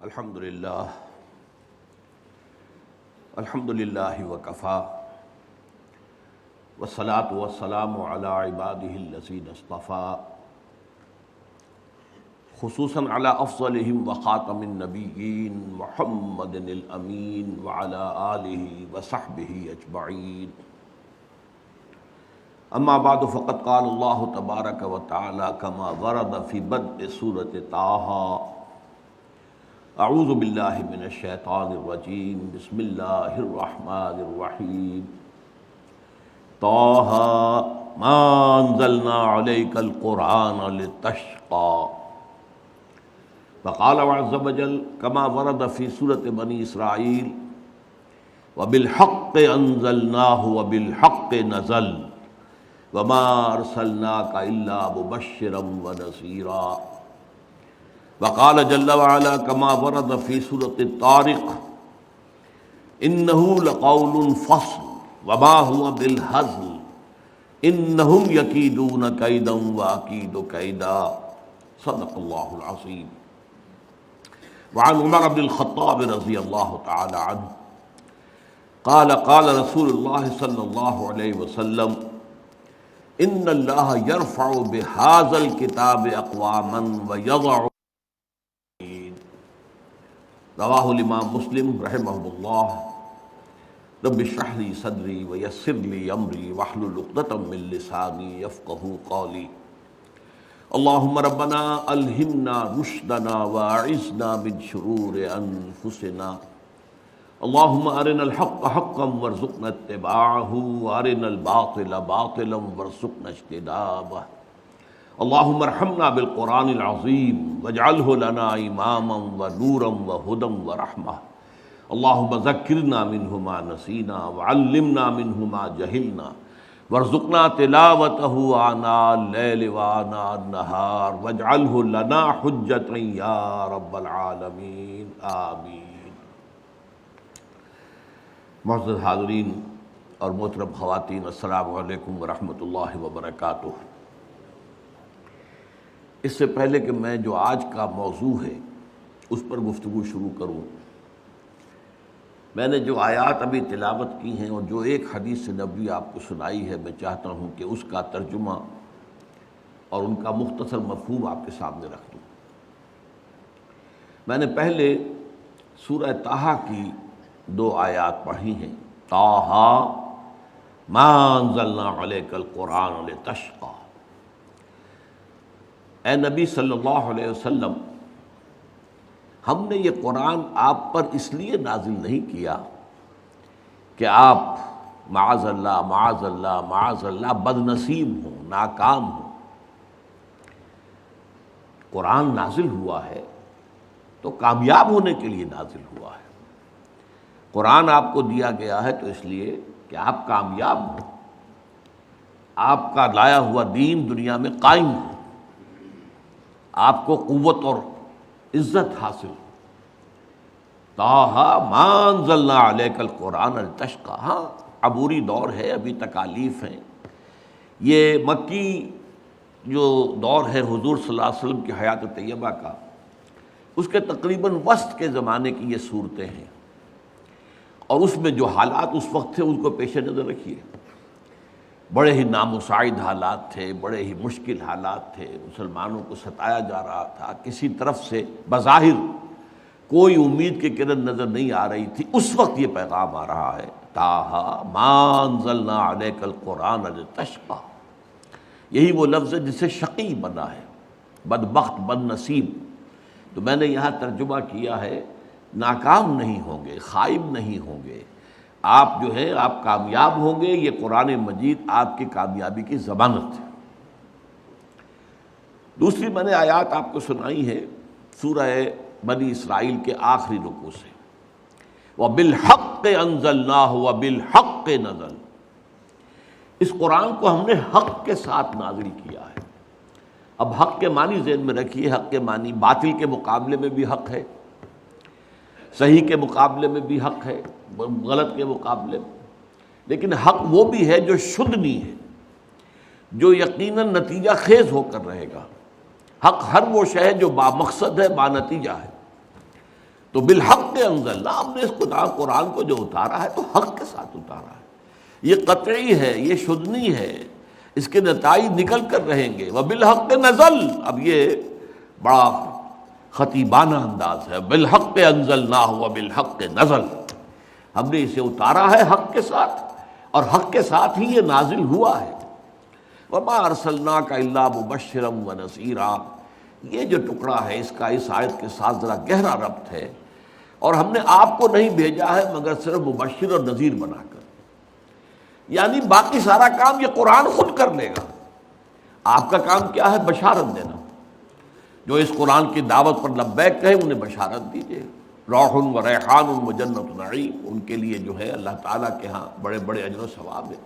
الحمدللہ وکفا والصلاة والسلام علی عبادہ الذین اصطفیٰ خصوصاً علی افضلہم وخاتم النبیین محمد الامین وعلی آلہ وصحبہ اجمعین. اما بعد فقد قال اللہ تبارک وتعالی کما ورد فی بدء سورۃ طٰہٰ اعوذ باللہ من الشیطان الرجیم بسم اللہ الرحمن الرحیم. طٰہٰ ما انزلنا علیک القرآن لتشقى. وقال عز وجل كما ورد في سورة بني إسرائيل وبالحق أنزلناه وبالحق نزل وما أرسلناك إلا مبشرا ونذيرا. وقال جل وعلا كما ورد في سورة الطارق إنه لقول فصل وما هو بالهزل إنهم يكيدون كيدا وأكيد كيدا. صدق الله العظيم. وعن عمر بن الخطاب رضي الله تعالى عنه قال قال رسول الله صلى الله عليه وسلم إن الله يرفع بهذا الكتاب أقواما ويضع. رواہ الامام مسلم رحمہ اللہ. رب اشرح لي صدری ويسر لي امری واحلل عقدۃ من لسانی یفقہوا قولی. اللہم ربنا الہمنا رشدنا واعذنا من شرور انفسنا. اللہم ارنا الحق حقا وارزقنا اتباعہ وارنا الباطل باطلا وارزقنا اجتنابہ. اللہم ارحمنا بالقرآن العظیم واجعلہ لنا اماما ونورا وہدی ورحمہ. اللہم ذکرنا منہ ما نسینا وعلمنا منہ ما جہلنا وارزقنا تلاوتہ آناء اللیل وآناء النہار واجعلہ لنا حجتا یا رب العالمین آمین. معزز حاضرین اور محترم خواتین، السلام علیکم ورحمۃ اللہ وبرکاتہ. اس سے پہلے کہ میں جو آج کا موضوع ہے اس پر گفتگو شروع کروں، میں نے جو آیات ابھی تلاوت کی ہیں اور جو ایک حدیث نبوی آپ کو سنائی ہے، میں چاہتا ہوں کہ اس کا ترجمہ اور ان کا مختصر مفہوم آپ کے سامنے رکھ دوں. میں نے پہلے سورہ طٰہٰ کی 2 آیات پڑھی ہیں. طٰہٰ ما انزلنا علیک القرآن لتشقى. اے نبی صلی اللہ علیہ وسلم، ہم نے یہ قرآن آپ پر اس لیے نازل نہیں کیا کہ آپ معاذ اللہ معاذ اللہ معاذ اللہ بد نصیب ہوں، ناکام ہوں. قرآن نازل ہوا ہے تو کامیاب ہونے کے لیے نازل ہوا ہے. قرآن آپ کو دیا گیا ہے تو اس لیے کہ آپ کامیاب ہوں، آپ کا لایا ہوا دین دنیا میں قائم ہو، آپ کو قوت اور عزت حاصل ہو. طٰہٰ ما انزلنا علیک القرآن لتشقى. ہاں، عبوری دور ہے، ابھی تکالیف ہیں. یہ مکی جو دور ہے حضور صلی اللہ علیہ وسلم کی حیات طیبہ کا، اس کے تقریباً وسط کے زمانے کی یہ صورتیں ہیں، اور اس میں جو حالات اس وقت تھے ان کو پیش نظر رکھیے. بڑے ہی نامساعد حالات تھے، بڑے ہی مشکل حالات تھے، مسلمانوں کو ستایا جا رہا تھا، کسی طرف سے بظاہر کوئی امید کی کرن نظر نہیں آ رہی تھی. اس وقت یہ پیغام آ رہا ہے، طٰہٰ ما انزلنا علیک القرآن لتشقى. یہی وہ لفظ ہے جس سے شقی بنا ہے، بدبخت بد نصیب. تو میں نے یہاں ترجمہ کیا ہے ناکام نہیں ہوں گے، خائب نہیں ہوں گے، آپ جو ہے آپ کامیاب ہوں گے. یہ قرآن مجید آپ کی کامیابی کی ضمانت ہے. دوسری میں نے آیات آپ کو سنائی ہے سورہ بنی اسرائیل کے آخری رکوع سے. وَبِالْحَقِّ أَنزَلْنَاهُ وَبِالْحَقِّ نَزَلَ. اس قرآن کو ہم نے حق کے ساتھ نازل کیا ہے. اب حق کے معنی ذہن میں رکھیے. حق کے معنی باطل کے مقابلے میں بھی حق ہے، صحیح کے مقابلے میں بھی حق ہے، غلط کے مقابلے میں. لیکن حق وہ بھی ہے جو شدنی ہے، جو یقیناً نتیجہ خیز ہو کر رہے گا. حق ہر وہ شے ہے جو با مقصد ہے، با نتیجہ ہے. تو بالحق انزلنا، ہم نے اس قرآن کو جو اتارا ہے تو حق کے ساتھ اتارا ہے، یہ قطعی ہے، یہ شدنی ہے، اس کے نتائج نکل کر رہیں گے۔ وبالحق نزل، اب یہ بڑا خطیبانہ انداز ہے، بالحق انزلناہ وبالحق نزل، ہم نے اسے اتارا ہے حق کے ساتھ اور حق کے ساتھ ہی یہ نازل ہوا ہے۔ وما ارسلناک الا مبشرا ونذیرا، یہ جو ٹکڑا ہے اس کا اس آیت کے ساتھ ذرا گہرا ربط ہے، اور ہم نے آپ کو نہیں بھیجا ہے مگر صرف مبشر اور نذیر بنا کر، یعنی باقی سارا کام یہ قرآن خود کر لے گا۔ آپ کا کام کیا ہے؟ بشارت دینا۔ جو اس قرآن کی دعوت پر لبیک کہے انہیں بشارت دیجیے، روح و ریحان و جنت نعیم، ان کے لیے جو ہے اللہ تعالیٰ کے ہاں بڑے بڑے اجر و ثواب ہیں،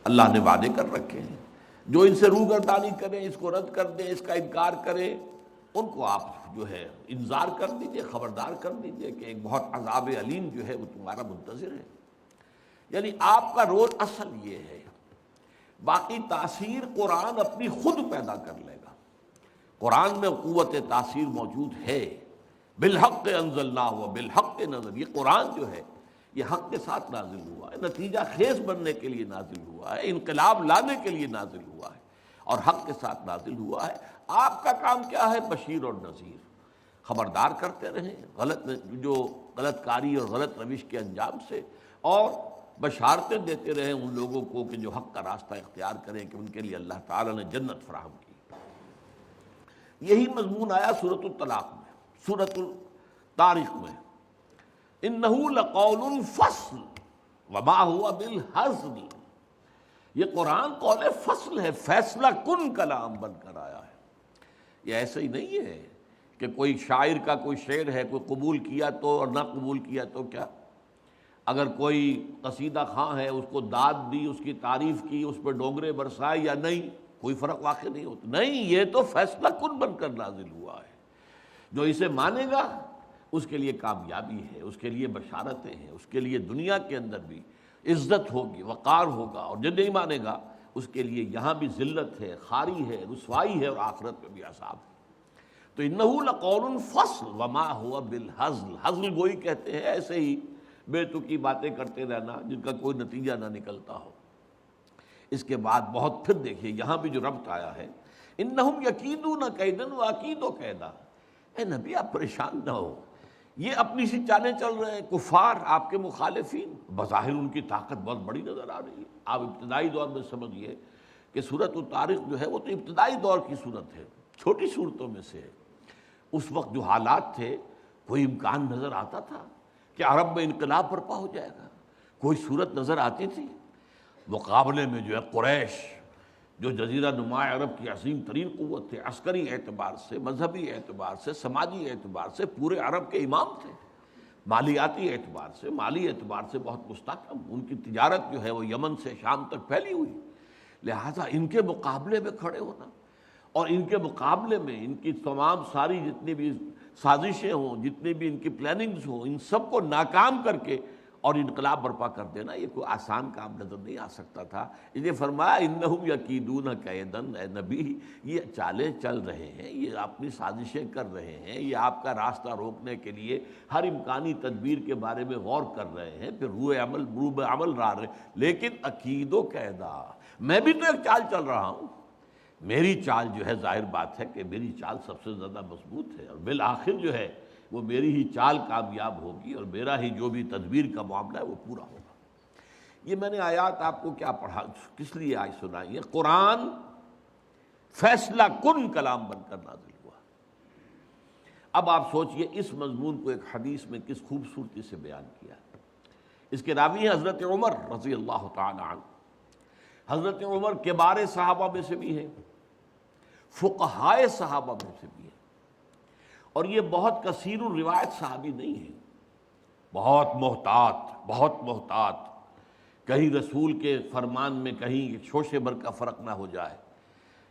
اللہ نے وعدے کر رکھے ہیں۔ جو ان سے روگردانی کریں، اس کو رد کر دیں، اس کا انکار کریں، ان کو آپ جو ہے انذار کر دیجئے، خبردار کر دیجئے کہ ایک بہت عذاب علیم جو ہے وہ تمہارا منتظر ہے۔ یعنی آپ کا رول اصل یہ ہے، باقی تاثیر قرآن اپنی خود پیدا کر لے گا۔ قرآن میں قوت تاثیر موجود ہے، بالحق انزلناہ و بالحق نزل، یہ قرآن جو ہے یہ حق کے ساتھ نازل ہوا ہے، نتیجہ خیز بننے کے لیے نازل ہوا ہے، انقلاب لانے کے لیے نازل ہوا ہے اور حق کے ساتھ نازل ہوا ہے۔ آپ کا کام کیا ہے؟ بشیر اور نذیر، خبردار کرتے رہیں جو غلط کاری اور غلط روش کے انجام سے، اور بشارتیں دیتے رہیں ان لوگوں کو کہ جو حق کا راستہ اختیار کریں کہ ان کے لیے اللہ تعالیٰ نے جنت فراہم کی۔ یہی مضمون آیا سورۃ الطلاق میں، سورۃ الطارق میں، انہ لقول فصل وما هو بالہزل، یہ قرآن قول فصل ہے، فیصلہ کن کلام بن کر آیا ہے۔ یہ ایسے ہی نہیں ہے کہ کوئی شاعر کا کوئی شعر ہے، کوئی قبول کیا تو اور نہ قبول کیا تو کیا، اگر کوئی قصیدہ خواں ہے اس کو داد دی، اس کی تعریف کی، اس پہ ڈونگرے برسائے یا نہیں، کوئی فرق واقع نہیں ہوتا۔ نہیں، یہ تو فیصلہ کن بن کر نازل ہوا ہے۔ جو اسے مانے گا اس کے لیے کامیابی ہے، اس کے لیے بشارتیں ہیں، اس کے لیے دنیا کے اندر بھی عزت ہوگی، وقار ہوگا، اور جو نہیں مانے گا اس کے لیے یہاں بھی ذلت ہے، خاری ہے، رسوائی ہے، اور آخرت میں بھی عذاب ہے۔ تو انہ لقول فصل وما هو بالہزل، ہزل گوئی کہتے ہیں ایسے ہی بے تکی باتیں کرتے رہنا جن کا کوئی نتیجہ نہ نکلتا ہو۔ اس کے بعد بہت پھر دیکھیے یہاں بھی جو ربط آیا ہے، انہم یکیدون کیدا واکید کیدا، اے نبی آپ پریشان نہ ہو، یہ اپنی سی چالیں چل رہے ہیں، کفار آپ کے مخالفین، بظاہر ان کی طاقت بہت بڑی نظر آ رہی ہے۔ آپ ابتدائی دور میں سمجھیے کہ سورۃ الطارق جو ہے وہ تو ابتدائی دور کی صورت ہے، چھوٹی صورتوں میں سے ہے۔ اس وقت جو حالات تھے کوئی امکان نظر آتا تھا کہ عرب میں انقلاب برپا ہو جائے گا؟ کوئی صورت نظر آتی تھی؟ مقابلے میں جو ہے قریش، جو جزیرہ نما عرب کی عظیم ترین قوت تھے، عسکری اعتبار سے، مذہبی اعتبار سے، سماجی اعتبار سے پورے عرب کے امام تھے، مالیاتی اعتبار سے، مالی اعتبار سے بہت مستحکم، ان کی تجارت جو ہے وہ یمن سے شام تک پھیلی ہوئی، لہٰذا ان کے مقابلے میں کھڑے ہونا اور ان کے مقابلے میں ان کی تمام ساری جتنی بھی سازشیں ہوں، جتنی بھی ان کی پلاننگز ہوں، ان سب کو ناکام کر کے اور انقلاب برپا کر دینا، یہ کوئی آسان کام نظر نہیں آ سکتا تھا۔ اس لیے فرمایا انہم یکیدون کیدن، اے نبی یہ چالیں چل رہے ہیں، یہ اپنی سازشیں کر رہے ہیں، یہ آپ کا راستہ روکنے کے لیے ہر امکانی تدبیر کے بارے میں غور کر رہے ہیں، پھر روح عمل را رہے، لیکن عقید و قیدا، میں بھی تو ایک چال چل رہا ہوں، میری چال جو ہے ظاہر بات ہے کہ میری چال سب سے زیادہ مضبوط ہے، اور بالآخر جو ہے وہ میری ہی چال کامیاب ہوگی، اور میرا ہی جو بھی تدبیر کا معاملہ ہے وہ پورا ہوگا۔ یہ میں نے آیات آپ کو کیا پڑھا، کس لیے آج سنائی ہے؟ قرآن فیصلہ کن کلام بن کر نازل ہوا۔ اب آپ سوچئے اس مضمون کو ایک حدیث میں کس خوبصورتی سے بیان کیا۔ اس کے راوی ہیں حضرت عمر رضی اللہ تعالی عنہ۔ حضرت عمر کبار صحابہ میں سے بھی ہیں، فقہائے صحابہ میں سے بھی ہیں، اور یہ بہت کثیر الروایت صحابی نہیں ہے، بہت محتاط، کہیں رسول کے فرمان میں کہیں شوشے بھر کا فرق نہ ہو جائے۔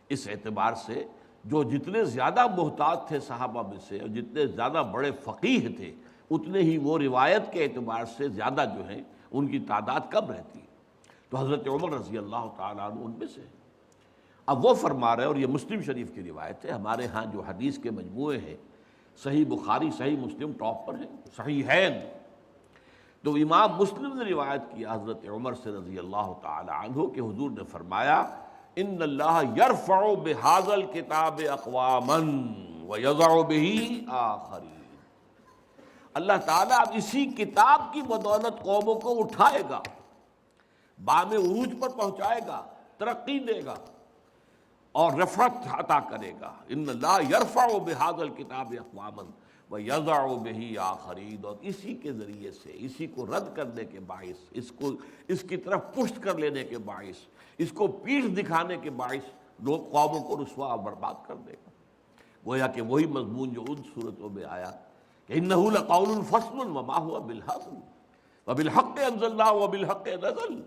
اس اعتبار سے جو جتنے زیادہ محتاط تھے صحابہ میں سے اور جتنے زیادہ بڑے فقیہ تھے، اتنے ہی وہ روایت کے اعتبار سے زیادہ جو ہیں ان کی تعداد کم رہتی ہے۔ تو حضرت عمر رضی اللہ تعالیٰ عنہ ان میں سے۔ اب وہ فرما رہے ہیں، اور یہ مسلم شریف کی روایت ہے، ہمارے ہاں جو حدیث کے مجموعے ہیں صحیح بخاری صحیح مسلم ٹاپ پر ہے، صحیحین۔ تو امام مسلم نے روایت کیا حضرت عمر سے رضی اللہ تعالی عنہ کہ حضور نے فرمایا ان اللہ یرفع بہذا الکتاب اقواما ویضع بہ آخرین، اللہ تعالیٰ اب اسی کتاب کی بدولت قوموں کو اٹھائے گا، بام عروج پر پہنچائے گا، ترقی دے گا اور رفعت عطا کرے گا۔ ان اللہ یرفع بہذا الکتاب اقواما ویضع بہ آخرین، اور اسی کے ذریعے سے، اسی کو رد کرنے کے باعث، اس کی طرف پشت کر لینے کے باعث، اس کو پیٹھ دکھانے کے باعث لوگ قوموں کو رسوا اور برباد کر دے گا۔ گویا کہ وہی مضمون جو ان صورتوں میں آیا کہ انہ لقول فصل وما هو بالحق وبالحق انزلنا وبالحق نزل،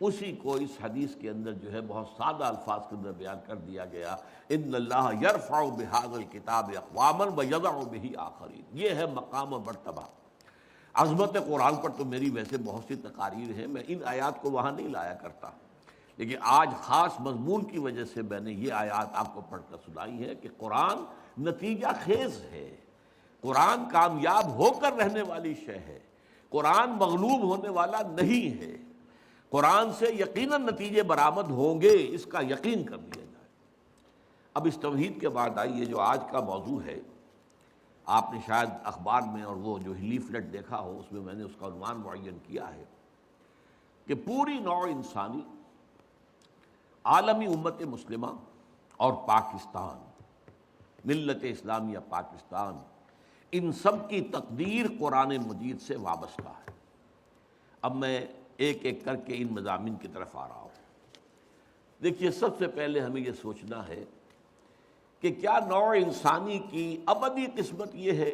اسی کو اس حدیث کے اندر جو ہے بہت سادہ الفاظ کے اندر بیان کر دیا گیا، ان اللہ یرفع بہذا الکتاب اقواما ویضع بہ آخرین۔ یہ ہے مقام و مرتبہ۔ عظمت قرآن پر تو میری ویسے بہت سی تقاریر ہیں، میں ان آیات کو وہاں نہیں لایا کرتا، لیکن آج خاص مضمون کی وجہ سے میں نے یہ آیات آپ کو پڑھ کر سنائی ہے کہ قرآن نتیجہ خیز ہے، قرآن کامیاب ہو کر رہنے والی شے ہے، قرآن مغلوب ہونے والا نہیں ہے، قرآن سے یقیناً نتیجے برآمد ہوں گے، اس کا یقین کر لیا جائے۔ اب اس توحید کے بعد آئیے جو آج کا موضوع ہے، آپ نے شاید اخبار میں اور وہ جو لیفلیٹ دیکھا ہو، اس میں نے اس کا عنوان معین کیا ہے کہ پوری نوع انسانی، عالمی امت مسلمہ اور پاکستان، ملت اسلامیہ پاکستان، ان سب کی تقدیر قرآن مجید سے وابستہ ہے۔ اب میں ایک ایک کر کے ان مضامین کی طرف آ رہا ہوں۔ دیکھیے، سب سے پہلے ہمیں یہ سوچنا ہے کہ کیا نوع انسانی کی ابدی قسمت یہ ہے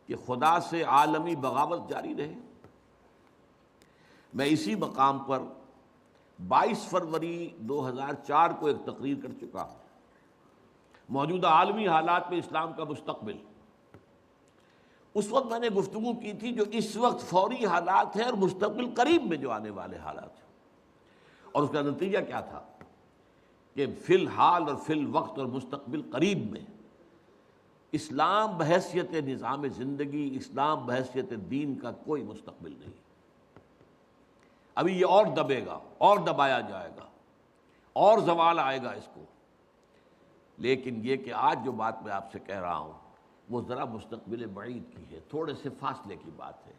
کہ خدا سے عالمی بغاوت جاری رہے؟ میں اسی مقام پر 22 فروری 2004 کو ایک تقریر کر چکا ہوں، موجودہ عالمی حالات میں اسلام کا مستقبل۔ اس وقت میں نے گفتگو کی تھی جو اس وقت فوری حالات ہیں اور مستقبل قریب میں جو آنے والے حالات ہیں، اور اس کا نتیجہ کیا تھا کہ فی الحال اور فی الوقت اور مستقبل قریب میں اسلام بحیثیت نظام زندگی، اسلام بحیثیت دین کا کوئی مستقبل نہیں۔ ابھی یہ اور دبے گا اور دبایا جائے گا اور زوال آئے گا اس کو، لیکن یہ کہ آج جو بات میں آپ سے کہہ رہا ہوں وہ ذرا مستقبل بعید کی ہے، تھوڑے سے فاصلے کی بات ہے۔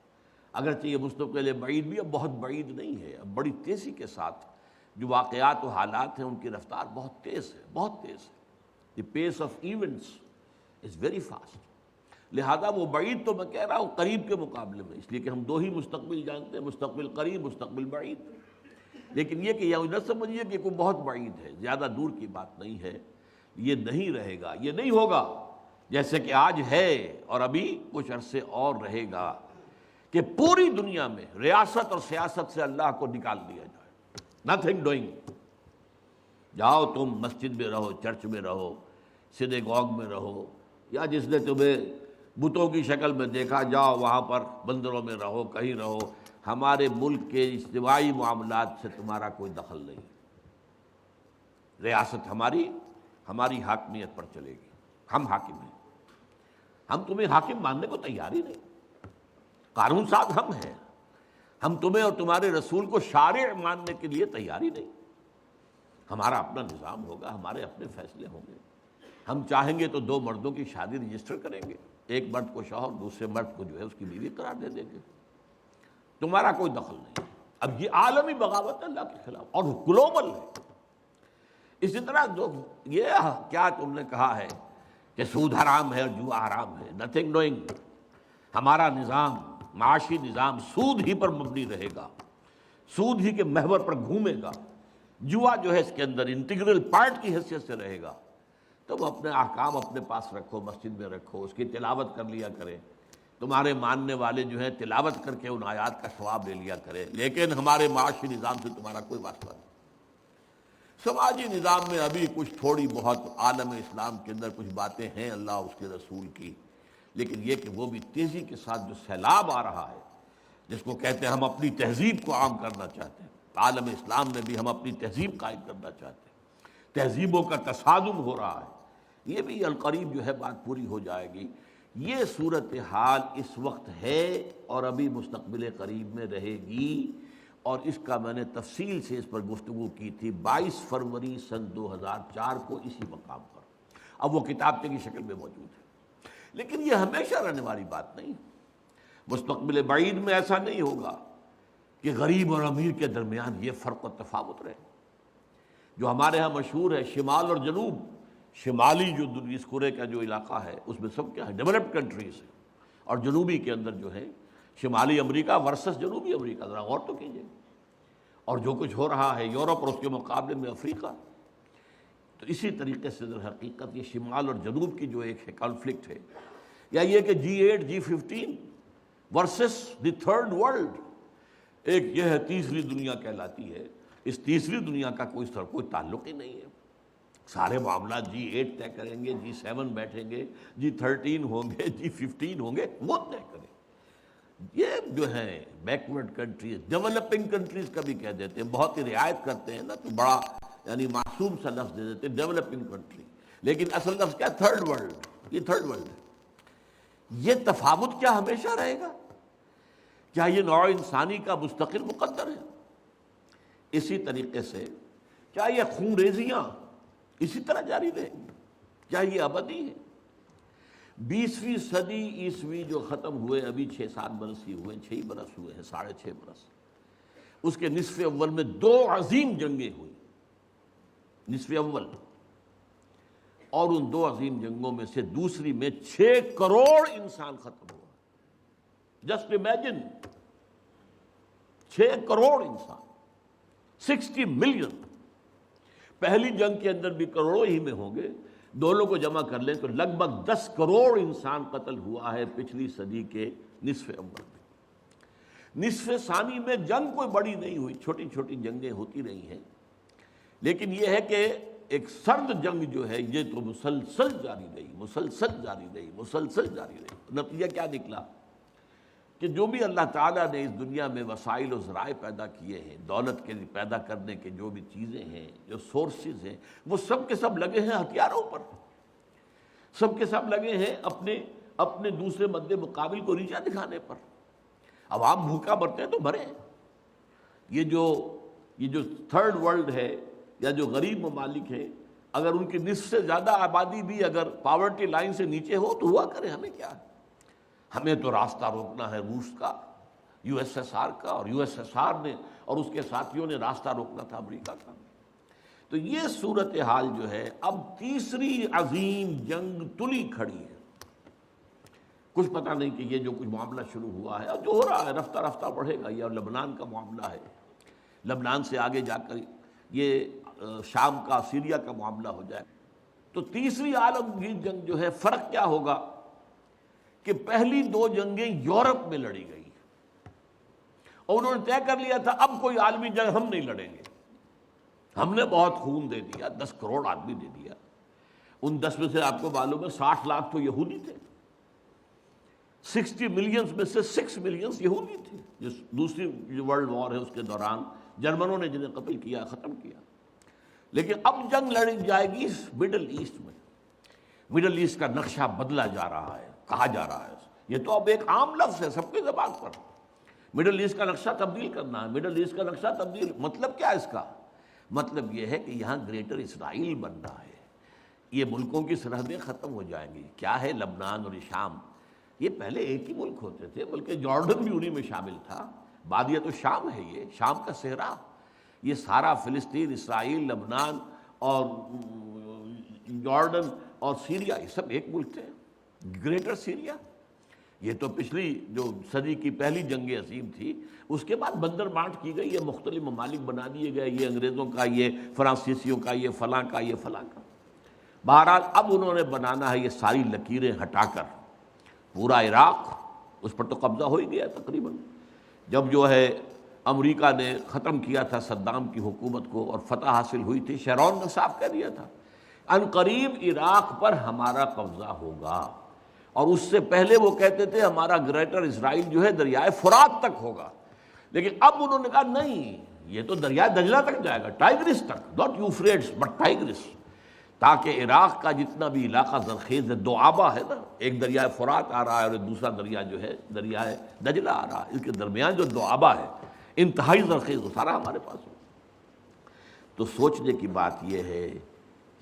اگرچہ یہ مستقبل بعید بھی اب بہت بعید نہیں ہے، اب بڑی تیزی کے ساتھ جو واقعات و حالات ہیں ان کی رفتار بہت تیز ہے، بہت تیز ہے۔ The pace of events is very fast, لہذا وہ بعید تو میں کہہ رہا ہوں قریب کے مقابلے میں، اس لیے کہ ہم دو ہی مستقبل جانتے ہیں، مستقبل قریب، مستقبل بعید۔ لیکن یہ کہ یہ نہ سمجھیے کہ کوئی بہت بعید ہے، زیادہ دور کی بات نہیں ہے، یہ نہیں رہے گا، یہ نہیں ہوگا جیسے کہ آج ہے اور ابھی کچھ عرصے اور رہے گا کہ پوری دنیا میں ریاست اور سیاست سے اللہ کو نکال دیا جائے۔ نتھنگ ڈوئنگ، جاؤ تم مسجد میں رہو، چرچ میں رہو، سینیگوگ میں رہو، یا جس نے تمہیں بتوں کی شکل میں دیکھا جاؤ وہاں پر مندروں میں رہو، کہیں رہو، ہمارے ملک کے اجتماعی معاملات سے تمہارا کوئی دخل نہیں۔ ریاست ہماری حاکمیت پر چلے گی، ہم حاکم ہیں، ہم تمہیں حاکم ماننے کو تیار ہی نہیں، قانون ساز ہم ہیں، ہم تمہیں اور تمہارے رسول کو شارع ماننے کے لیے تیار ہی نہیں۔ ہمارا اپنا نظام ہوگا، ہمارے اپنے فیصلے ہوں گے، ہم چاہیں گے تو دو مردوں کی شادی رجسٹر کریں گے، ایک مرد کو شوہر، دوسرے مرد کو جو ہے اس کی بیوی قرار دے دیں گے، تمہارا کوئی دخل نہیں۔ اب یہ عالمی بغاوت اللہ کے خلاف اور گلوبل ہے۔ اسی طرح جو یہ کیا تم نے کہا ہے کہ سود حرام ہے اور جوا حرام ہے، نتھنگ ڈوئنگ، ہمارا نظام، معاشی نظام سود ہی پر مبنی رہے گا، سود ہی کے محور پر گھومے گا، جوا جو ہے اس کے اندر انٹیگرل پارٹ کی حیثیت سے رہے گا۔ تم اپنے احکام اپنے پاس رکھو، مسجد میں رکھو، اس کی تلاوت کر لیا کریں، تمہارے ماننے والے جو ہیں تلاوت کر کے ان آیات کا ثواب لے لیا کریں، لیکن ہمارے معاشی نظام سے تمہارا کوئی واسطہ نہیں۔ سماجی نظام میں ابھی کچھ تھوڑی بہت عالم اسلام کے اندر کچھ باتیں ہیں اللہ اس کے رسول کی، لیکن یہ کہ وہ بھی تیزی کے ساتھ جو سیلاب آ رہا ہے، جس کو کہتے ہیں ہم اپنی تہذیب کو عام کرنا چاہتے ہیں، عالم اسلام میں بھی ہم اپنی تہذیب قائم کرنا چاہتے ہیں، تہذیبوں کا تصادم ہو رہا ہے، یہ بھی القریب جو ہے بات پوری ہو جائے گی۔ یہ صورتحال اس وقت ہے اور ابھی مستقبل قریب میں رہے گی، اور اس کا میں نے تفصیل سے اس پر گفتگو کی تھی 22 فروری سن 2004 کو اسی مقام پر۔ اب وہ کتابچے کی شکل میں موجود ہے، لیکن یہ ہمیشہ رہنے والی بات نہیں۔ مستقبل بعید میں ایسا نہیں ہوگا کہ غریب اور امیر کے درمیان یہ فرق و تفاوت رہے۔ جو ہمارے ہاں مشہور ہے شمال اور جنوب، شمالی جو اس کرے کا جو علاقہ ہے اس میں سب کیا ہے ڈیولپڈ کنٹریز ہے، اور جنوبی کے اندر جو ہے شمالی امریکہ ورسس جنوبی امریکہ، ذرا غور تو کیجیے، اور جو کچھ ہو رہا ہے یورپ اور اس کے مقابلے میں افریقہ۔ تو اسی طریقے سے در حقیقت یہ شمال اور جنوب کی جو ایک ہے کانفلکٹ ہے، یا یہ کہ G8 G15 versus the third world, ایک یہ ہے تیسری دنیا کہلاتی ہے۔ اس تیسری دنیا کا کوئی تعلق ہی نہیں ہے۔ سارے معاملات G8 طے کریں گے، G7 بیٹھیں گے، G13 ہوں گے، G15 ہوں گے، وہ طے کریں۔ یہ جو ہے بیکورڈ کنٹریز، ڈیولپنگ کنٹریز کا بھی کہہ دیتے ہیں، بہت ہی رعایت کرتے ہیں نا، تو بڑا یعنی معصوم سا لفظ دے دیتے ہیں ڈیولپنگ کنٹری، لیکن اصل لفظ کیا؟ Third world. یہ تھرڈ ورلڈ ہے۔ یہ تفاوت کیا ہمیشہ رہے گا؟ کیا یہ نوع انسانی کا مستقل مقدر ہے؟ اسی طریقے سے کیا یہ خون ریزیاں اسی طرح جاری رہیں گی؟ کیا یہ ابدی ہے؟ 20ویں صدی عیسوی جو ختم ہوئے، ابھی 6-7 برس ہی ہوئے، 6 برس ہوئے ہیں، 6.5 برس، اس کے نصف اول میں 2 عظیم جنگیں ہوئی، نصف اول، اور ان 2 عظیم جنگوں میں سے دوسری میں 6 کروڑ انسان ختم ہوا۔ جسٹ امیجن، 6 کروڑ انسان، 60 ملین۔ پہلی جنگ کے اندر بھی کروڑوں ہی میں ہوں گے، دونوں کو جمع کر لیں تو لگ بھگ 10 کروڑ انسان قتل ہوا ہے پچھلی صدی کے نصف اول میں۔ نصف ثانی میں جنگ کوئی بڑی نہیں ہوئی، چھوٹی چھوٹی جنگیں ہوتی رہی ہیں، لیکن یہ ہے کہ ایک سرد جنگ جو ہے یہ تو مسلسل جاری رہی، مسلسل جاری رہی، مسلسل جاری رہی۔ نتیجہ کیا نکلا کہ جو بھی اللہ تعالیٰ نے اس دنیا میں وسائل و ذرائع پیدا کیے ہیں، دولت کے لیے پیدا کرنے کے جو بھی چیزیں ہیں، جو سورسز ہیں، وہ سب کے سب لگے ہیں ہتھیاروں پر، سب کے سب لگے ہیں اپنے دوسرے مد مقابل کو نیچا دکھانے پر۔ اب آپ بھوکا مرتے ہیں تو مرے۔ یہ جو تھرڈ ورلڈ ہے یا جو غریب ممالک ہیں، اگر ان کی نصف سے زیادہ آبادی بھی اگر پاورٹی لائن سے نیچے ہو تو ہوا کرے، ہمیں کیا ہے؟ ہمیں تو راستہ روکنا ہے روس کا، USSR کا، اور USSR نے اور اس کے ساتھیوں نے راستہ روکنا تھا امریکہ کا۔ تو یہ صورتحال جو ہے اب تیسری عظیم جنگ تلی کھڑی ہے۔ کچھ پتہ نہیں کہ یہ جو کچھ معاملہ شروع ہوا ہے اور جو ہو رہا ہے رفتہ رفتہ بڑھے گا، یہ اور لبنان کا معاملہ ہے، لبنان سے آگے جا کر یہ شام کا سیریا کا معاملہ ہو جائے۔ تو تیسری عالمگیر جنگ جو ہے، فرق کیا ہوگا کہ پہلی 2 جنگیں یورپ میں لڑی گئی اور انہوں نے طے کر لیا تھا اب کوئی عالمی جنگ ہم نہیں لڑیں گے، ہم نے بہت خون دے دیا، 10 کروڑ آدمی دے دیا۔ ان 10 میں سے آپ کو معلوم ہے 60 لاکھ تو یہودی تھے، 60 ملینز میں سے 6 ملینز یہودی تھے، جس دوسری ورلڈ وار ہے اس کے دوران جرمنوں نے جنہیں قتل کیا، ختم کیا۔ لیکن اب جنگ لڑی جائے گی مڈل ایسٹ میں۔ مڈل ایسٹ کا نقشہ بدلا جا رہا ہے، کہا جا رہا ہے، یہ تو اب ایک عام لفظ ہے سب کی زبان پر، مڈل ایسٹ کا نقشہ تبدیل کرنا ہے، مڈل ایسٹ کا نقشہ تبدیل۔ مطلب کیا ہے اس کا؟ مطلب یہ ہے کہ یہاں گریٹر اسرائیل بن رہا ہے، یہ ملکوں کی سرحدیں ختم ہو جائیں گی۔ کیا ہے لبنان اور شام؟ یہ پہلے ایک ہی ملک ہوتے تھے، بلکہ جارڈن بھی انہی میں شامل تھا، بعد یہ تو شام ہے، یہ شام کا صحرا، یہ سارا فلسطین، اسرائیل، لبنان اور جارڈن اور سیریا، یہ سب ایک ملک تھے، گریٹر سیریا۔ یہ تو پچھلی جو صدی کی پہلی جنگ عظیم تھی، اس کے بعد بندر بانٹ کی گئی، یہ مختلف ممالک بنا دیے گئے، یہ انگریزوں کا، یہ فرانسیسیوں کا، یہ فلاں کا، یہ فلاں کا۔ بہرحال اب انہوں نے بنانا ہے یہ ساری لکیریں ہٹا کر پورا عراق، اس پر تو قبضہ ہو ہی گیا تقریباً، جب جو ہے امریکہ نے ختم کیا تھا صدام کی حکومت کو اور فتح حاصل ہوئی تھی، شیرون نے صاف کہہ دیا تھا عنقریب عراق پر ہمارا قبضہ ہوگا، اور اس سے پہلے وہ کہتے تھے ہمارا گریٹر اسرائیل جو ہے دریائے فرات تک ہوگا، لیکن اب انہوں نے کہا نہیں، یہ تو دریائے دجلہ تک جائے گا، ٹائگرس تک، ناٹ یوفریٹس بٹ ٹائگرس۔ تاکہ عراق کا جتنا بھی علاقہ زرخیز ہے، دو آبا ہے نا، ایک دریائے فرات آ رہا ہے اور دوسرا دریا جو ہے دریائے دجلہ آ رہا ہے، اس کے درمیان جو دو آبا ہے انتہائی زرخیز، وہ سارا ہمارے پاس ہو۔ تو سوچنے کی بات یہ ہے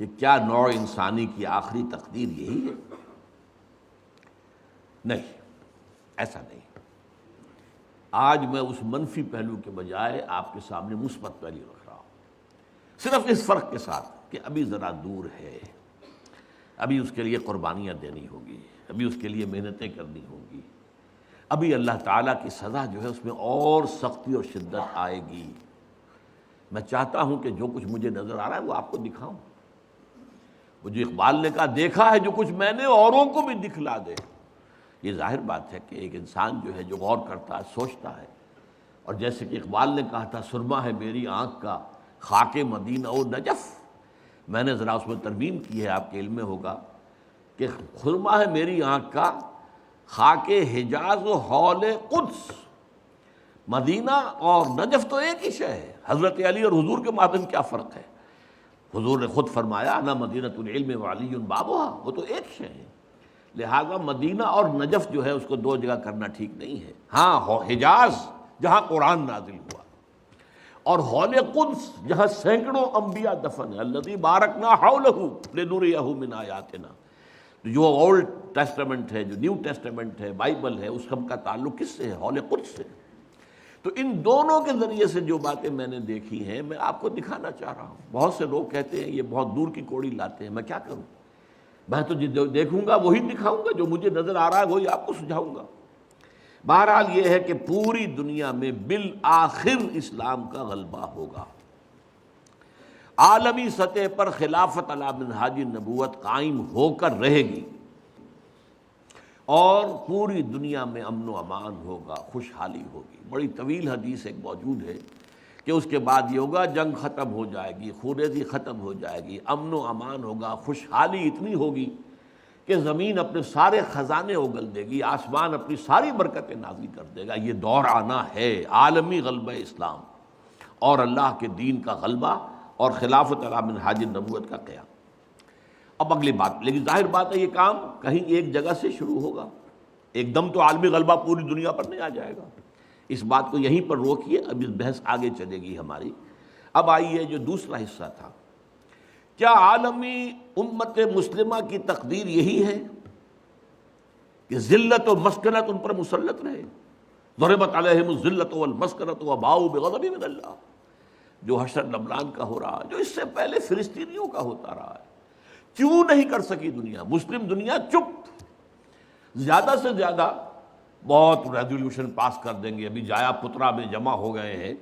کہ کیا نوع انسانی کی آخری تقدیر یہی ہے؟ نہیں، ایسا نہیں۔ آج میں اس منفی پہلو کے بجائے آپ کے سامنے مثبت پہلو رکھ رہا ہوں، صرف اس فرق کے ساتھ کہ ابھی ذرا دور ہے، ابھی اس کے لیے قربانیاں دینی ہوگی، ابھی اس کے لیے محنتیں کرنی ہوں گی، ابھی اللہ تعالیٰ کی سزا جو ہے اس میں اور سختی اور شدت آئے گی۔ میں چاہتا ہوں کہ جو کچھ مجھے نظر آ رہا ہے وہ آپ کو دکھاؤں۔ وہ جو اقبال نے کہا دیکھا ہے جو کچھ میں نے اوروں کو بھی دکھلا دے، یہ ظاہر بات ہے کہ ایک انسان جو ہے جو غور کرتا ہے، سوچتا ہے، اور جیسے کہ اقبال نے کہا تھا سرما ہے میری آنکھ کا خاک مدینہ و نجف، میں نے ذرا اس میں ترمیم کی ہے، آپ کے علم میں ہوگا کہ سرما ہے میری آنکھ کا خاک حجاز و حول قدس، مدینہ اور نجف تو ایک ہی شے ہے۔ حضرت علی اور حضور کے مابین کیا فرق ہے؟ حضور نے خود فرمایا انا مدینۃ العلم وعلی بابها، وہ تو ایک شے ہے۔ لہذا مدینہ اور نجف جو ہے اس کو دو جگہ کرنا ٹھیک نہیں ہے۔ ہاں، حجاز جہاں قرآن نازل ہوا، اور حول قدس جہاں سینکڑوں انبیاء دفن ہیں، الذی بارکنا حولہ لنریہ من آیاتنا۔ جو اولڈ ٹیسٹمنٹ ہے، جو نیو ٹیسٹمنٹ ہے، بائبل ہے، اس کا تعلق کس سے ہے؟ حول قدس سے۔ تو ان دونوں کے ذریعے سے جو باتیں میں نے دیکھی ہیں میں آپ کو دکھانا چاہ رہا ہوں۔ بہت سے لوگ کہتے ہیں یہ بہت دور کی کوڑی لاتے ہیں، میں کیا کروں؟ میں تو جو دیکھوں گا وہی دکھاؤں گا، جو مجھے نظر آ رہا ہے وہی آپ کو سجھاؤں گا۔ بہرحال یہ ہے کہ پوری دنیا میں بالآخر اسلام کا غلبہ ہوگا، عالمی سطح پر خلافت علی منہاج نبوت قائم ہو کر رہے گی، اور پوری دنیا میں امن و امان ہوگا، خوشحالی ہوگی۔ بڑی طویل حدیث ایک موجود ہے کہ اس کے بعد یہ ہوگا جنگ ختم ہو جائے گی، خونریزی ختم ہو جائے گی، امن و امان ہوگا، خوشحالی اتنی ہوگی کہ زمین اپنے سارے خزانے اگل دے گی، آسمان اپنی ساری برکتیں نازل کر دے گا۔ یہ دور آنا ہے، عالمی غلبہ اسلام اور اللہ کے دین کا غلبہ اور خلافت علی منہاج النبوت کا قیام۔ اب اگلی بات، لیکن ظاہر بات ہے یہ کام کہیں ایک جگہ سے شروع ہوگا، ایک دم تو عالمی غلبہ پوری دنیا پر نہیں آ جائے گا۔ اس بات کو یہیں پر روکیے، اب اس بحث آگے چلے گی ہماری۔ اب آئیے جو دوسرا حصہ تھا، کیا عالمی امت مسلمہ کی تقدیر یہی ہے کہ ذلت و مسکنت ان پر مسلط رہے؟ ضربت علیہم الذلۃ والمسکنۃ وباؤوا بغضب من اللہ، جو حشر لبنان کا ہو رہا، جو اس سے پہلے فلسطینیوں کا ہوتا رہا ہے۔ کیوں نہیں کر سکی دنیا؟ مسلم دنیا چپ، زیادہ سے زیادہ بہت ریزولوشن پاس کر دیں گے، ابھی جایا پترا میں جمع ہو گئے ہیں،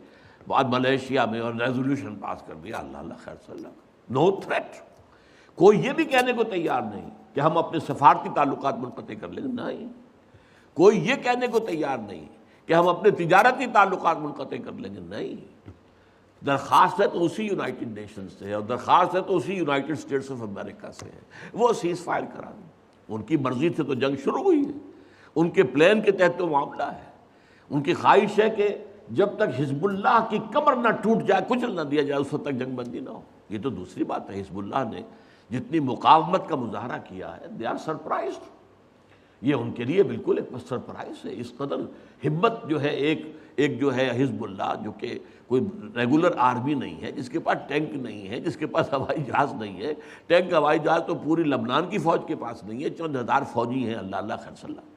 بعد ملیشیا میں، اور ریزولوشن پاس کر دیا، اللہ اللہ خیر صلی اللہ، نو تھریٹ۔ کوئی یہ بھی کہنے کو تیار نہیں کہ ہم اپنے سفارتی تعلقات منقطع کر لیں گے، نہیں۔ کوئی یہ کہنے کو تیار نہیں کہ ہم اپنے تجارتی تعلقات منقطع کر لیں گے، نہیں۔ درخواست ہے تو اسی یونائٹڈ نیشنز سے ہے، اور درخواست ہے تو اسی یونائٹڈ اسٹیٹس آف امریکہ سے ہے، وہ سیز فائر کرا دیں۔ ان کی مرضی سے تو جنگ شروع ہوئی ہے، ان کے پلان کے تحت تو معاملہ ہے۔ ان کی خواہش ہے کہ جب تک حزب اللہ کی کمر نہ ٹوٹ جائے، کچل نہ دیا جائے، اس وقت تک جنگ بندی نہ ہو۔ یہ تو دوسری بات ہے، حزب اللہ نے جتنی مقاومت کا مظاہرہ کیا ہے، دے آر سرپرائزڈ، یہ ان کے لیے بالکل ایک سرپرائز ہے۔ اس قدر ہمت جو ہے ایک جو ہے حزب اللہ، جو کہ کوئی ریگولر آرمی نہیں ہے، جس کے پاس ٹینک نہیں ہے، جس کے پاس ہوائی جہاز نہیں ہے، ٹینک ہوائی جہاز تو پوری لبنان کی فوج کے پاس نہیں ہے، چند ہزار فوجی ہیں، اللہ اللہ خیر صلی اللہ،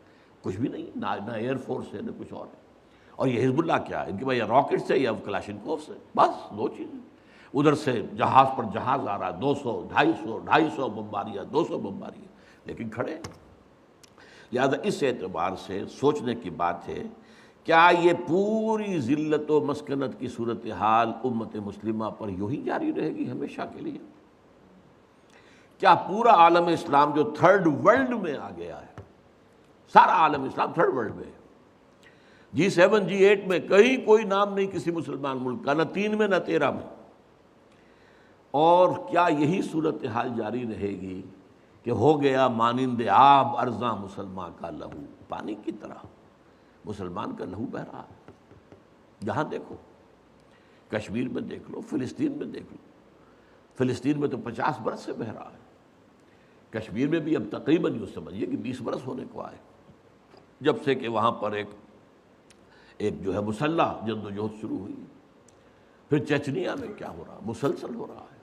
کچھ بھی نہیں، نہ ایئر فورس ہے نہ کچھ اور ہے۔ اور یہ حزب اللہ کیا ہے؟ ان کے پاس یا راکٹ سے یا کلاشنکوف سے، بس دو چیزیں۔ ادھر سے جہاز پر جہاز آ رہا، 200 250 بمباریاں، 200 بمباریاں، لیکن کھڑے ہیں۔ لہذا اس اعتبار سے سوچنے کی بات ہے، کیا یہ پوری ذلت و مسکنت کی صورتحال امت مسلمہ پر یوں ہی جاری رہے گی ہمیشہ کے لیے؟ کیا پورا عالم اسلام جو تھرڈ ورلڈ میں آ گیا ہے، سارا عالم اسلام تھرڈ ورلڈ میں ہے، G7 G8 میں کہیں کوئی نام نہیں کسی مسلمان ملک کا، نہ 3 میں نہ 13 میں، اور کیا یہی صورتحال جاری رہے گی کہ ہو گیا مانند آب ارزاں مسلمان کا لہو، پانی کی طرح مسلمان کا لہو بہہ رہا ہے، جہاں دیکھو، کشمیر میں دیکھ لو، فلسطین میں دیکھ لو، فلسطین میں تو 50 برس سے بہہ رہا ہے، کشمیر میں بھی اب تقریباً یوں سمجھیے کہ 20 برس ہونے کو آئے، جب سے کہ وہاں پر ایک جو ہے مسلح جد و جہد شروع ہوئی۔ پھر چچنیا میں کیا ہو رہا، مسلسل ہو رہا ہے،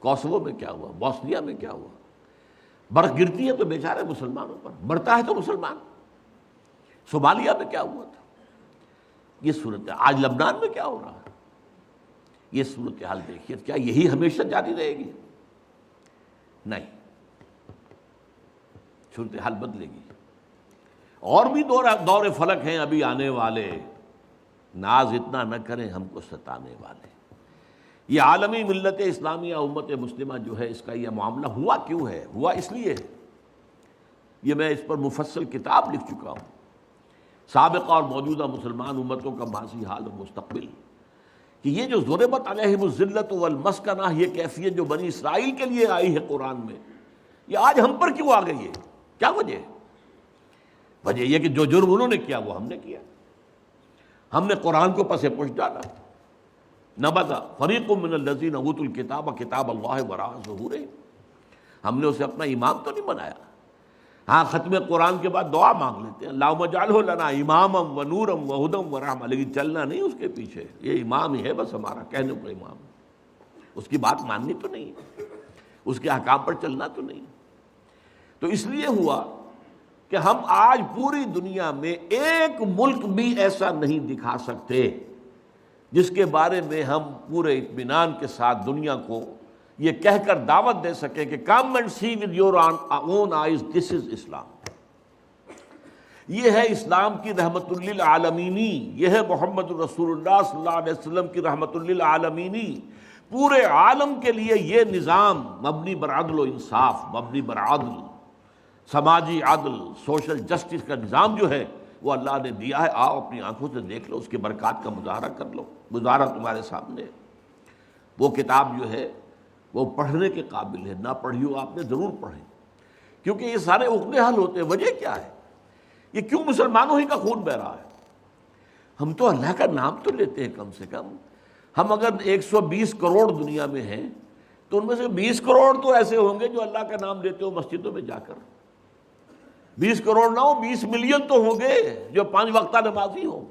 کوسوو میں کیا ہوا، بوسنیا میں کیا ہوا، برف گرتی ہے تو بیچارے مسلمانوں پر، مرتا ہے تو مسلمان۔ صومالیہ میں کیا ہوا تھا، یہ صورت، آج لبنان میں کیا ہو رہا ہے، یہ صورتحال دیکھیے، کیا یہی ہمیشہ جاری رہے گی؟ نہیں، صورتحال بدلے گی۔ اور بھی دور فلک ہیں ابھی آنے والے، ناز اتنا نہ کریں ہم کو ستانے والے۔ یہ عالمی ملت اسلامیہ امت مسلمہ جو ہے، اس کا یہ معاملہ ہوا کیوں ہے؟ ہوا اس لیے ہے، یہ میں اس پر مفصل کتاب لکھ چکا ہوں، سابقہ اور موجودہ مسلمان امتوں کا ماضی، حال اور مستقبل، کہ یہ جو ضربت علیہم الذلۃ والمسکنہ، یہ کیفیت جو بنی اسرائیل کے لیے آئی ہے قرآن میں، یہ آج ہم پر کیوں آ گئی ہے؟ کیا وجہ ہے؟ وجہ یہ کہ جو جرم انہوں نے کیا وہ ہم نے کیا، ہم نے قرآن کو پس پش ڈالا۔ نبذ فریق من الذین اوتوا الکتاب کتاب اللہ وراء ظہورہم، ہم نے اسے اپنا امام تو نہیں بنایا۔ ہاں، ختم قرآن کے بعد دعا مانگ لیتے ہیں، اللہم اجعلہ لنا اماما ونورا وہدی ورحمۃ، لیکن چلنا نہیں اس کے پیچھے، یہ امام ہی ہے بس ہمارا، کہنے کو امام، اس کی بات ماننی تو نہیں، اس کے احکام پر چلنا تو نہیں۔ تو اس لیے ہوا کہ ہم آج پوری دنیا میں ایک ملک بھی ایسا نہیں دکھا سکتے جس کے بارے میں ہم پورے اطمینان کے ساتھ دنیا کو یہ کہہ کر دعوت دے سکیں کہ come and see with your own eyes this is Islam, یہ ہے اسلام کی رحمت للعالمینی، یہ ہے محمد رسول اللہ صلی اللہ علیہ وسلم کی رحمت للعالمینی، پورے عالم کے لیے یہ نظام مبنی بر عدل و انصاف، مبنی بر عدل، سماجی عدل، سوشل جسٹس کا نظام جو ہے وہ اللہ نے دیا ہے۔ آؤ اپنی آنکھوں سے دیکھ لو، اس کے برکات کا مظاہرہ کر لو، مظاہرہ تمہارے سامنے۔ وہ کتاب جو ہے وہ پڑھنے کے قابل ہے، نہ پڑھی ہو آپ نے ضرور پڑھیں، کیونکہ یہ سارے عقدے حل ہوتے ہیں۔ وجہ کیا ہے؟ یہ کیوں مسلمانوں ہی کا خون بہہ رہا ہے؟ ہم تو اللہ کا نام تو لیتے ہیں کم سے کم، ہم اگر 120 کروڑ دنیا میں ہیں تو ان میں سے 20 کروڑ تو ایسے ہوں گے جو اللہ کا نام لیتے ہو مسجدوں میں جا کر، 20 کروڑ نہ ہو 20 ملین تو ہوں گے جو 5 وقتہ نمازی ہوں۔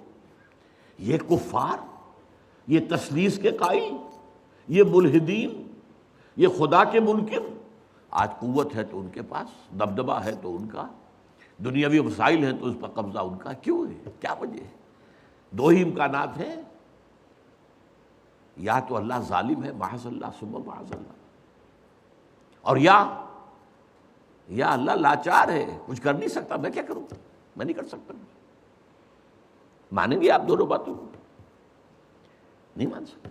یہ کفار، یہ تثلیث کے قائل، یہ ملحدین، یہ خدا کے منکر، آج قوت ہے تو ان کے پاس، دبدبہ ہے تو ان کا، دنیاوی وسائل ہیں تو اس پر قبضہ ان کا، کیوں ہے؟ کیا وجہ ہے؟ دو ہی امکانات ہیں، یا تو اللہ ظالم ہے معاذ اللہ ثم معاذ اللہ، اور یا اللہ لاچار ہے، کچھ کر نہیں سکتا، میں کیا کروں، میں نہیں کر سکتا۔ مانیں گے آپ دونوں باتوں کو؟ نہیں مان سکتے۔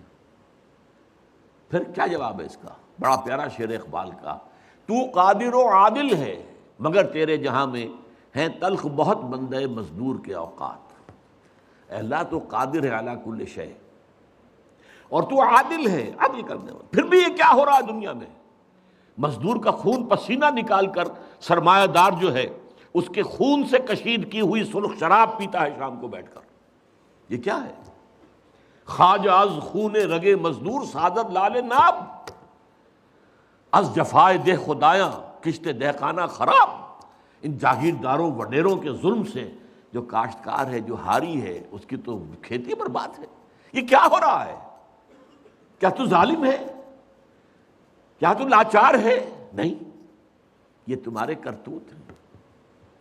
پھر کیا جواب ہے اس کا؟ بڑا پیارا شعر اقبال کا، تو قادر و عادل ہے مگر تیرے جہاں میں ہیں تلخ بہت بندے مزدور کے اوقات۔ اے اللہ تو قادر ہے علی کل شے، اور تو عادل ہے، عدل کرنے والا۔ پھر بھی یہ کیا ہو رہا ہے دنیا میں؟ مزدور کا خون پسینہ نکال کر سرمایہ دار جو ہے اس کے خون سے کشید کی ہوئی سرخ شراب پیتا ہے شام کو بیٹھ کر۔ یہ کیا ہے؟ خواجہ از خون رگے مزدور سعادت لال ناب، از جفائے دہ خدایاں کشت دہقانہ خراب۔ ان جاگیرداروں وڈیروں کے ظلم سے جو کاشتکار ہے، جو ہاری ہے، اس کی تو کھیتی برباد ہے۔ یہ کیا ہو رہا ہے؟ کیا تو ظالم ہے؟ کیا تو لاچار ہے؟ نہیں، یہ تمہارے کرتوت ہیں،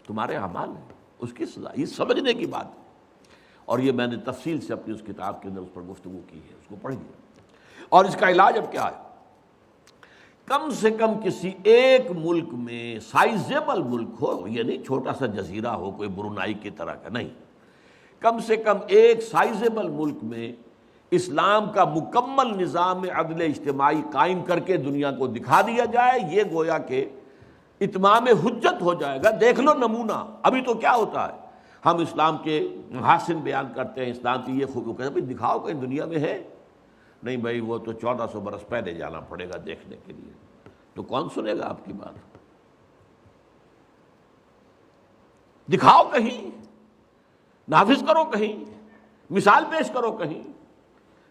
تمہارے اعمال ہیں، اس کی سزا، یہ سمجھنے کی بات ہے۔ اور یہ میں نے تفصیل سے اپنی اس کتاب کے اندر اس پر گفتگو کی ہے، اس کو پڑھیے۔ اور اس کا علاج اب کیا ہے؟ کم سے کم کسی ایک ملک میں، سائزیبل ملک ہو، یہ نہیں چھوٹا سا جزیرہ ہو کوئی برونائی کی طرح کا، نہیں، کم سے کم ایک سائزیبل ملک میں اسلام کا مکمل نظام عدل اجتماعی قائم کر کے دنیا کو دکھا دیا جائے، یہ گویا کہ اتمام حجت ہو جائے گا۔ دیکھ لو نمونہ، ابھی تو کیا ہوتا ہے، ہم اسلام کے محاسن بیان کرتے ہیں، اسلام کی یہ خوبی کہتے ہیں، بھائی دکھاؤ کہیں دنیا میں ہے؟ نہیں بھائی، وہ تو 1400 برس پہلے جانا پڑے گا دیکھنے کے لیے۔ تو کون سنے گا آپ کی بات؟ دکھاؤ کہیں، نافذ کرو کہیں، مثال پیش کرو کہیں۔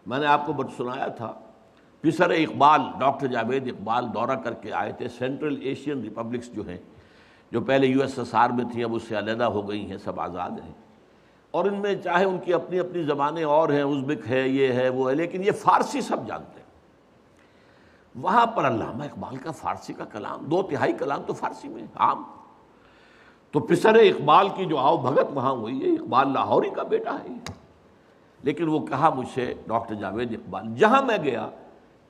میں نے آپ کو سنایا تھا پسر اقبال ڈاکٹر جاوید اقبال دورہ کر کے آئے تھے سینٹرل ایشین ریپبلکس جو ہیں، جو پہلے USSR میں تھیں اب اس سے علیحدہ ہو گئی ہیں، سب آزاد ہیں، اور ان میں چاہے ان کی اپنی اپنی زبانیں اور ہیں، ازبک ہے، یہ ہے وہ ہے، لیکن یہ فارسی سب جانتے ہیں۔ وہاں پر علامہ اقبال کا فارسی کا کلام 2/3 کلام تو فارسی میں عام، تو پسر اقبال کی جو آؤ بھگت وہاں ہوئی ہے، اقبال لاہوری کا بیٹا ہے یہ۔ لیکن وہ کہا مجھ سے ڈاکٹر جاوید اقبال، جہاں میں گیا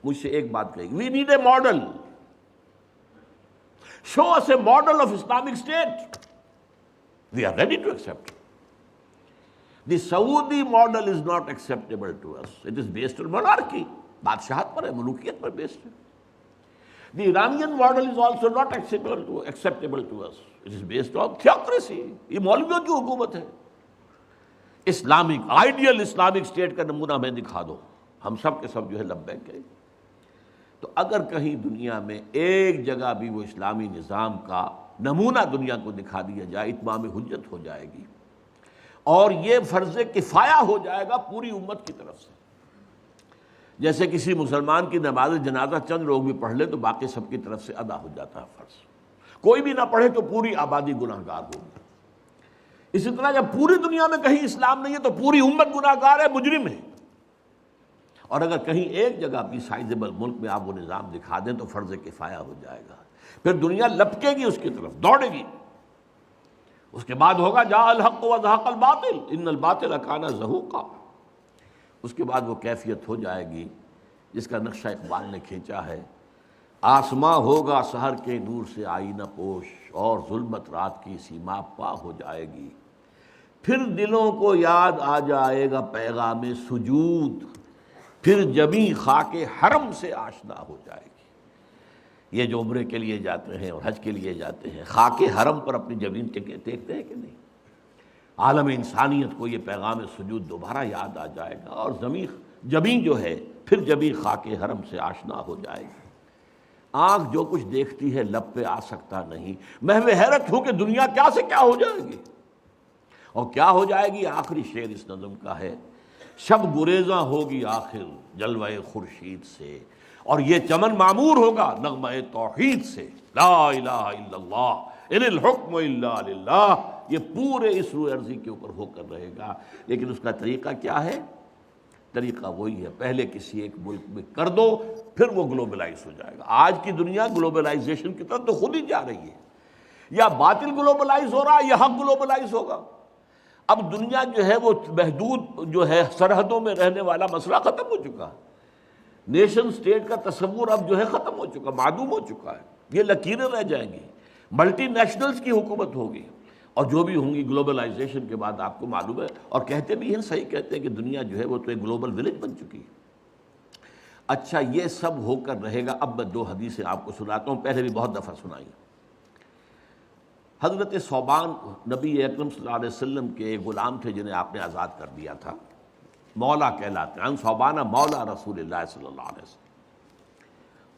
مجھ سے ایک بات کہی، we need a model, show us a model of Islamic state, we are ready to accept. The Saudi model is not acceptable to us, it is based on monarchy، بادشاہت پر ہے، ملوکیت پر بیسڈ ہے۔ The Iranian model is also not acceptable to us, it is based on theocracy, یہ مولویوں کی حکومت ہے۔ اسلامک آئیڈیل اسلامک اسٹیٹ کا نمونہ ہمیں دکھا دو، ہم سب کے سب جو ہے لبیک کہیں۔ تو اگر کہیں دنیا میں ایک جگہ بھی وہ اسلامی نظام کا نمونہ دنیا کو دکھا دیا جائے، اتمام حجت ہو جائے گی، اور یہ فرض کفایہ ہو جائے گا پوری امت کی طرف سے۔ جیسے کسی مسلمان کی نماز جنازہ چند لوگ بھی پڑھ لیں تو باقی سب کی طرف سے ادا ہو جاتا ہے فرض، کوئی بھی نہ پڑھے تو پوری آبادی گناہ گار ہوگی۔ اسی طرح جب پوری دنیا میں کہیں اسلام نہیں ہے تو پوری امت گناہ گار ہے، مجرم ہے، اور اگر کہیں ایک جگہ بھی سائزیبل ملک میں آپ وہ نظام دکھا دیں تو فرض کفایہ ہو جائے گا، پھر دنیا لپکے گی اس کی طرف، دوڑے گی۔ اس کے بعد ہوگا جاء الحق وزهق الباطل ان الباطل کان زہوقا، اس کے بعد وہ کیفیت ہو جائے گی جس کا نقشہ اقبال نے کھینچا ہے، آسماں ہوگا سحر کے نور سے آئینہ پوش، اور ظلمت رات کی سیما پا ہو جائے گی، پھر دلوں کو یاد آ جائے گا پیغام سجود، پھر جبیں خاک حرم سے آشنا ہو جائے گی۔ یہ جو عمرے کے لیے جاتے ہیں اور حج کے لیے جاتے ہیں، خاک حرم پر اپنی جبین دیکھتے ہیں کہ نہیں؟ عالم انسانیت کو یہ پیغام سجود دوبارہ یاد آ جائے گا، اور جبین جو ہے پھر جبیں خاک حرم سے آشنا ہو جائے گی۔ آنکھ جو کچھ دیکھتی ہے لب پہ آ سکتا نہیں، محو حیرت ہو کہ دنیا کیا سے کیا ہو جائے گی، اور کیا ہو جائے گی؟ آخری شعر اس نظم کا ہے، شب گریزاں ہوگی آخر جلوہ خورشید سے، اور یہ چمن معمور ہوگا نغمہ توحید سے، لا الہ الا اللہ ان الحکم الا للہ، یہ پورے اس روئے ارضی کے اوپر ہو کر رہے گا۔ لیکن اس کا طریقہ کیا ہے؟ طریقہ وہی ہے، پہلے کسی ایک ملک میں کر دو پھر وہ گلوبلائز ہو جائے گا۔ آج کی دنیا گلوبلائزیشن کی طرف تو خود ہی جا رہی ہے، یا باطل گلوبلائز ہو رہا ہے یا حق گلوبلائز ہوگا۔ اب دنیا جو ہے وہ محدود جو ہے سرحدوں میں رہنے والا مسئلہ ختم ہو چکا ہے، نیشن سٹیٹ کا تصور اب جو ہے ختم ہو چکا، معدوم ہو چکا ہے، یہ لکیریں رہ جائیں گی، ملٹی نیشنلز کی حکومت ہوگی، اور جو بھی ہوں گی گلوبلائزیشن کے بعد آپ کو معلوم ہے، اور کہتے بھی ہیں، صحیح کہتے ہیں کہ دنیا جو ہے وہ تو ایک گلوبل ولیج بن چکی ہے۔ اچھا یہ سب ہو کر رہے گا۔ اب میں 2 حدیثیں آپ کو سناتا ہوں، پہلے بھی بہت دفعہ سنائی۔ حضرت ثوبان نبی اکرم صلی اللہ علیہ وسلم کے ایک غلام تھے جنہیں آپ نے آزاد کر دیا تھا، مولا کہلاتے ہیں، ثوبان مولا رسول اللہ صلی اللہ علیہ وسلم۔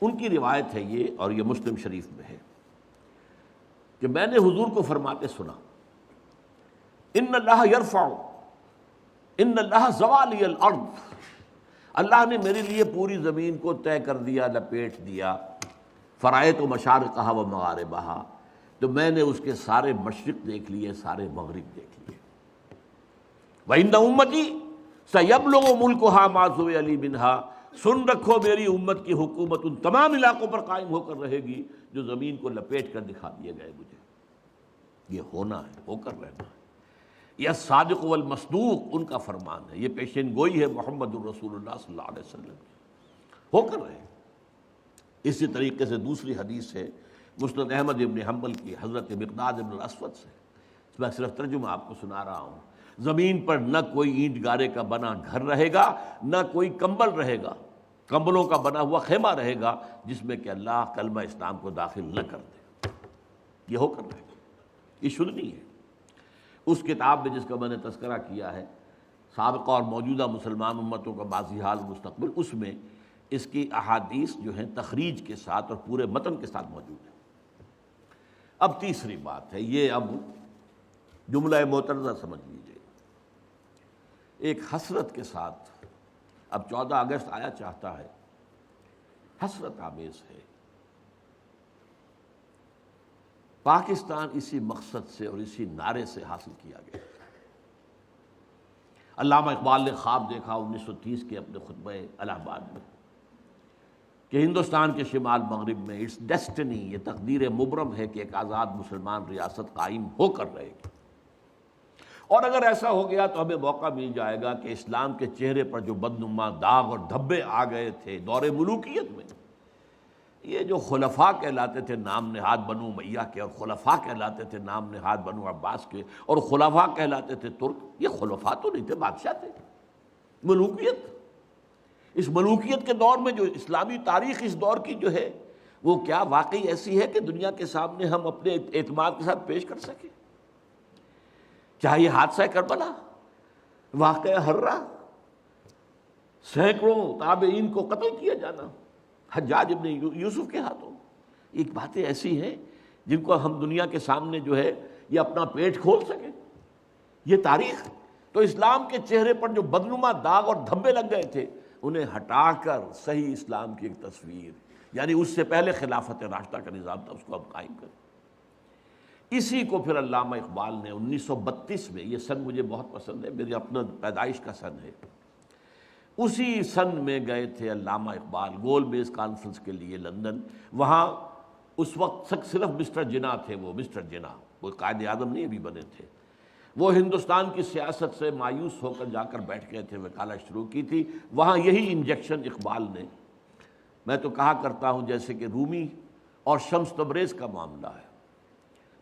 ان کی روایت ہے یہ، اور یہ مسلم شریف میں ہے، کہ میں نے حضور کو فرماتے سنا، ان اللہ یرفع، ان اللہ زوالی الارض، اللہ نے میرے لیے پوری زمین کو طے کر دیا، لپیٹ دیا، فرائض و مشارقہا و مغاربہا، تو میں نے اس کے سارے مشرق دیکھ لیے، سارے مغرب دیکھ لیے۔ وَإِنَّ أُمَّتِي سَيَبْلُغُ مُلْكُهَا مَا زُوِيَ لِي مِنْهَا، سن رکھو میری امت کی حکومت ان تمام علاقوں پر قائم ہو کر رہے گی جو زمین کو لپیٹ کر دکھا دیے گئے مجھے۔ یہ ہونا ہے، ہو کر رہنا ہے، یہ صادق والمصدوق ان کا فرمان ہے، یہ پیشین گوئی ہے محمد الرسول اللہ صلی اللہ علیہ وسلم کی، ہو کر رہے۔ اسی طریقے سے دوسری حدیث ہے مسند احمد ابن حنبل کی، حضرت مقداد ابن الاسود سے، میں صرف ترجمہ آپ کو سنا رہا ہوں۔ زمین پر نہ کوئی اینٹ گارے کا بنا گھر رہے گا، نہ کوئی کمبل رہے گا، کمبلوں کا بنا ہوا خیمہ رہے گا جس میں کہ اللہ کلمہ اسلام کو داخل نہ کر دے۔ یہ ہو کر رہے گا، یہ شدنی ہے۔ اس کتاب میں جس کا میں نے تذکرہ کیا ہے، سابقہ اور موجودہ مسلمان امتوں کا ماضی حال مستقبل، اس میں اس کی احادیث جو ہیں تخریج کے ساتھ اور پورے متن کے ساتھ موجود ہے۔ اب تیسری بات ہے، یہ اب جملہ معترضہ سمجھ لیجیے، ایک حسرت کے ساتھ اب 14 اگست آیا چاہتا ہے حسرت آمیز ہے۔ پاکستان اسی مقصد سے اور اسی نعرے سے حاصل کیا گیا۔ علامہ اقبال نے خواب دیکھا 1930 کے اپنے خطبہ الہ آباد میں کہ ہندوستان کے شمال مغرب میں اٹس ڈیسٹنی، یہ تقدیر مبرم ہے کہ ایک آزاد مسلمان ریاست قائم ہو کر رہے گی، اور اگر ایسا ہو گیا تو ہمیں موقع مل جائے گا کہ اسلام کے چہرے پر جو بدنما داغ اور دھبے آ گئے تھے دور ملوکیت میں، یہ جو خلفاء کہلاتے تھے نام نہاد بنو امیہ کے، اور خلفاء کہلاتے تھے نام نہاد بنو عباس کے، اور خلفاء کہلاتے تھے ترک، یہ خلفاء تو نہیں تھے، بادشاہ تھے۔ ملوکیت، اس ملوکیت کے دور میں جو اسلامی تاریخ اس دور کی جو ہے وہ کیا واقعی ایسی ہے کہ دنیا کے سامنے ہم اپنے اعتماد کے ساتھ پیش کر سکیں؟ چاہے یہ حادثہ کربلا، واقعہ ہررا، سینکڑوں تابعین کو قتل کیا جانا حجاج ابن یوسف کے ہاتھوں، ایک باتیں ایسی ہیں جن کو ہم دنیا کے سامنے جو ہے یہ اپنا پیٹ کھول سکیں، یہ تاریخ۔ تو اسلام کے چہرے پر جو بدنما داغ اور دھبے لگ گئے تھے انہیں ہٹا کر صحیح اسلام کی ایک تصویر، یعنی اس سے پہلے خلافت راشدہ کا نظام تھا، اس کو ہم قائم کریں۔ اسی کو پھر علامہ اقبال نے 1932 میں، یہ سن مجھے بہت پسند ہے، میری اپنا پیدائش کا سن ہے، اسی سن میں گئے تھے علامہ اقبال گول بیس کانفرنس کے لیے لندن۔ وہاں اس وقت صرف مسٹر جناح تھے، وہ مسٹر جناح، وہ قائد اعظم نہیں ابھی بنے تھے، وہ ہندوستان کی سیاست سے مایوس ہو کر جا کر بیٹھ گئے تھے، وکالت شروع کی تھی۔ وہاں یہی انجیکشن اقبال نے، میں تو کہا کرتا ہوں جیسے کہ رومی اور شمس تبریز کا معاملہ ہے،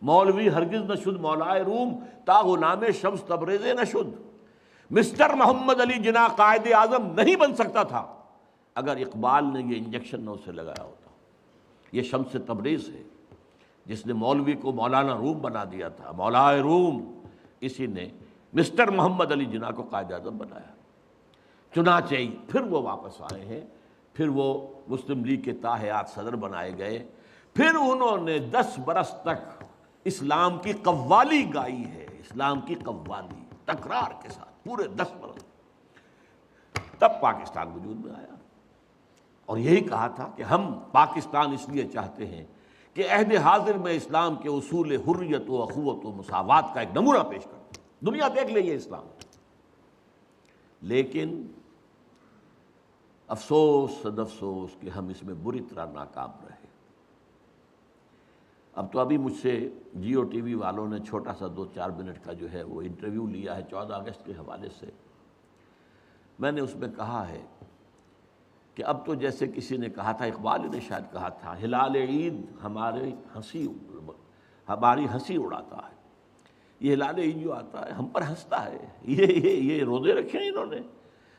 مولوی ہرگز نہ شد مولائے روم تا غلام شمس تبریز نہ شد۔ مسٹر محمد علی جناح قائد اعظم نہیں بن سکتا تھا اگر اقبال نے یہ انجیکشن نہ اسے لگایا ہوتا۔ یہ شمس تبریز ہے جس نے مولوی کو مولانا روم بنا دیا تھا، مولائے روم، اسی نے مسٹر محمد علی جناح کو قائد اعظم بنایا۔ چنانچہ پھر وہ واپس آئے ہیں، پھر وہ مسلم لیگ کے تاحیات صدر بنائے گئے، پھر انہوں نے 10 برس تک اسلام کی قوالی گائی ہے، اسلام کی قوالی تکرار کے ساتھ پورے 10 برس، تب پاکستان وجود میں آیا۔ اور یہی کہا تھا کہ ہم پاکستان اس لیے چاہتے ہیں کہ عہد حاضر میں اسلام کے اصول حریت و اخوت و مساوات کا ایک نمونہ پیش کرتے، دنیا دیکھ لے یہ اسلام۔ لیکن افسوس صد افسوس کہ ہم اس میں بری طرح ناکام رہے۔ اب تو ابھی مجھ سے جیو ٹی وی والوں نے چھوٹا سا 2-4 منٹ کا جو ہے وہ انٹرویو لیا ہے 14 اگست کے حوالے سے۔ میں نے اس میں کہا ہے کہ اب تو جیسے کسی نے کہا تھا، اقبال نے شاید کہا تھا، ہلال عید ہماری ہنسی اڑاتا ہے۔ یہ ہلال عید جو آتا ہے ہم پر ہنستا ہے، یہ روزے رکھے ہیں انہوں نے،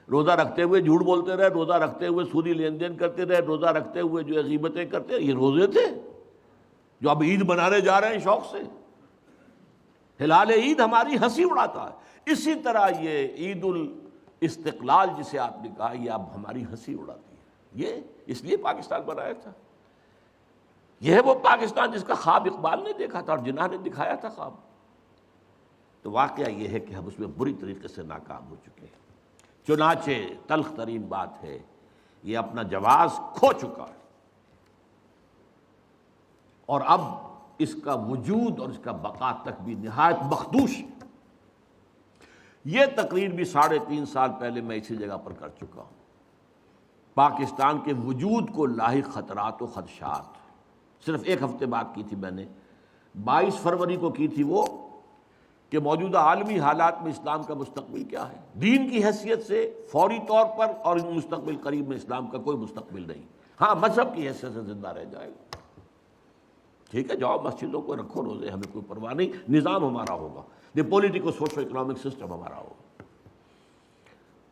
روزہ رکھتے ہوئے جھوٹ بولتے رہے، روزہ رکھتے ہوئے سودی لین دین کرتے رہے، روزہ رکھتے ہوئے جو غیبتیں کرتے رہے، یہ روزے تھے جو اب عید منانے جا رہے ہیں شوق سے۔ ہلال عید ہماری ہنسی اڑاتا ہے، اسی طرح یہ عید الاستقلال جسے آپ نے کہا یہ اب ہماری ہنسی اڑاتی ہے۔ یہ اس لیے پاکستان بنایا تھا، یہ ہے وہ پاکستان جس کا خواب اقبال نے دیکھا تھا اور جناح نے دکھایا تھا خواب۔ تو واقعہ یہ ہے کہ ہم اس میں بری طریقے سے ناکام ہو چکے ہیں۔ چنانچہ تلخ ترین بات ہے، یہ اپنا جواز کھو چکا ہے، اور اب اس کا وجود اور اس کا بقا تک بھی نہایت مخدوش ہے۔ یہ تقریر بھی 3.5 سال پہلے میں اسی جگہ پر کر چکا ہوں۔ پاکستان کے وجود کو لاحق خطرات و خدشات، صرف 1 ہفتے بعد کی تھی میں نے، 22 فروری کو کی تھی وہ، کہ موجودہ عالمی حالات میں اسلام کا مستقبل کیا ہے۔ دین کی حیثیت سے فوری طور پر اور مستقبل قریب میں اسلام کا کوئی مستقبل نہیں، ہاں مذہب کی حیثیت سے زندہ رہ جائے گا۔ ٹھیک ہے، جاؤ مسجدوں کو رکھو روزے، ہمیں کوئی پرواہ نہیں، نظام ہمارا ہوگا، یہ پولیٹیکو سوشو اکنامک سسٹم ہمارا ہوگا۔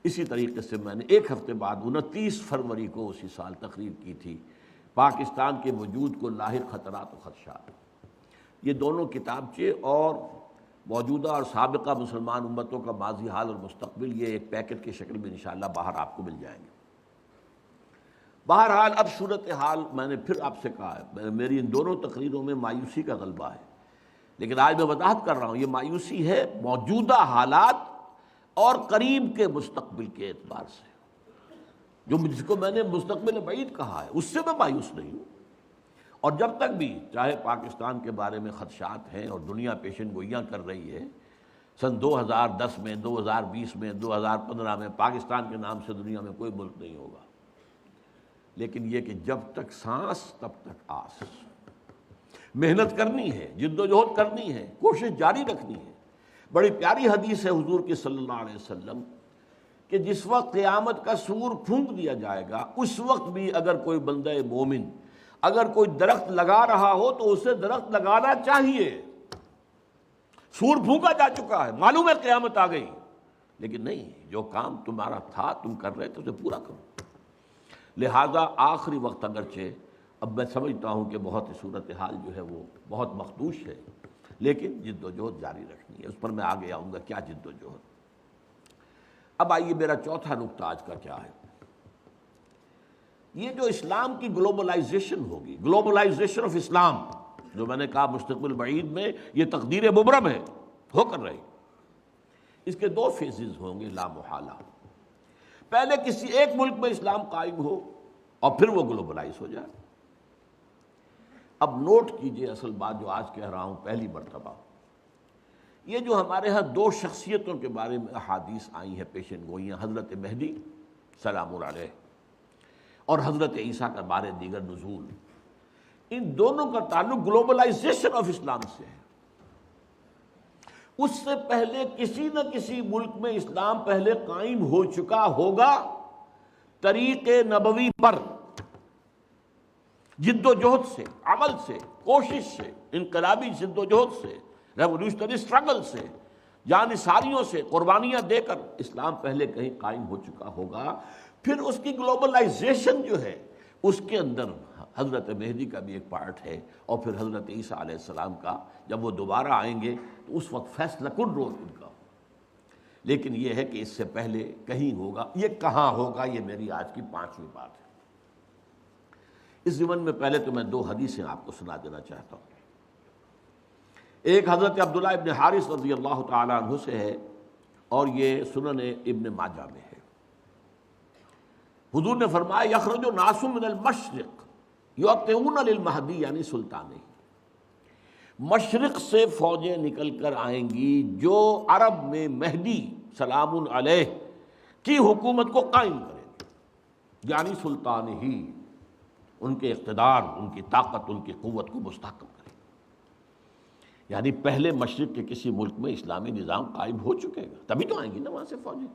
اسی طریقے سے میں نے 1 ہفتے بعد 29 فروری کو اسی سال تقریر کی تھی، پاکستان کے وجود کو لاحق خطرات و خدشات۔ یہ دونوں کتابچے اور موجودہ اور سابقہ مسلمان امتوں کا ماضی حال اور مستقبل، یہ ایک پیکٹ کی شکل میں انشاءاللہ باہر آپ کو مل جائیں گے۔ بہرحال اب صورتحال میں نے پھر آپ سے کہا ہے، میری ان دونوں تقریروں میں مایوسی کا غلبہ ہے، لیکن آج میں وضاحت کر رہا ہوں، یہ مایوسی ہے موجودہ حالات اور قریب کے مستقبل کے اعتبار سے۔ جس کو میں نے مستقبل بعید کہا ہے، اس سے میں مایوس نہیں ہوں۔ اور جب تک بھی چاہے پاکستان کے بارے میں خدشات ہیں اور دنیا پیشن گوئیاں کر رہی ہے، سن 2010 میں، 2020 میں، 2015 میں پاکستان کے نام سے دنیا میں کوئی ملک نہیں ہوگا، لیکن یہ کہ جب تک سانس تب تک آس، محنت کرنی ہے، جد و جہد کرنی ہے، کوشش جاری رکھنی ہے۔ بڑی پیاری حدیث ہے حضور کی صلی اللہ علیہ وسلم کہ جس وقت قیامت کا سور پھونک دیا جائے گا، اس وقت بھی اگر کوئی بندہ مومن اگر کوئی درخت لگا رہا ہو تو اسے درخت لگانا چاہیے۔ سور پھونکا جا چکا ہے، معلوم ہے قیامت آ گئی، لیکن نہیں، جو کام تمہارا تھا تم کر رہے تھے اسے پورا کرو۔ لہذا آخری وقت اگرچہ اب میں سمجھتا ہوں کہ بہت صورتحال جو ہے وہ بہت مخدوش ہے، لیکن جد و جہد جاری رکھنی ہے۔ اس پر میں آگے آؤں گا کیا جد و جہد۔ اب آئیے میرا چوتھا نقطہ آج کا کیا ہے۔ یہ جو اسلام کی گلوبلائزیشن ہوگی، گلوبلائزیشن آف اسلام، جو میں نے کہا مستقبل بعید میں یہ تقدیر مبرم ہے، ہو کر رہی، اس کے دو فیزز ہوں گے لا محالہ۔ پہلے کسی ایک ملک میں اسلام قائم ہو اور پھر وہ گلوبلائز ہو جائے۔ اب نوٹ کیجئے اصل بات جو آج کہہ رہا ہوں پہلی مرتبہ، یہ جو ہمارے ہاں دو شخصیتوں کے بارے میں احادیث آئی ہیں پیشن گوئیاں، حضرت مہدی سلام علیہ اور حضرت عیسیٰ کا بارے دیگر نزول، ان دونوں کا تعلق گلوبلائزیشن آف اسلام سے ہے۔ اس سے پہلے کسی نہ کسی ملک میں اسلام پہلے قائم ہو چکا ہوگا، طریق نبوی پر، جد و جہد سے، عمل سے، کوشش سے، انقلابی جد و جہد سے، ریولوشنری اسٹرگل سے، جانثاریوں سے، قربانیاں دے کر اسلام پہلے کہیں قائم ہو چکا ہوگا۔ پھر اس کی گلوبلائزیشن جو ہے اس کے اندر حضرت مہدی کا بھی ایک پارٹ ہے، اور پھر حضرت عیسیٰ علیہ السلام کا جب وہ دوبارہ آئیں گے تو اس وقت فیصلہ کن رول ان کا۔ لیکن یہ ہے کہ اس سے پہلے کہیں ہوگا، یہ کہاں ہوگا، یہ میری آج کی پانچویں بات ہے۔ اس ضمن میں پہلے تو میں دو حدیثیں آپ کو سنا دینا چاہتا ہوں۔ ایک حضرت عبداللہ ابن حارث رضی اللہ تعالی عنہ سے ہے، اور یہ سنن ابن ماجہ میں ہے۔ حضور نے فرمایا یخرج ناس من المشرق یؤتون للمہدی، یعنی سلطانی، مشرق سے فوجیں نکل کر آئیں گی جو عرب میں مہدی سلام علیہ کی حکومت کو قائم کریں گے، یعنی سلطان ہی، ان کے اقتدار، ان کی طاقت، ان کی قوت کو مستحکم کریں گے۔ یعنی پہلے مشرق کے کسی ملک میں اسلامی نظام قائم ہو چکے گا، تبھی تو آئیں گی نا وہاں سے فوجیں۔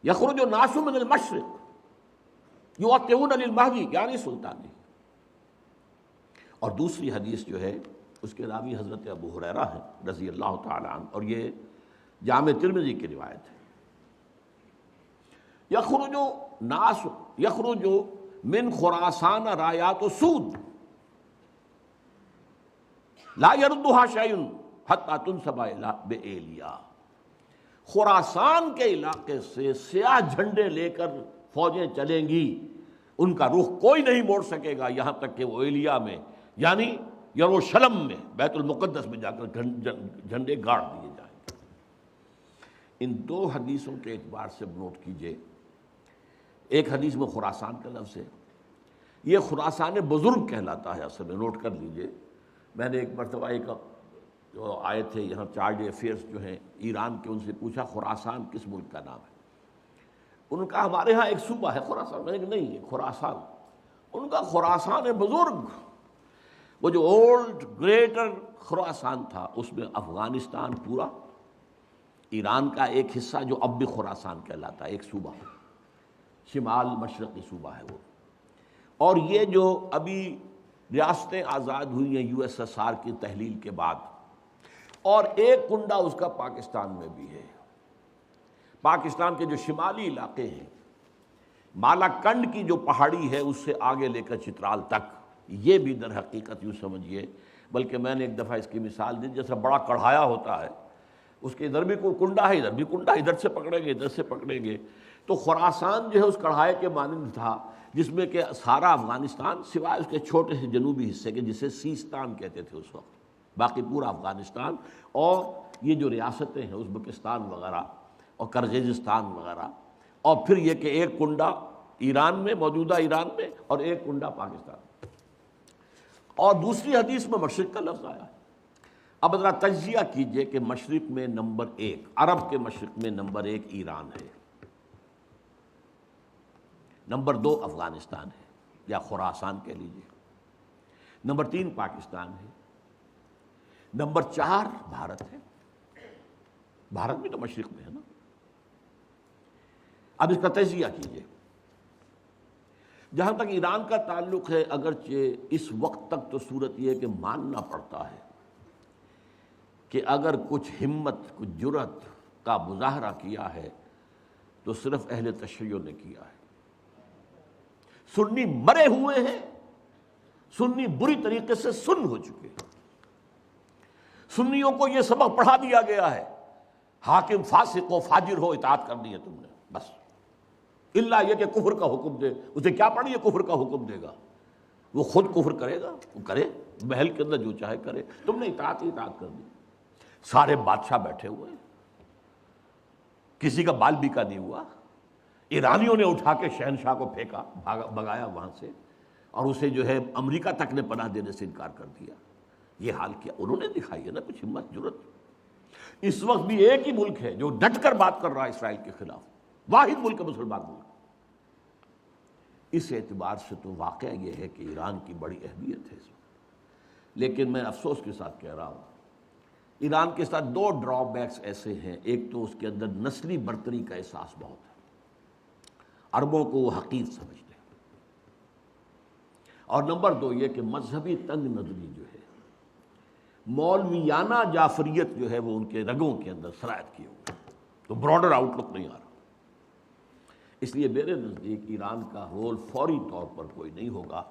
یخرج ناس من المشرق یؤتون للمہدی، یعنی سلطانی۔ اور دوسری حدیث جو ہے اس کے راوی حضرت ابو ہریرہ ہیں رضی اللہ تعالی عنہ، اور یہ جامع ترمذی کی روایت ہے۔ یخرج من خراسان رایات سود لا یردها شیء حتی تنصب بایلیا، خراسان کے علاقے سے سیاہ جھنڈے لے کر فوجیں چلیں گی، ان کا رخ کوئی نہیں موڑ سکے گا یہاں تک کہ وہ ایلیا میں، یعنی یروشلم میں، بیت المقدس میں جا کر جھنڈے گاڑ دیے جائیں گے۔ ان دو حدیثوں کے اعتبار سے نوٹ کیجئے، ایک حدیث میں خراسان کا لفظ ہے، یہ خراسان بزرگ کہلاتا ہے اصل میں، نوٹ کر لیجئے۔ میں نے ایک مرتبہ ایک جو آئے تھے یہاں چارج افیئرس جو ہیں ایران کے، ان سے پوچھا خراسان کس ملک کا نام ہے؟ ان کا ہمارے ہاں ایک صوبہ ہے خراسان، میں نے کہا نہیں، خراسان، ان کا خراسان بزرگ، وہ جو اولڈ گریٹر خراسان تھا، اس میں افغانستان پورا، ایران کا ایک حصہ جو اب بھی خراسان کہلاتا ہے، ایک صوبہ، شمال مشرقی صوبہ ہے وہ۔ اور یہ جو ابھی ریاستیں آزاد ہوئی ہیں یو ایس ایس آر کی تحلیل کے بعد، اور ایک کنڈا اس کا پاکستان میں بھی ہے۔ پاکستان کے جو شمالی علاقے ہیں، مالا کنڈ کی جو پہاڑی ہے اس سے آگے لے کر چترال تک، یہ بھی در حقیقت یوں سمجھیے، بلکہ میں نے ایک دفعہ اس کی مثال دی، جیسا بڑا کڑھایا ہوتا ہے، اس کے ادھر بھی کوئی کنڈا ہے، ادھر بھی کنڈا، ادھر سے پکڑیں گے، ادھر سے پکڑیں گے، تو خراسان جو ہے اس کڑھائے کے مانند تھا، جس میں کہ سارا افغانستان سوائے اس کے چھوٹے سے جنوبی حصے کے جسے سیستان کہتے تھے اس وقت، باقی پورا افغانستان، اور یہ جو ریاستیں ہیں ازبکستان وغیرہ اور کرغیزستان وغیرہ، اور پھر یہ کہ ایک کنڈا ایران میں، موجودہ ایران میں، اور ایک کنڈا پاکستان میں۔ اور دوسری حدیث میں مشرق کا لفظ آیا ہے۔ اب ذرا تجزیہ کیجئے کہ مشرق میں نمبر 1، عرب کے مشرق میں نمبر 1 ایران ہے، نمبر 2 افغانستان ہے یا خراسان کہہ لیجئے، نمبر 3 پاکستان ہے، نمبر 4 بھارت ہے۔ بھارت بھی تو مشرق میں ہے نا۔ اب اس کا تجزیہ کیجئے۔ جہاں تک ایران کا تعلق ہے، اگرچہ اس وقت تک تو صورت یہ ہے کہ ماننا پڑتا ہے کہ اگر کچھ ہمت، کچھ جرأت کا مظاہرہ کیا ہے تو صرف اہل تشیع نے کیا ہے۔ سنی مرے ہوئے ہیں، سنی بری طریقے سے سن ہو چکے ہیں۔ سنیوں کو یہ سبق پڑھا دیا گیا ہے، حاکم فاسق ہو، فاجر ہو، اطاعت کرنی ہے تم نے بس، الا یہ کہ کفر کا حکم دے، اسے کیا پڑھی ہے کفر کا حکم دے گا، وہ خود کفر کرے گا، وہ کرے محل کے اندر جو چاہے کرے، تم نے اطاعت ہی اطاعت کر دی۔ سارے بادشاہ بیٹھے ہوئے، کسی کا بال بیکا نہیں ہوا۔ ایرانیوں نے اٹھا کے شہنشاہ کو پھینکا، بھگایا وہاں سے، اور اسے جو ہے امریکہ تک نے پناہ دینے سے انکار کر دیا۔ یہ حال کیا انہوں نے دکھائی ہے نا کچھ ہمت، جرأت۔ اس وقت بھی ایک ہی ملک ہے جو ڈٹ کر بات کر رہا ہے اسرائیل کے خلاف، واحد ملک ہے مسلمان ملک۔ اس اعتبار سے تو واقعہ یہ ہے کہ ایران کی بڑی اہمیت ہے اس وقت۔ لیکن میں افسوس کے ساتھ کہہ رہا ہوں، ایران کے ساتھ 2 ڈرا بیکس ایسے ہیں۔ ایک تو اس کے اندر نسلی برتری کا احساس بہت ہے، عربوں کو وہ حقیر سمجھتے ہیں، اور نمبر 2 یہ کہ مذہبی تنگ نظری جو ہے، مولویانہ جعفریت جو ہے وہ ان کے رگوں کے اندر سرایت کیے ہوئے، تو براڈر آؤٹ لک نہیں آ رہا۔ اس لیے میرے نزدیک ایران کا رول فوری طور پر کوئی نہیں ہوگا۔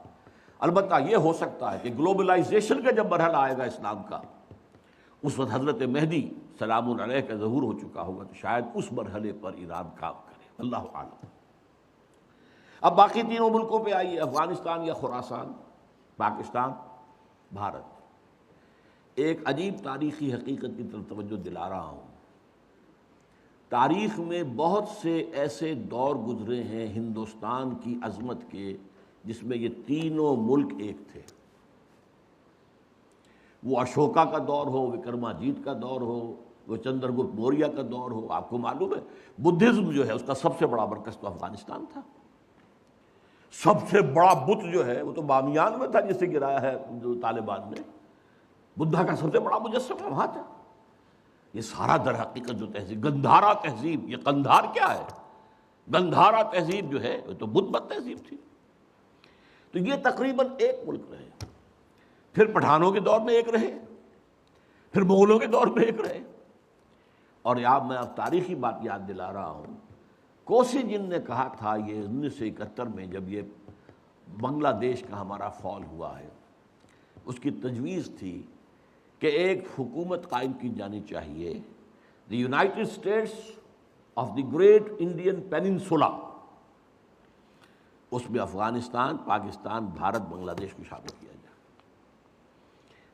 البتہ یہ ہو سکتا ہے کہ گلوبلائزیشن کا جب مرحلہ آئے گا اسلام کا، اس وقت حضرت مہدی سلام علیہ کا ظہور ہو چکا ہوگا، تو شاید اس مرحلے پر ایران کام کرے، اللہ اعلم۔ اب باقی تینوں ملکوں پہ آئیے، افغانستان یا خراسان، پاکستان، بھارت۔ ایک عجیب تاریخی حقیقت کی طرف توجہ دلا رہا ہوں۔ تاریخ میں بہت سے ایسے دور گزرے ہیں ہندوستان کی عظمت کے جس میں یہ تینوں ملک ایک تھے۔ وہ اشوکا کا دور ہو، وکرماجیت کا دور ہو، وہ چندر گپت موریہ کا دور ہو۔ آپ کو معلوم ہے بدھزم جو ہے اس کا سب سے بڑا مرکز تو افغانستان تھا۔ سب سے بڑا بت جو ہے وہ تو بامیان میں تھا جسے گرایا ہے جو طالبان نے۔ بدھا کا سب سے بڑا مجسمہ وہاں تھا۔ یہ سارا در حقیقت جو تہذیب، گندھارا تہذیب، یہ قندھار کیا ہے؟ گندھارا تہذیب جو ہے وہ تو بدھ مت تہذیب تھی۔ تو یہ تقریباً ایک ملک رہے، پھر پٹھانوں کے دور میں ایک رہے، پھر مغلوں کے دور میں ایک رہے۔ اور میں اب تاریخی بات یاد دلا رہا ہوں، کوسی جن نے کہا تھا یہ 1971 میں جب یہ بنگلہ دیش کا ہمارا فال ہوا ہے، اس کی تجویز تھی کہ ایک حکومت قائم کی جانی چاہیے، the united states of the great Indian peninsula, اس میں افغانستان، پاکستان، بھارت، بنگلہ دیش کو شامل کیا جائے۔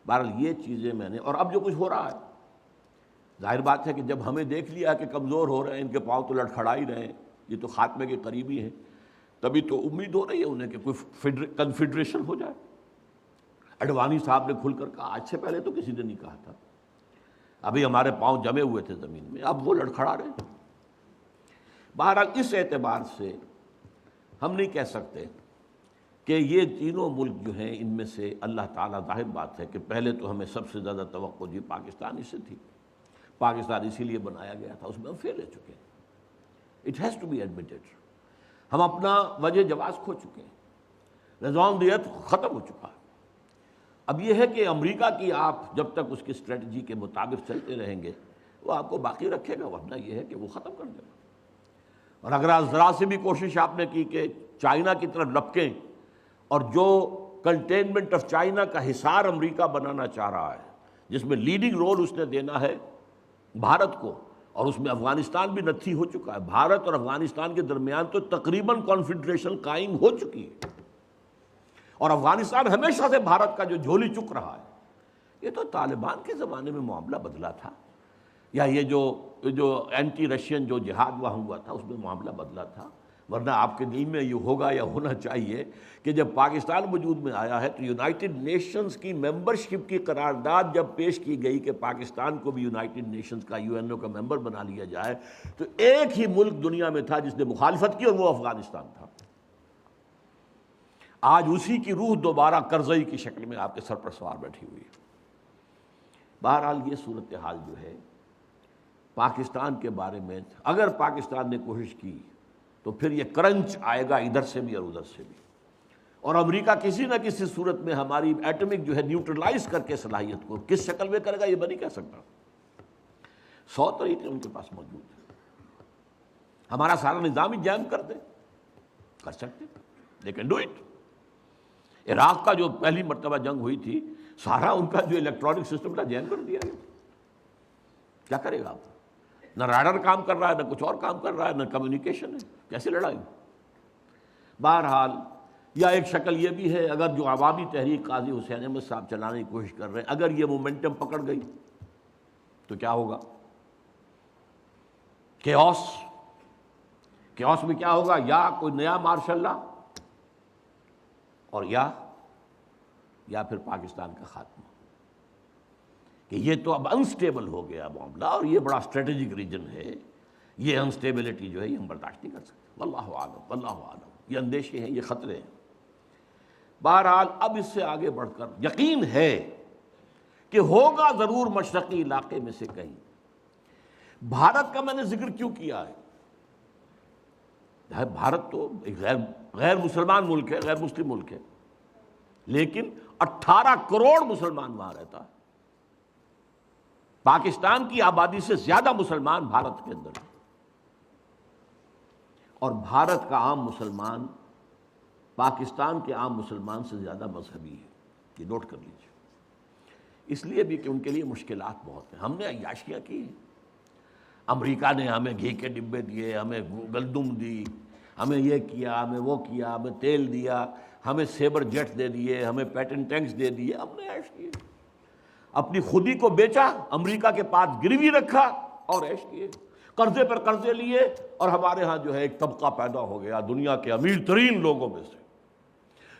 بہرحال یہ چیزیں میں نے، اور اب جو کچھ ہو رہا ہے ظاہر بات ہے کہ جب ہمیں دیکھ لیا کہ کمزور ہو رہے ہیں، ان کے پاؤں تو لڑکھڑا ہی رہے ہیں، یہ تو خاتمے کے قریبی ہیں، تبھی تو امید ہو رہی ہے انہیں کہ کوئی کنفیڈریشن ہو جائے۔ اڈوانی صاحب نے کھل کر کہا، آج سے پہلے تو کسی نے نہیں کہا تھا، ابھی ہمارے پاؤں جمے ہوئے تھے زمین میں، اب وہ لڑکھڑا رہے ہیں۔ بہرحال اس اعتبار سے ہم نہیں کہہ سکتے کہ یہ تینوں ملک جو ہیں ان میں سے اللہ تعالیٰ، ظاہر بات ہے کہ پہلے تو ہمیں سب سے زیادہ توقع جی پاکستان سے تھی، پاکستان اسی لیے بنایا گیا تھا، اس میں ہم فیل ہو چکے ہیں، it has to be admitted. ہم اپنا وجہ جواز کھو چکے ہیں، رضوان دیت ختم ہو چکا ہے۔ اب یہ ہے کہ امریکہ کی آپ جب تک اس کی اسٹریٹجی کے مطابق چلتے رہیں گے وہ آپ کو باقی رکھے گا، ورنہ یہ ہے کہ وہ ختم کر دے گا۔ اور اگر ذرا سے بھی کوشش آپ نے کی کہ چائنا کی طرف لپکیں، اور جو کنٹینمنٹ آف چائنا کا حصار امریکہ بنانا چاہ رہا ہے، جس میں لیڈنگ رول اس نے دینا ہے بھارت کو، اور اس میں افغانستان بھی نتھی ہو چکا ہے، بھارت اور افغانستان کے درمیان تو تقریباً کانفیڈریشن قائم ہو چکی ہے، اور افغانستان ہمیشہ سے بھارت کا جو جھولی چک رہا ہے۔ یہ تو طالبان کے زمانے میں معاملہ بدلا تھا، یا یہ جو اینٹی رشین جو جہاد وہاں ہوا تھا اس میں معاملہ بدلا تھا، ورنہ آپ کے دل میں یہ ہوگا یا ہونا چاہیے کہ جب پاکستان وجود میں آیا ہے تو یونائٹڈ نیشنز کی ممبرشپ کی قرارداد جب پیش کی گئی کہ پاکستان کو بھی یونائٹڈ نیشنز کا UN کا ممبر بنا لیا جائے، تو ایک ہی ملک دنیا میں تھا جس نے مخالفت کی اور وہ افغانستان تھا۔ آج اسی کی روح دوبارہ کرزئی کی شکل میں آپ کے سر پر سوار بیٹھی ہوئی ہے۔ بہرحال یہ صورتحال جو ہے پاکستان کے بارے میں، اگر پاکستان نے کوشش کی تو پھر یہ کرنچ آئے گا ادھر سے بھی اور ادھر سے بھی، اور امریکہ کسی نہ کسی صورت میں ہماری ایٹمک جو ہے نیوٹرلائز کر کے صلاحیت کو کس شکل میں کرے گا یہ میں نہیں کہہ سکتا۔ 100 طریقے ان کے پاس موجود ہیں، ہمارا سارا نظام ہی جیم کر دے، کر سکتے، they can do it. Iraq کا جو پہلی مرتبہ جنگ ہوئی تھی، سارا ان کا جو الیکٹرانک سسٹم تھا جیم کر دیا گیا۔ کیا کرے گا آپ؟ نہ راڈر کام کر رہا ہے، نہ کچھ اور کام کر رہا ہے، نہ کمیونیکیشن ہے، کیسے لڑائی؟ بہرحال یا ایک شکل یہ بھی ہے، اگر جو عوامی تحریک قاضی حسین احمد صاحب چلانے کی کوشش کر رہے ہیں، اگر یہ مومنٹم پکڑ گئی تو کیا ہوگا؟ کیوس میں کیا ہوگا؟ یا کوئی نیا مارشل لا، اور یا پھر پاکستان کا خاتمہ، کہ یہ تو اب انسٹیبل ہو گیا معاملہ، اور یہ بڑا اسٹریٹجک ریجن ہے، یہ انسٹیبلٹی جو ہے یہ ہم برداشت نہیں کر سکتے۔ واللہ عالم، واللہ عالم، یہ اندیشے ہیں، یہ خطرے ہیں۔ بہرحال اب اس سے آگے بڑھ کر یقین ہے کہ ہوگا ضرور مشرقی علاقے میں سے کہیں۔ بھارت کا میں نے ذکر کیوں کیا ہے؟ بھارت تو ایک غیر مسلمان ملک ہے، غیر مسلم ملک ہے، لیکن 18 کروڑ مسلمان وہاں رہتا ہے۔ پاکستان کی آبادی سے زیادہ مسلمان بھارت کے اندر ہیں، اور بھارت کا عام مسلمان پاکستان کے عام مسلمان سے زیادہ مذہبی ہے، یہ نوٹ کر لیجیے۔ اس لیے بھی کہ ان کے لیے مشکلات بہت ہیں۔ ہم نے عیاشیاں کی ہیں، امریکہ نے ہمیں گھی کے ڈبے دیے، ہمیں گندم دی، ہمیں یہ کیا، ہمیں وہ کیا، ہمیں تیل دیا، ہمیں سیبر جیٹ دے دیے، ہمیں پیٹن ٹینکس دے دیے، ہم نے عیش کیے، اپنی خودی کو بیچا، امریکہ کے پاس گروی رکھا اور عیش کیے، قرضے پر قرضے لیے، اور ہمارے ہاں جو ہے ایک طبقہ پیدا ہو گیا دنیا کے امیر ترین لوگوں میں سے،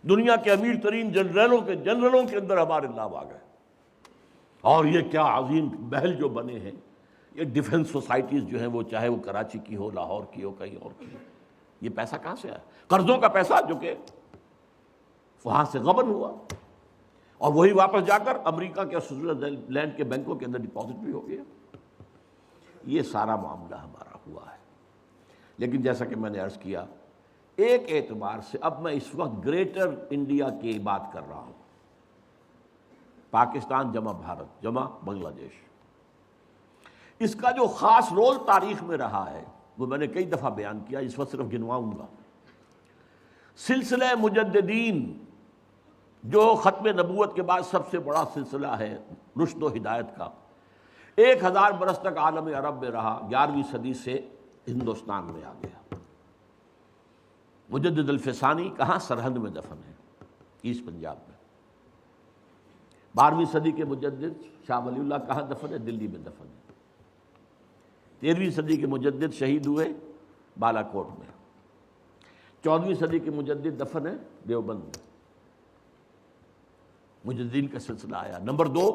دنیا کے امیر ترین جنرلوں کے اندر ہمارے نام آ گئے۔ اور یہ کیا عظیم محل جو بنے ہیں، یہ ڈیفنس سوسائٹیز جو ہیں، وہ چاہے وہ کراچی کی ہو، لاہور کی ہو، کہیں اور کی ہو، یہ پیسہ کہاں سے آیا؟ قرضوں کا پیسہ جو کہ وہاں سے غبن ہوا، اور وہی واپس جا کر امریکہ کے سوئٹزرلینڈ لینڈ کے بینکوں کے اندر ڈپازٹ بھی ہو گیا۔ یہ سارا معاملہ ہمارا ہوا ہے۔ لیکن جیسا کہ میں نے عرض کیا، ایک اعتبار سے اب میں اس وقت گریٹر انڈیا کی بات کر رہا ہوں، پاکستان جمع بھارت جمع بنگلہ دیش، اس کا جو خاص رول تاریخ میں رہا ہے وہ میں نے کئی دفعہ بیان کیا، اس وقت صرف گنواؤں گا۔ سلسلہ مجددین جو ختم نبوت کے بعد سب سے بڑا سلسلہ ہے رشد و ہدایت کا، 1000 برس تک عالم عرب میں رہا، 11ویں صدی سے ہندوستان میں آ گیا۔ مجدد الفسانی کہاں؟ سرہند میں دفن ہے، ایسٹ پنجاب میں۔ 12ویں صدی کے مجدد شاہ ولی اللہ کہاں دفن ہے؟ دلی میں دفن ہے۔ 13ویں صدی کے مجدد شہید ہوئے بالا کوٹ میں۔ 14ویں صدی کے مجدد دفن ہے دیوبند میں۔ مجددین کا سلسلہ آیا۔ نمبر 2،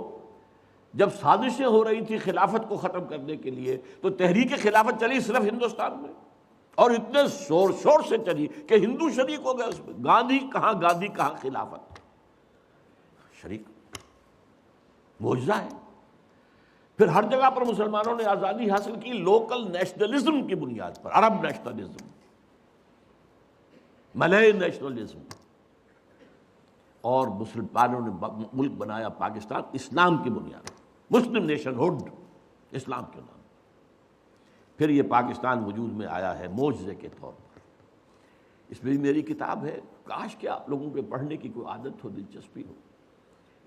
جب سازشیں ہو رہی تھی خلافت کو ختم کرنے کے لیے تو تحریک خلافت چلی صرف ہندوستان میں، اور اتنے شور سے چلی کہ ہندو شریک ہو گئے اس میں۔ گاندھی کہاں خلافت، شریک، معجزہ ہے۔ پھر ہر جگہ پر مسلمانوں نے آزادی حاصل کی لوکل نیشنلزم کی بنیاد پر، عرب نیشنلزم، ملے نیشنلزم، اور مسلمانوں نے ملک بنایا پاکستان اسلام کی بنیاد پر، مسلم نیشن ہوڈ، اسلام کے نام۔ پھر یہ پاکستان وجود میں آیا ہے معجزے کے طور پر۔ اس میں بھی میری کتاب ہے، کاش کہ آپ لوگوں کے پڑھنے کی کوئی عادت ہو، دلچسپی ہو۔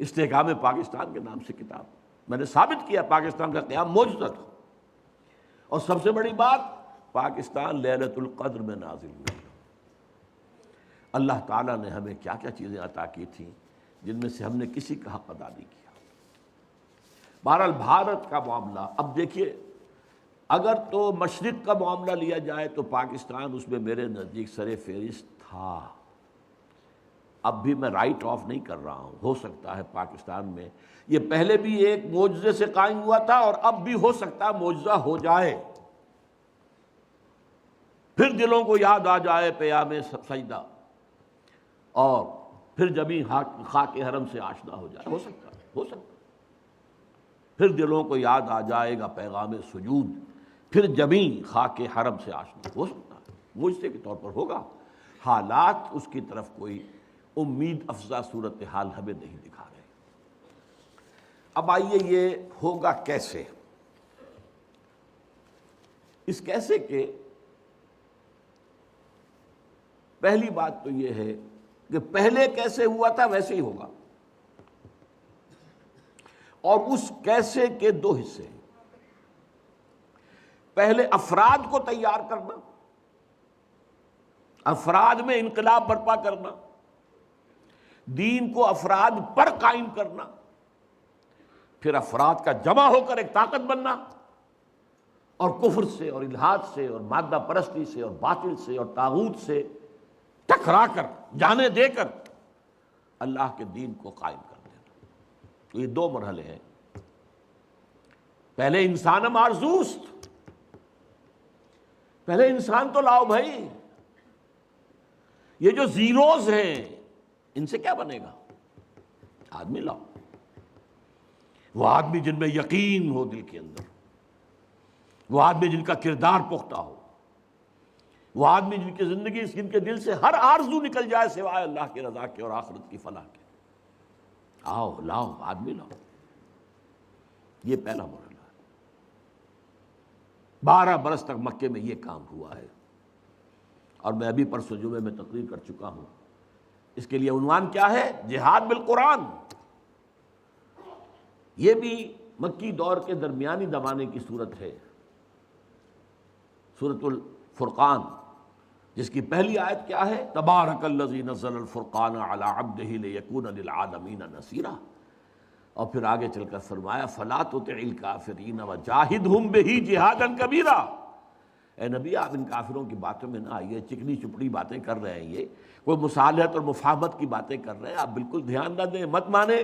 استحکام پاکستان کے نام سے کتاب، میں نے ثابت کیا پاکستان کا قیام معجزہ تھا۔ اور سب سے بڑی بات، پاکستان لیلۃ القدر میں نازل ہوا۔ اللہ تعالیٰ نے ہمیں کیا کیا چیزیں عطا کی تھیں جن میں سے ہم نے کسی کا حق ادا نہیں کیا۔ بہرحال بھارت کا معاملہ، اب دیکھیے اگر تو مشرق کا معاملہ لیا جائے تو پاکستان اس میں میرے نزدیک سر فہرست تھا۔ اب بھی میں رائٹ آف نہیں کر رہا ہوں، ہو سکتا ہے پاکستان میں یہ پہلے بھی ایک معجزے سے قائم ہوا تھا اور اب بھی ہو سکتا ہے معجزہ ہو جائے، پھر دلوں کو یاد آ جائے پیام سجدہ اور پھر جبیں خاک حرم سے آشنا ہو جائے، ہو سکتا ہے، ہو سکتا ہے پھر دلوں کو یاد آ جائے گا پیغام سجود، پھر جبیں خاک حرم سے آشنا، ہو سکتا ہے معجزے کے طور پر ہوگا۔ حالات اس کی طرف کوئی امید افزا صورتحال ہمیں نہیں دکھا رہے۔ اب آئیے یہ ہوگا کیسے؟ اس کیسے کے پہلی بات تو یہ ہے کہ پہلے کیسے ہوا تھا ویسے ہی ہوگا، اور اس کیسے کے دو حصے ہیں۔ پہلے افراد کو تیار کرنا، افراد میں انقلاب برپا کرنا، دین کو افراد پر قائم کرنا، پھر افراد کا جمع ہو کر ایک طاقت بننا، اور کفر سے اور الحاد سے اور مادہ پرستی سے اور باطل سے اور طاغوت سے ٹکرا کر جانے دے کر اللہ کے دین کو قائم کر دینا۔ تو یہ دو مرحلے ہیں۔ پہلے انسان معرزوست، پہلے انسان تو لاؤ بھائی، یہ جو زیروز ہیں ان سے کیا بنے گا؟ آدمی لاؤ، وہ آدمی جن میں یقین ہو دل کے اندر، وہ آدمی جن کا کردار پختہ ہو، وہ آدمی جن کی زندگی جن کے دل سے ہر آرزو نکل جائے سوائے اللہ کی رضا کے اور آخرت کی فلاح کے۔ آؤ لاؤ آدمی لاؤ، یہ پہلا مرحلہ ہے۔ 12 برس تک مکے میں یہ کام ہوا ہے، اور میں ابھی پرسوں جمعے میں تقریر کر چکا ہوں۔ اس کے لیے عنوان کیا ہے؟ جہاد بالقرآن۔ یہ بھی مکی دور کے درمیانی زمانے کی صورت ہے، سورۃ الفرقان، جس کی پہلی آیت کیا ہے؟ تبارک الذی نزل الفرقان علی عبدہ لیکون للعالمین نصیرا، اور پھر آگے چل کر فرمایا فلا تطع الکافرین وجاہدہم بہ جہادا کبیرا۔ اے نبی آپ ان کافروں کی باتوں میں نہ آئیے، چکنی چپڑی باتیں کر رہے ہیں، یہ کوئی مصالحت اور مفاہمت کی باتیں کر رہے ہیں، آپ بالکل دھیان نہ دیں، مت مانیں،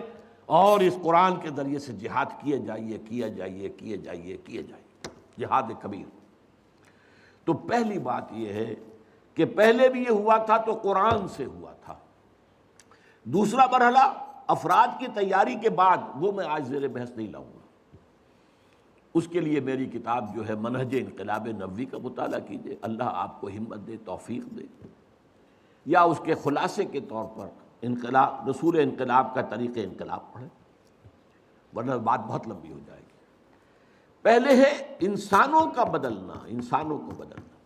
اور اس قرآن کے ذریعے سے جہاد کیے جائیے کیے جائیے کیے جائیے کیے جائیے، جہاد کبیر۔ تو پہلی بات یہ ہے کہ پہلے بھی یہ ہوا تھا تو قرآن سے ہوا تھا۔ دوسرا مرحلہ افراد کی تیاری کے بعد، وہ میں آج زیر بحث نہیں لاؤں گا، اس کے لیے میری کتاب جو ہے منہج انقلاب نبوی کا مطالعہ کیجیے، اللہ آپ کو ہمت دے، توفیق دے، یا اس کے خلاصے کے طور پر انقلاب، رسول انقلاب کا طریق انقلاب پڑھیں، ورنہ بات بہت لمبی ہو جائے گی۔ پہلے ہے انسانوں کا بدلنا، انسانوں کو بدلنا،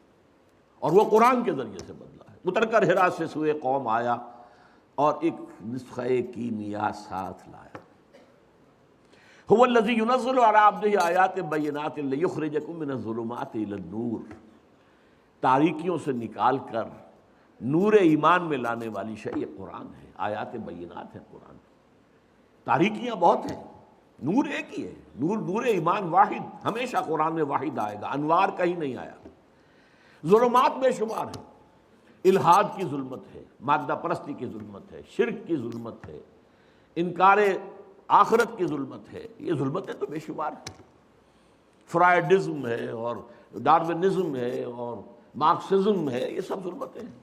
اور وہ قرآن کے ذریعے سے بدلا ہے۔ اتر کر حرا سے سوئے قوم آیا اور ایک نسخہ کیمیا ساتھ لایا۔ هو الذی ینزل علی عبدہ آیات بینات لیخرجکم من الظلمات الی النور، تاریکیوں سے نکال کر نور ایمان میں لانے والی شے یہ قرآن ہے، آیات بینات ہے قرآن۔ تاریکیاں بہت ہیں، نور ایک ہی ہے، نور ایمان واحد، ہمیشہ قرآن میں واحد آئے گا، انوار کہیں نہیں آیا۔ ظلمات بے شمار ہیں، الحاد کی ظلمت ہے، مادہ پرستی کی ظلمت ہے، شرک کی ظلمت ہے، انکار آخرت کی ظلمت ہے، یہ ظلمتیں تو بے شمار ہیں۔ فرائیڈزم ہے اور ڈارونزم ہے اور مارکسزم ہے، یہ سب ظلمتیں ہیں۔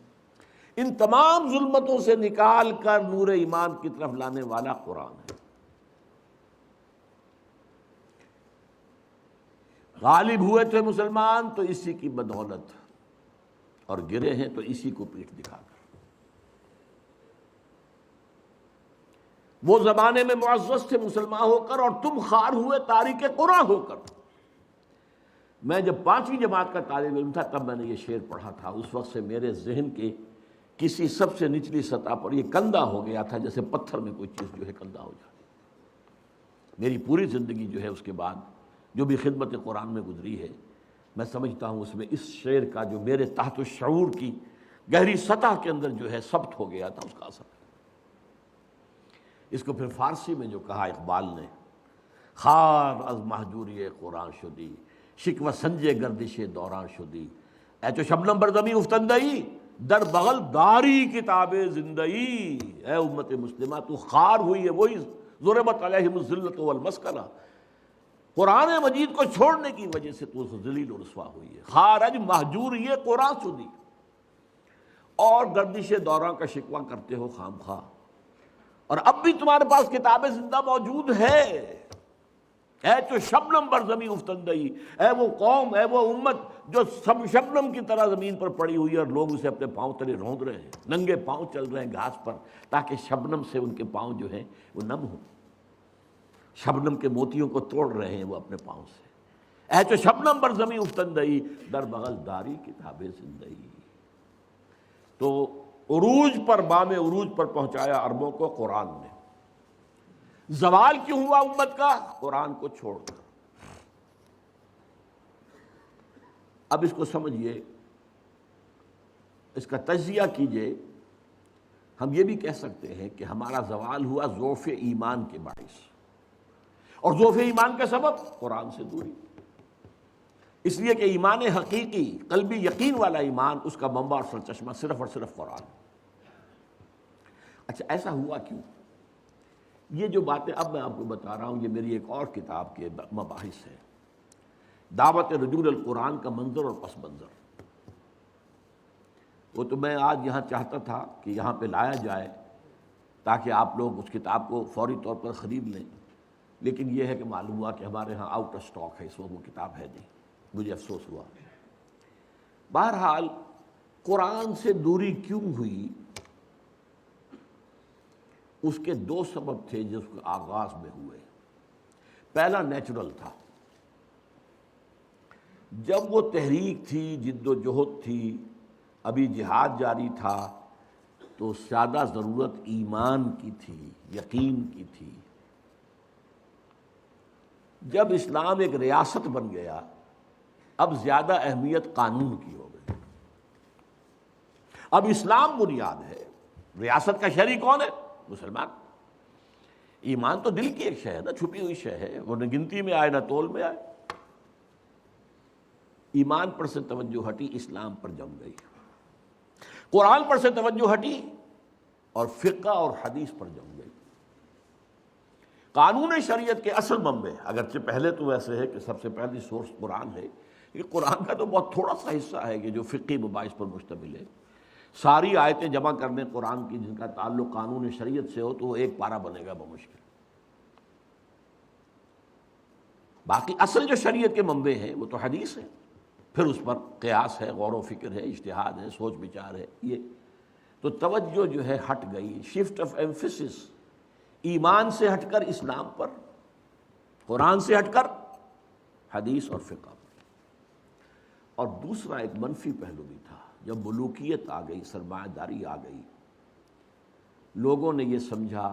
ان تمام ظلمتوں سے نکال کر نور ایمان کی طرف لانے والا قرآن ہے۔ غالب ہوئے تھے مسلمان تو اسی کی بدولت، اور گرے ہیں تو اسی کو پیٹھ دکھا کر۔ وہ زمانے میں معزز تھے مسلمان ہو کر، اور تم خوار ہوئے تاریک قرآن ہو کر۔ میں جب 5ویں جماعت کا طالب علم تھا تب میں نے یہ شعر پڑھا تھا، اس وقت سے میرے ذہن کے کسی سب سے نچلی سطح پر یہ کندہ ہو گیا تھا، جیسے پتھر میں کوئی چیز جو ہے کندہ ہو جاتی۔ میری پوری زندگی جو ہے اس کے بعد جو بھی خدمت قرآن میں گزری ہے، میں سمجھتا ہوں اس میں اس شعر کا جو میرے تحت الشعور کی گہری سطح کے اندر جو ہے ثبت ہو گیا تھا، اس کا اثر ہے۔ اس کو پھر فارسی میں جو کہا اقبال نے، خار از محجوری قرآن شدی، شکوہ سنجے گردش دوران شدی، اے تو شبنم بر زمین افتندئی، در بغل داری کتاب زندئی۔ اے امت مسلمہ تو خار ہوئی ہے، وہی ضربت علیہم الذلۃ والمسکنہ، قرآن مجید کو چھوڑنے کی وجہ سے تو ذلیل و رسوا ہوئی ہے، خارج محجوری قرآن شدی، اور گردش دوران کا شکوہ کرتے ہو خام خواہ، اور اب بھی تمہارے پاس کتاب زندہ موجود ہے۔ اے تو شبنم بر زمین افتندئی، اے وہ قوم، اے وہ امت جو سب شبنم کی طرح زمین پر پڑی ہوئی ہے، اور لوگ اسے اپنے پاؤں تلے روند رہے ہیں، ننگے پاؤں چل رہے ہیں گھاس پر، تاکہ شبنم سے ان کے پاؤں جو ہیں وہ نم ہوں، شبنم کے موتیوں کو توڑ رہے ہیں وہ اپنے پاؤں سے۔ اے تو شبنم بر زمین افتندئی، در بغل داری کتاب زندئی۔ تو عروج پر، بام عروج پر پہنچایا عربوں کو قرآن نے۔ زوال کیوں ہوا امت کا؟ قرآن کو چھوڑ کر۔ اب اس کو سمجھیے، اس کا تجزیہ کیجئے۔ ہم یہ بھی کہہ سکتے ہیں کہ ہمارا زوال ہوا ضعف ایمان کے باعث، اور ضعف ایمان کا سبب قرآن سے دوری، اس لیے کہ ایمان حقیقی، قلبی یقین والا ایمان، اس کا منبع اور سرچشمہ صرف اور صرف قرآن۔ اچھا ایسا ہوا کیوں؟ یہ جو باتیں اب میں آپ کو بتا رہا ہوں، یہ میری ایک اور کتاب کے مباحث ہیں، دعوت رجوع القرآن کا منظر اور پس منظر۔ وہ تو میں آج یہاں چاہتا تھا کہ یہاں پہ لایا جائے تاکہ آپ لوگ اس کتاب کو فوری طور پر خرید لیں، لیکن یہ ہے کہ معلوم ہوا کہ ہمارے ہاں آؤٹ آف سٹاک ہے، اس وقت وہ کتاب ہے نہیں، مجھے افسوس ہوا۔ بہرحال قرآن سے دوری کیوں ہوئی؟ اس کے دو سبب تھے جو اس کے آغاز میں ہوئے۔ پہلا نیچرل تھا، جب وہ تحریک تھی، جد و جہد تھی، ابھی جہاد جاری تھا، تو زیادہ ضرورت ایمان کی تھی، یقین کی تھی۔ جب اسلام ایک ریاست بن گیا، اب زیادہ اہمیت قانون کی ہو گئی۔ اب اسلام بنیاد ہے، ریاست کا شہری کون ہے؟ مسلمان۔ ایمان تو دل کی ایک شے ہے نا، چھپی ہوئی شے ہے، وہ نہ گنتی میں آئے نہ تول میں آئے۔ ایمان پر سے توجہ ہٹی، اسلام پر جم گئی، قرآن پر سے توجہ ہٹی اور فقہ اور حدیث پر جم گئی۔ قانون شریعت کے اصل منبع، اگرچہ پہلے تو ایسے ہے کہ سب سے پہلی سورس قرآن ہے، یہ قرآن کا تو بہت تھوڑا سا حصہ ہے کہ جو فقہی مباحث پر مشتمل ہے۔ ساری آیتیں جمع کرنے قرآن کی جن کا تعلق قانون شریعت سے ہو تو وہ ایک پارہ بنے گا بمشکل۔ باقی اصل جو شریعت کے منبع ہیں وہ تو حدیث ہے، پھر اس پر قیاس ہے، غور و فکر ہے، اجتہاد ہے، سوچ بچار ہے۔ یہ تو توجہ جو ہے ہٹ گئی، شفٹ آف ایمفیسس، ایمان سے ہٹ کر اسلام پر، قرآن سے ہٹ کر حدیث اور فقہ پر۔ اور دوسرا ایک منفی پہلو بھی تھا، جب ملوکیت آ گئی، سرمایہ داری آ گئی، لوگوں نے یہ سمجھا،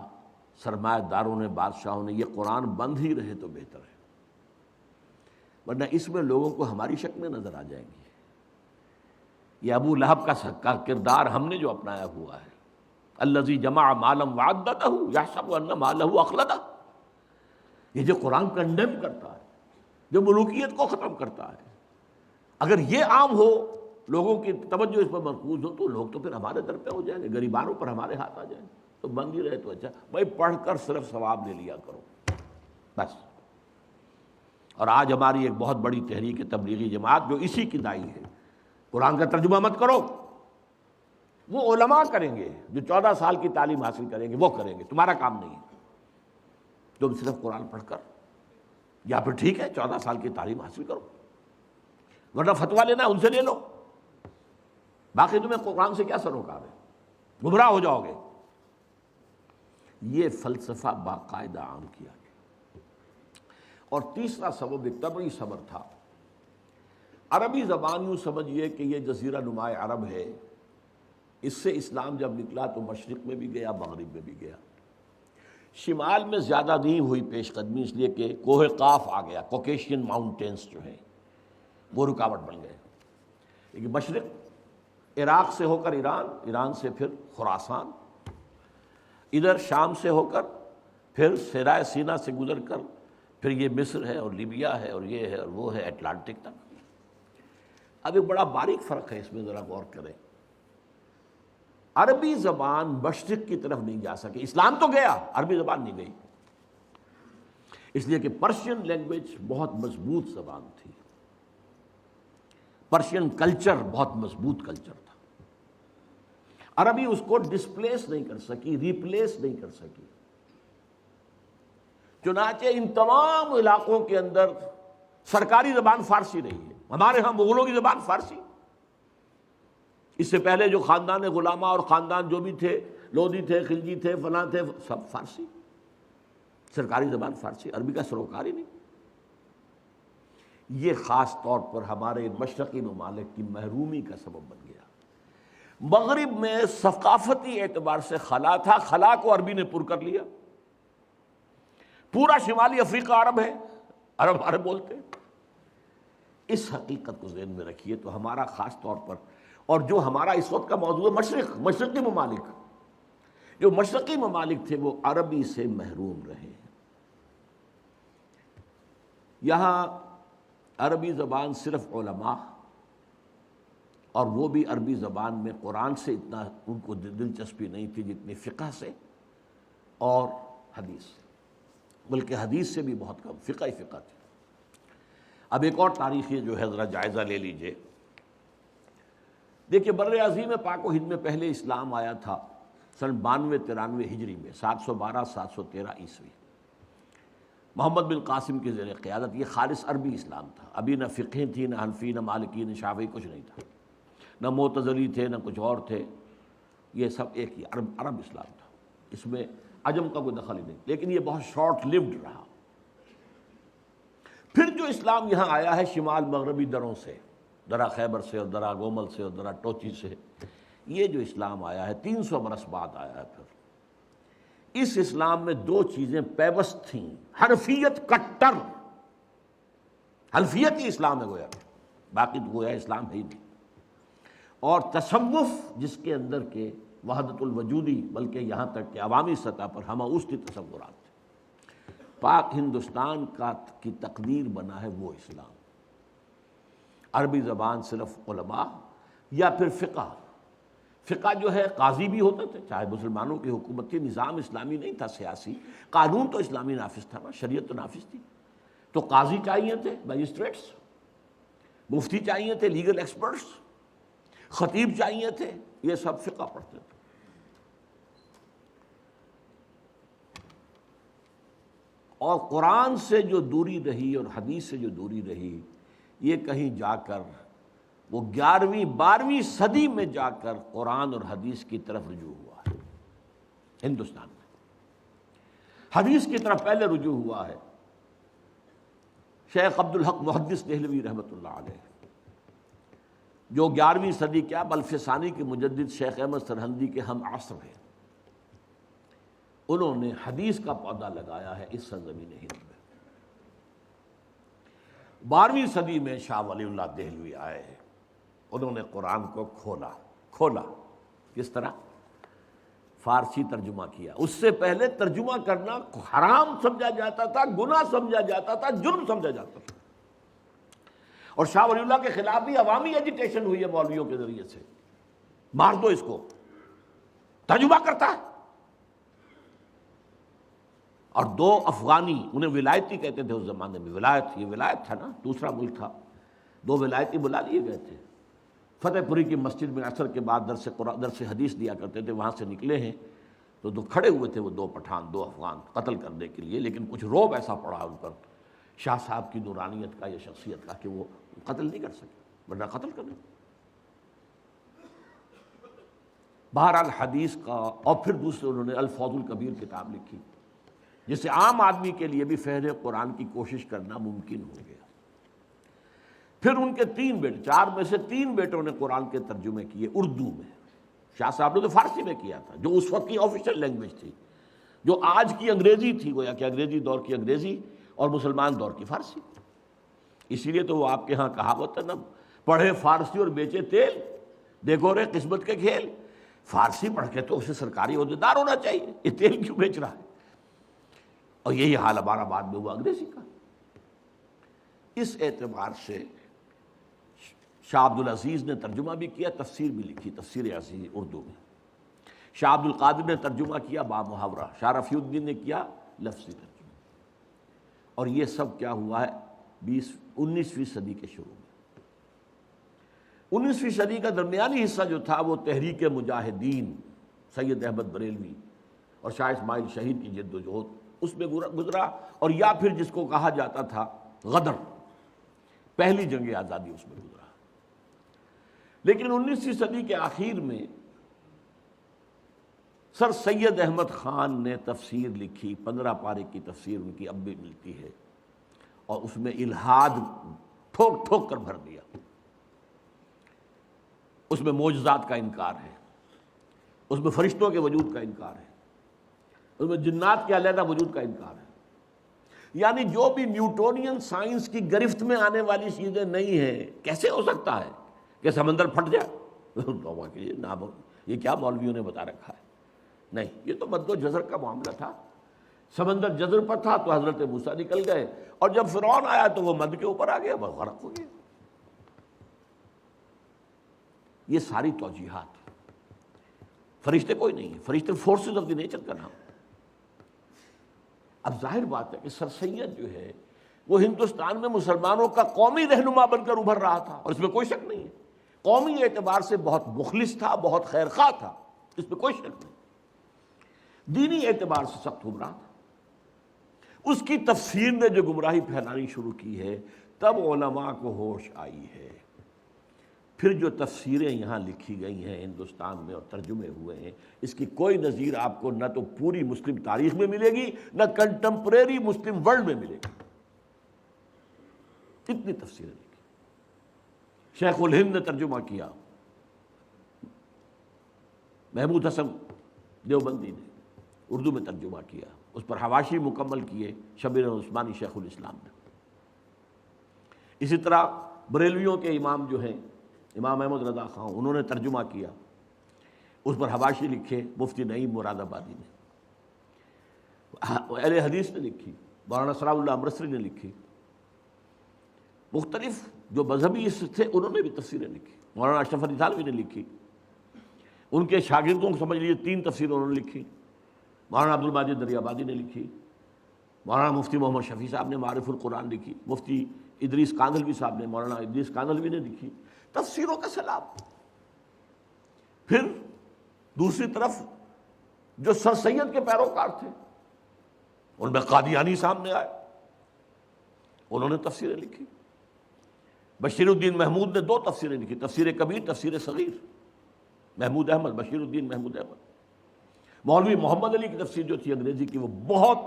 سرمایہ داروں نے، بادشاہوں نے، یہ قرآن بند ہی رہے تو بہتر ہے، ورنہ اس میں لوگوں کو ہماری شکلیں نظر آ جائیں گی۔ یہ ابو لہب کا کردار ہم نے جو اپنایا ہوا ہے، الذی جمع مالا وعددہ یحسب ان مالہ اخلدہ، یہ جو قرآن کنڈیم کرتا ہے، جو ملوکیت کو ختم کرتا ہے، اگر یہ عام ہو، لوگوں کی توجہ اس پر مرکوز ہو، تو لوگ تو پھر ہمارے در پہ ہو جائیں گے، غریبانوں پر ہمارے ہاتھ آ جائیں گے۔ تو بند ہی رہے تو اچھا، بھائی پڑھ کر صرف ثواب لے لیا کرو بس۔ اور آج ہماری ایک بہت بڑی تحریک تبلیغی جماعت جو اسی کی داعی ہے، قرآن کا ترجمہ مت کرو، وہ علماء کریں گے جو 14 سال کی تعلیم حاصل کریں گے، وہ کریں گے، تمہارا کام نہیں ہے۔ تم صرف قرآن پڑھ کر، یا پھر ٹھیک ہے 14 سال کی تعلیم حاصل کرو، ورنہ فتویٰ لینا ان سے لے لو، باقی تمہیں قرآن سے کیا سروکار ہے، گمراہ ہو جاؤ گے۔ یہ فلسفہ باقاعدہ عام کیا گیا۔ اور تیسرا سبب ایک طبعی صبر تھا، عربی زبان یوں سمجھیے کہ یہ جزیرہ نماء عرب ہے، اس سے اسلام جب نکلا تو مشرق میں بھی گیا، مغرب میں بھی گیا، شمال میں زیادہ نہیں ہوئی پیش قدمی، اس لیے کہ کوہ قاف آ گیا، کوکیشین ماؤنٹینز جو ہیں وہ رکاوٹ بن گئے۔ لیکن مشرق عراق سے ہو کر ایران، ایران سے پھر خراسان، ادھر شام سے ہو کر پھر صحرائے سینا سے گزر کر پھر یہ مصر ہے اور لیبیا ہے اور یہ ہے اور وہ ہے، اٹلانٹک تک۔ اب ایک بڑا باریک فرق ہے، اس میں ذرا غور کریں۔ عربی زبان مشرق کی طرف نہیں جا سکی، اسلام تو گیا، عربی زبان نہیں گئی، اس لیے کہ پرشین لینگویج بہت مضبوط زبان تھی، پرشین کلچر بہت مضبوط کلچر تھا، عربی اس کو ڈسپلیس نہیں کر سکی، ریپلیس نہیں کر سکی۔ چنانچہ ان تمام علاقوں کے اندر سرکاری زبان فارسی رہی ہے۔ ہمارے ہاں مغلوں کی زبان فارسی، اس سے پہلے جو خاندان غلامہ اور خاندان جو بھی تھے، لودھی تھے، خلجی تھے، فلاں تھے، سب فارسی، سرکاری زبان فارسی، عربی کا سروکار ہی نہیں۔ یہ خاص طور پر ہمارے مشرقی ممالک کی محرومی کا سبب بن گیا۔ مغرب میں ثقافتی اعتبار سے خلا تھا، خلا کو عربی نے پر کر لیا۔ پورا شمالی افریقہ عرب ہے، عرب بولتے ہیں۔ اس حقیقت کو ذہن میں رکھیے تو ہمارا خاص طور پر، اور جو ہمارا اس وقت کا موضوع ہے مشرقی ممالک، جو مشرقی ممالک تھے وہ عربی سے محروم رہے۔ یہاں عربی زبان صرف علماء، اور وہ بھی عربی زبان میں قرآن سے اتنا ان کو دلچسپی نہیں تھی جتنی فقہ سے اور حدیث سے، بلکہ حدیث سے بھی بہت کم، فقہ ہی فقہ تھی۔ اب ایک اور تاریخی جو ہے ذرا جائزہ لے لیجئے۔ دیکھیے بر عظیم پاک و ہند میں پہلے اسلام آیا تھا سن 92-93 ہجری میں، 712-713 عیسوی، محمد بن قاسم کی زیر قیادت۔ یہ خالص عربی اسلام تھا، ابھی نہ فقہ تھی، نہ حنفی، نہ مالکی، نہ شافعی، کچھ نہیں تھا، نہ معتزلی تھے، نہ کچھ اور تھے، یہ سب ایک ہی عرب اسلام تھا، اس میں عجم کا کوئی دخل ہی نہیں، لیکن یہ بہت شارٹ لیوڈ رہا۔ پھر جو اسلام یہاں آیا ہے شمال مغربی دروں سے، درہ خیبر سے اور درہ گومل سے اور درہ ٹوچی سے، یہ جو اسلام آیا ہے 300 برس بعد آیا ہے۔ پھر اس اسلام میں دو چیزیں پیوست تھیں، حنفیت کٹر، حنفیت ہی اسلام ہے گویا، باقی تو گویا اسلام ہے ہی نہیں، اور تصوف جس کے اندر کے وحدت الوجودی، بلکہ یہاں تک کہ عوامی سطح پر ہمہ تصورات تھے۔ پاک ہندوستان کی تقدیر بنا ہے وہ اسلام، عربی زبان صرف علماء یا پھر فقہ جو ہے قاضی بھی ہوتے تھے، چاہے مسلمانوں کی حکومت تھی، نظام اسلامی نہیں تھا سیاسی، قانون تو اسلامی نافذ تھا نا، شریعت تو نافذ تھی، تو قاضی چاہیے تھے، مجسٹریٹس، مفتی چاہیے تھے، لیگل ایکسپرٹس، خطیب چاہیے تھے، یہ سب فقہ پڑھتے تھے۔ اور قرآن سے جو دوری رہی اور حدیث سے جو دوری رہی، یہ کہیں جا کر وہ 11ویں 12ویں صدی میں جا کر قرآن اور حدیث کی طرف رجوع ہوا ہے۔ ہندوستان میں حدیث کی طرف پہلے رجوع ہوا ہے شیخ عبدالحق محدث دہلوی رحمۃ اللہ علیہ، جو 11ویں صدی کیا بلکہ ثانی کے مجدد شیخ احمد سرہندی کے ہم عصر ہیں۔ انہوں نے حدیث کا پودا لگایا ہے اس سرزمین ہند میں۔ 12ویں صدی میں شاہ ولی اللہ دہلوی آئے ہیں، انہوں نے قرآن کو کھولا۔ کس طرح؟ فارسی ترجمہ کیا۔ اس سے پہلے ترجمہ کرنا حرام سمجھا جاتا تھا، گناہ سمجھا جاتا تھا، جرم سمجھا جاتا تھا، اور شاہ ولی اللہ کے خلاف بھی عوامی ایجیٹیشن ہوئی ہے مولویوں کے ذریعے سے، مار دو اس کو، ترجمہ کرتا ہے۔ اور 2 افغانی، انہیں ولایتی کہتے تھے اس زمانے میں، ولایت، یہ ولایت تھا نا، دوسرا ملک تھا، 2 ولایتی بلا لیے گئے تھے، فتح پوری کی مسجد میں عصر کے بعد درس حدیث دیا کرتے تھے، وہاں سے نکلے ہیں تو کھڑے ہوئے تھے وہ 2 پٹھان، 2 افغان قتل کرنے کے لیے، لیکن کچھ روب ایسا پڑا ان پر شاہ صاحب کی نورانیت کا یا شخصیت کا کہ وہ قتل نہیں کر سکے، ورنہ قتل کرنے۔ بہرحال حدیث کا، اور پھر دوسرے انہوں نے الفوز الکبیر کتاب لکھی، جس سے عام آدمی کے لیے بھی فہم قرآن کی کوشش کرنا ممکن ہو گیا۔ پھر ان کے 3 بیٹے، 4 میں سے 3 بیٹوں نے قرآن کے ترجمے کیے اردو میں۔ شاہ صاحب نے تو فارسی میں کیا تھا، جو اس وقت کی آفیشیل لینگویج تھی، جو آج کی انگریزی تھی، گویا کہ انگریزی دور کی انگریزی اور مسلمان دور کی فارسی۔ اسی لیے تو وہ آپ کے ہاں کہاوت ہے نا، پڑھے فارسی اور بیچے تیل، دیکھو رے قسمت کے کھیل۔ فارسی پڑھ کے تو اسے سرکاری عہدیدار ہونا چاہیے، یہ تیل کیوں بیچ رہا ہے؟ اور یہی حال ہمارا بعد میں ہوا انگریزی کا۔ اس اعتبار سے شاہ عبد العزیز نے ترجمہ بھی کیا، تفسیر بھی لکھی، تفسیر عزیز اردو میں۔ شاہ عبد القادر نے ترجمہ کیا با محاورہ، شاہ رفیع الدین نے کیا لفظی ترجمہ۔ اور یہ سب کیا ہوا ہے 19ویں صدی کے شروع میں۔ 19ویں صدی کا درمیانی حصہ جو تھا وہ تحریک مجاہدین سید احمد بریلوی اور شاہ اسماعیل شہید کی جد و جہد اس میں گزرا، اور یا پھر جس کو کہا جاتا تھا غدر، پہلی جنگ آزادی اس میں گزرا۔ لیکن 19ویں صدی کے آخر میں سر سید احمد خان نے تفسیر لکھی، 15 پارے کی تفسیر ان کی اب بھی ملتی ہے، اور اس میں الہاد ٹھوک ٹھوک کر بھر دیا۔ اس میں معجزات کا انکار ہے، اس میں فرشتوں کے وجود کا انکار ہے، اس میں جنات کے علیحدہ وجود کا انکار ہے۔ یعنی جو بھی نیوٹونین سائنس کی گرفت میں آنے والی چیزیں نہیں ہیں، کیسے ہو سکتا ہے کہ سمندر پھٹ جائے؟ یہ کیا مولویوں نے بتا رکھا ہے؟ نہیں، یہ تو مد و جزر کا معاملہ تھا۔ سمندر جزر پر تھا تو حضرت موسیٰ نکل گئے، اور جب فرعون آیا تو وہ مد کے اوپر آ گیا، بس غرق ہو گیا۔ یہ ساری توجیحات، فرشتے کوئی نہیں ہیں، فرشتے فورسز آف دی نیچر کا نام۔ اب ظاہر بات ہے کہ سر سید جو ہے وہ ہندوستان میں مسلمانوں کا قومی رہنما بن کر ابھر رہا تھا، اور اس میں کوئی شک نہیں ہے۔ قومی اعتبار سے بہت مخلص تھا، بہت خیر خواہ تھا، اس میں کوئی شک نہیں۔ دینی اعتبار سے سخت گمراہ تھا۔ اس کی تفسیر نے جو گمراہی پھیلانی شروع کی ہے، تب علماء کو ہوش آئی ہے۔ پھر جو تفسیریں یہاں لکھی گئی ہیں ہندوستان میں اور ترجمے ہوئے ہیں، اس کی کوئی نظیر آپ کو نہ تو پوری مسلم تاریخ میں ملے گی، نہ کنٹمپریری مسلم ورلڈ میں ملے گی۔ اتنی تفسیریں لکھی۔ شیخ الہند نے ترجمہ کیا، محمود حسن دیوبندی نے اردو میں ترجمہ کیا، اس پر حواشی مکمل کیے شبیر عثمانی شیخ الاسلام نے۔ اسی طرح بریلویوں کے امام جو ہیں امام احمد رضا خان، انہوں نے ترجمہ کیا، اس پر حواشی لکھے مفتی نعیم مراد آبادی نے۔ اہل حدیث نے لکھی، مولانا سراج اللہ امرتسری نے لکھی، مختلف جو مذہبی تھے انہوں نے بھی تفسیریں لکھی۔ مولانا اشرف علی تھانوی نے لکھی، ان کے شاگردوں کو سمجھ لیجیے 3 تفسیریں انہوں نے لکھی۔ مولانا عبد الماجد دریابادی نے لکھی، مولانا مفتی محمد شفیع صاحب نے معارف القرآن لکھی، مفتی ادریس کاندھلوی صاحب نے، مولانا ادریس کاندھلوی نے لکھی، تفسیروں کا سیلاب۔ پھر دوسری طرف جو سر سید کے پیروکار تھے ان میں قادیانی سامنے آئے، انہوں نے تفسیریں لکھی۔ بشیر الدین محمود نے 2 تفسیریں لکھی، تفسیر کبیر، تفسیر صغیر، محمود احمد، بشیر الدین محمود احمد۔ مولوی محمد علی کی تفسیر جو تھی انگریزی کی، وہ بہت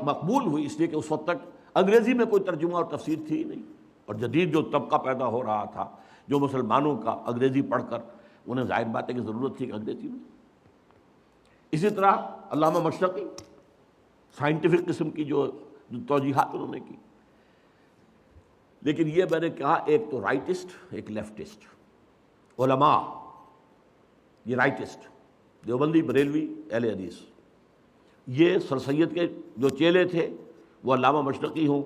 مقبول ہوئی، اس لیے کہ اس وقت تک انگریزی میں کوئی ترجمہ اور تفسیر تھی ہی نہیں، اور جدید جو طبقہ پیدا ہو رہا تھا جو مسلمانوں کا انگریزی پڑھ کر، انہیں ظاہر بات ہے کہ ضرورت تھی کہ انگریزی میں۔ اسی طرح علامہ مشرقی سائنٹیفک قسم کی جو توجیحات انہوں نے کی۔ لیکن یہ میں نے کہا ایک تو رائٹسٹ، ایک لیفٹسٹ علماء، یہ رائٹسٹ دیوبندی، بریلوی، اہل حدیث، یہ سر سید کے جو چیلے تھے وہ علامہ مشرقی ہوں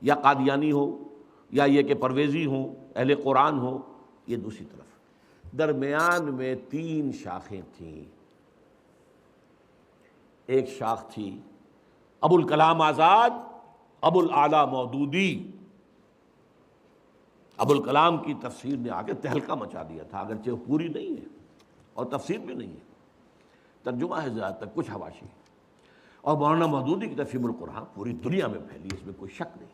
یا قادیانی ہوں یا یہ کہ پرویزی ہوں، اہل قرآن ہوں، یہ دوسری طرف۔ درمیان میں 3 شاخیں تھیں۔ ایک شاخ تھی ابو الکلام آزاد، ابو الاعلیٰ مودودی۔ ابو الکلام کی تفسیر نے آ کے تہلکہ مچا دیا تھا، اگرچہ وہ پوری نہیں ہے اور تفسیر بھی نہیں ہے، ترجمہ ہے زیادہ تر، کچھ حواشی۔ اور مولانا مودودی کی تفسیر القرآن پوری دنیا میں پھیلی، اس میں کوئی شک نہیں۔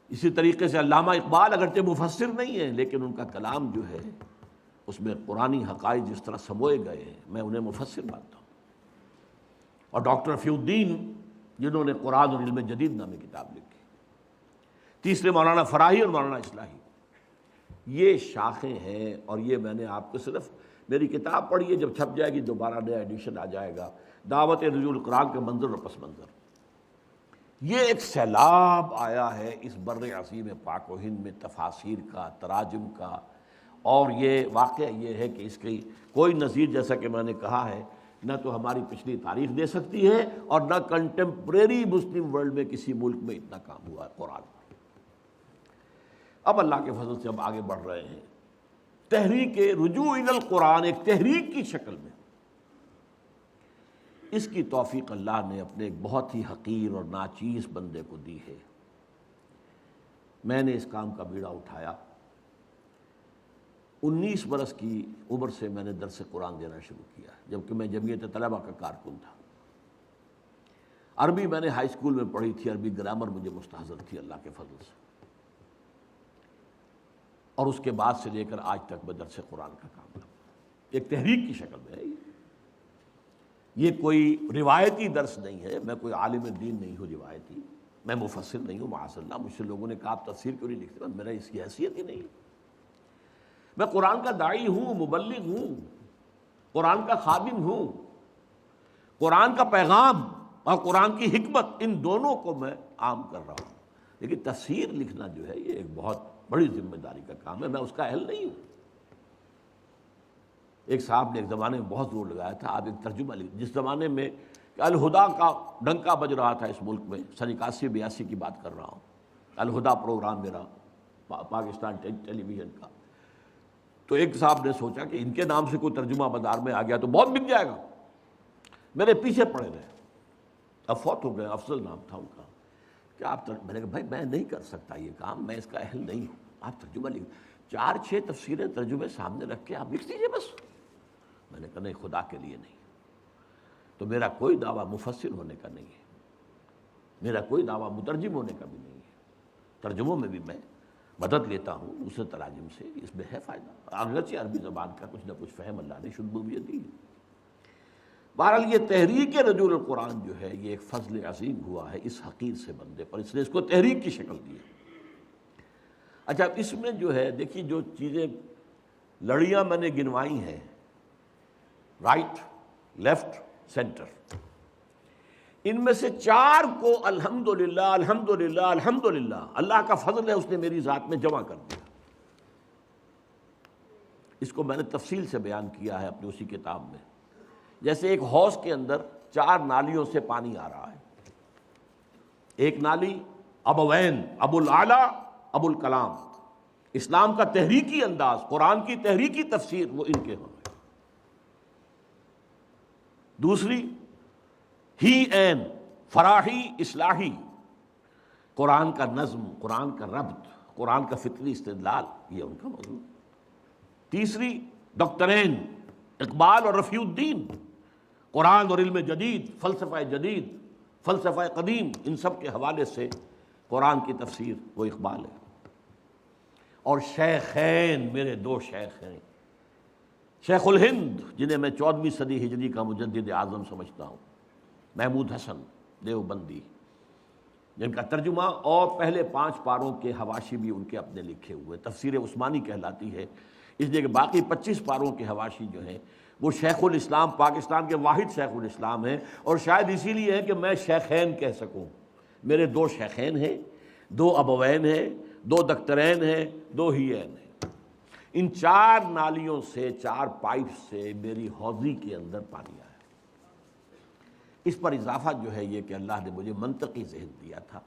اسی طریقے سے علامہ اقبال اگرچہ مفسر نہیں ہے، لیکن ان کا کلام جو ہے اس میں قرآنی حقائق جس طرح سموئے گئے ہیں، میں انہیں مفسر مانتا ہوں۔ اور ڈاکٹر رفیع الدین جنہوں نے قرآن اور علم جدید نامی کتاب لکھی۔ تیسرے مولانا فراہی اور مولانا اصلاحی، یہ شاخیں ہیں۔ اور یہ میں نے آپ کو صرف میری کتاب پڑھی ہے، جب چھپ جائے گی دوبارہ نیا ایڈیشن آ جائے گا، دعوت رجوع القرآن کے منظر اور پس منظر۔ یہ ایک سیلاب آیا ہے اس بر عظیم پاک و ہند میں تفاسیر کا، تراجم کا، اور یہ واقعہ یہ ہے کہ اس کی کوئی نظیر، جیسا کہ میں نے کہا ہے نہ تو ہماری پچھلی تاریخ دے سکتی ہے اور نہ کنٹمپریری مسلم ورلڈ میں کسی ملک میں اتنا کام ہوا ہے قرآن پر۔ اب اللہ کے فضل سے ہم آگے بڑھ رہے ہیں، تحریک رجوع الی القرآن ایک تحریک کی شکل میں، اس کی توفیق اللہ نے اپنے ایک بہت ہی حقیر اور ناچیز بندے کو دی ہے۔ میں نے اس کام کا بیڑا اٹھایا، 19 برس کی عمر سے میں نے درس قرآن دینا شروع کیا، جبکہ میں جمعیت طلبہ کا کارکن تھا۔ عربی میں نے ہائی اسکول میں پڑھی تھی، عربی گرامر مجھے مستحضر تھی اللہ کے فضل سے، اور اس کے بعد سے لے کر آج تک میں درس قرآن کا کام کرتا ہوں۔ ایک تحریک کی شکل میں ہے یہ کوئی روایتی درس نہیں ہے، میں کوئی عالم دین نہیں ہوں روایتی، میں مفسر نہیں ہوں معاذ اللہ، مجھ سے لوگوں نے کہا آپ تفسیر کیوں نہیں لکھتے، میرا اس کی حیثیت ہی نہیں ہے۔ میں قرآن کا داعی ہوں، مبلغ ہوں، قرآن کا خادم ہوں، قرآن کا پیغام اور قرآن کی حکمت ان دونوں کو میں عام کر رہا ہوں، لیکن تفسیر لکھنا جو ہے یہ ایک بہت بڑی ذمہ داری کا کام ہے، میں اس کا اہل نہیں ہوں۔ ایک صاحب نے ایک زمانے میں بہت زور لگایا تھا آپ ایک ترجمہ لکھ، جس زمانے میں الہدا کا ڈنکا بج رہا تھا اس ملک میں، سن 81-82 کی بات کر رہا ہوں، الہدا پروگرام میرا پاکستان ٹیلی ویژن کا، تو ایک صاحب نے سوچا کہ ان کے نام سے کوئی ترجمہ بازار میں آ گیا تو بہت بک جائے گا، میرے پیچھے پڑے رہے، اب فوت ہو گئے، افضل نام تھا ان کا، کہ آپ میں نے کہا بھائی میں نہیں کر سکتا یہ کام، میں اس کا اہل نہیں ہوں، آپ ترجمہ لکھ، 4-6 تفسیریں ترجمے سامنے رکھ کے آپ لکھ دیجیے بس۔ میں نے کہا نہیں، خدا کے لیے نہیں، تو میرا کوئی دعویٰ مفسر ہونے کا نہیں ہے، میرا کوئی دعویٰ مترجم ہونے کا بھی نہیں ہے، ترجموں میں بھی میں مدد لیتا ہوں دوسرے تراجم سے، اس میں ہے فائدہ، اگرچہ عربی زبان کا کچھ نہ کچھ فہم اللہ نے شدبوبیت دی ہے۔ بہرحال یہ تحریک رجوع القرآن جو ہے یہ ایک فضل عظیم ہوا ہے اس حقیر سے بندے پر، اس نے اس کو تحریک کی شکل دی ہے۔ اچھا اس میں جو ہے دیکھیے جو چیزیں لڑیاں میں نے گنوائی ہیں، رائٹ، لیفٹ، سینٹر، ان میں سے 4 کو الحمدللہ الحمدللہ الحمدللہ اللہ کا فضل ہے اس نے میری ذات میں جمع کر دیا۔ اس کو میں نے تفصیل سے بیان کیا ہے اپنی اسی کتاب میں، جیسے ایک حوض کے اندر 4 نالیوں سے پانی آ رہا ہے، ایک نالی ابوین، ابو الاعلیٰ ابو الکلام، اسلام کا تحریکی انداز، قرآن کی تحریکی تفسیر وہ ان کے ہوں، دوسری ہی این، فراحی اصلاحی، قرآن کا نظم، قرآن کا ربط، قرآن کا فطری استدلال، یہ ان کا موضوع، تیسری ڈاکٹرین، اقبال اور رفیع الدین، قرآن اور علم جدید، فلسفہ جدید، فلسفہ قدیم، ان سب کے حوالے سے قرآن کی تفسیر وہ اقبال ہے، اور شیخین، میرے 2 شیخ ہیں، شیخ الہند جنہیں میں 14ویں صدی ہجری کا مجدد اعظم سمجھتا ہوں، محمود حسن دیوبندی، جن کا ترجمہ اور پہلے 5 پاروں کے حواشی بھی ان کے اپنے لکھے ہوئے، تفسیر عثمانی کہلاتی ہے، اس لیے کہ باقی 25 پاروں کے حواشی جو ہیں وہ شیخ الاسلام، پاکستان کے واحد شیخ الاسلام ہیں، اور شاید اسی لیے ہے کہ میں شیخین کہہ سکوں، میرے 2 شیخین ہیں، 2 ابوین ہیں، 2 دخترین ہیں، 2 ہیین ہیں، ان 4 نالیوں سے، 4 پائپ سے میری حوضی کے اندر پانی آیا۔ اس پر اضافہ جو ہے یہ کہ اللہ نے مجھے منطقی ذہن دیا تھا،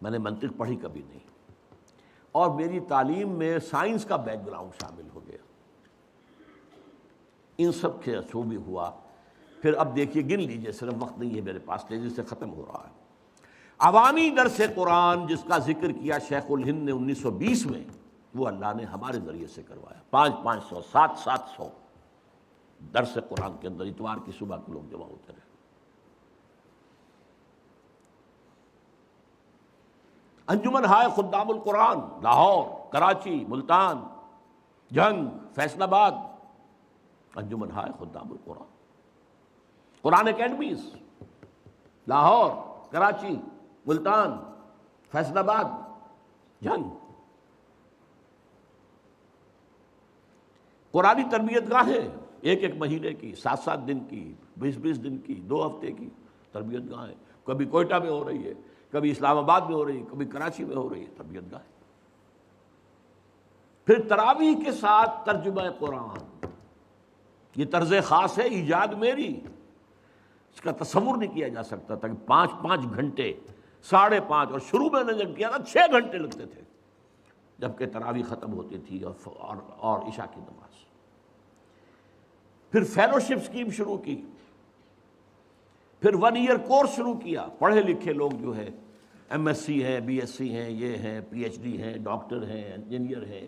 میں نے منطق پڑھی کبھی نہیں، اور میری تعلیم میں سائنس کا بیک گراؤنڈ شامل ہو گیا، ان سب کے اثر بھی ہوا۔ پھر اب دیکھیے گن لیجئے، صرف وقت نہیں ہے میرے پاس، تیزی سے ختم ہو رہا ہے۔ عوامی درس قرآن جس کا ذکر کیا شیخ الہند نے 1920 میں، وہ اللہ نے ہمارے ذریعے سے کروایا، 500 700 درس قرآن کے اندر اتوار کی صبح کو لوگ جمع ہوتے رہے۔ انجمن ہائے خدام القرآن، لاہور، کراچی، ملتان، جنگ، فیصل آباد، انجمن ہائے خدام القرآن، قرآن اکیڈمیز، لاہور، کراچی، ملتان، فیصل آباد، جنگ، قرآنی تربیت گاہیں، 1 مہینے کی، 7 دن کی، 20 دن کی، 2 ہفتے کی تربیت گاہیں، کبھی کوئٹہ میں ہو رہی ہے، کبھی اسلام آباد میں ہو رہی ہے، کبھی کراچی میں ہو رہی ہے تربیت گاہیں۔ پھر تراویح کے ساتھ ترجمہ قرآن، یہ طرز خاص ہے، ایجاد میری، اس کا تصور نہیں کیا جا سکتا تھا کہ 5 گھنٹے، 5.5، اور شروع میں نے جب کیا تھا 6 گھنٹے لگتے تھے جبکہ تراویح ختم ہوتی تھی اور عشاء کی نماز۔ پھر فیلوشپ اسکیم شروع کی، پھر 1 ایئر کورس شروع کیا۔ پڑھے لکھے لوگ جو ہے ایم ایس سی ہیں، بی ایس سی ہیں، یہ ہیں، پی ایچ ڈی ہیں، ڈاکٹر ہیں، انجینئر ہیں،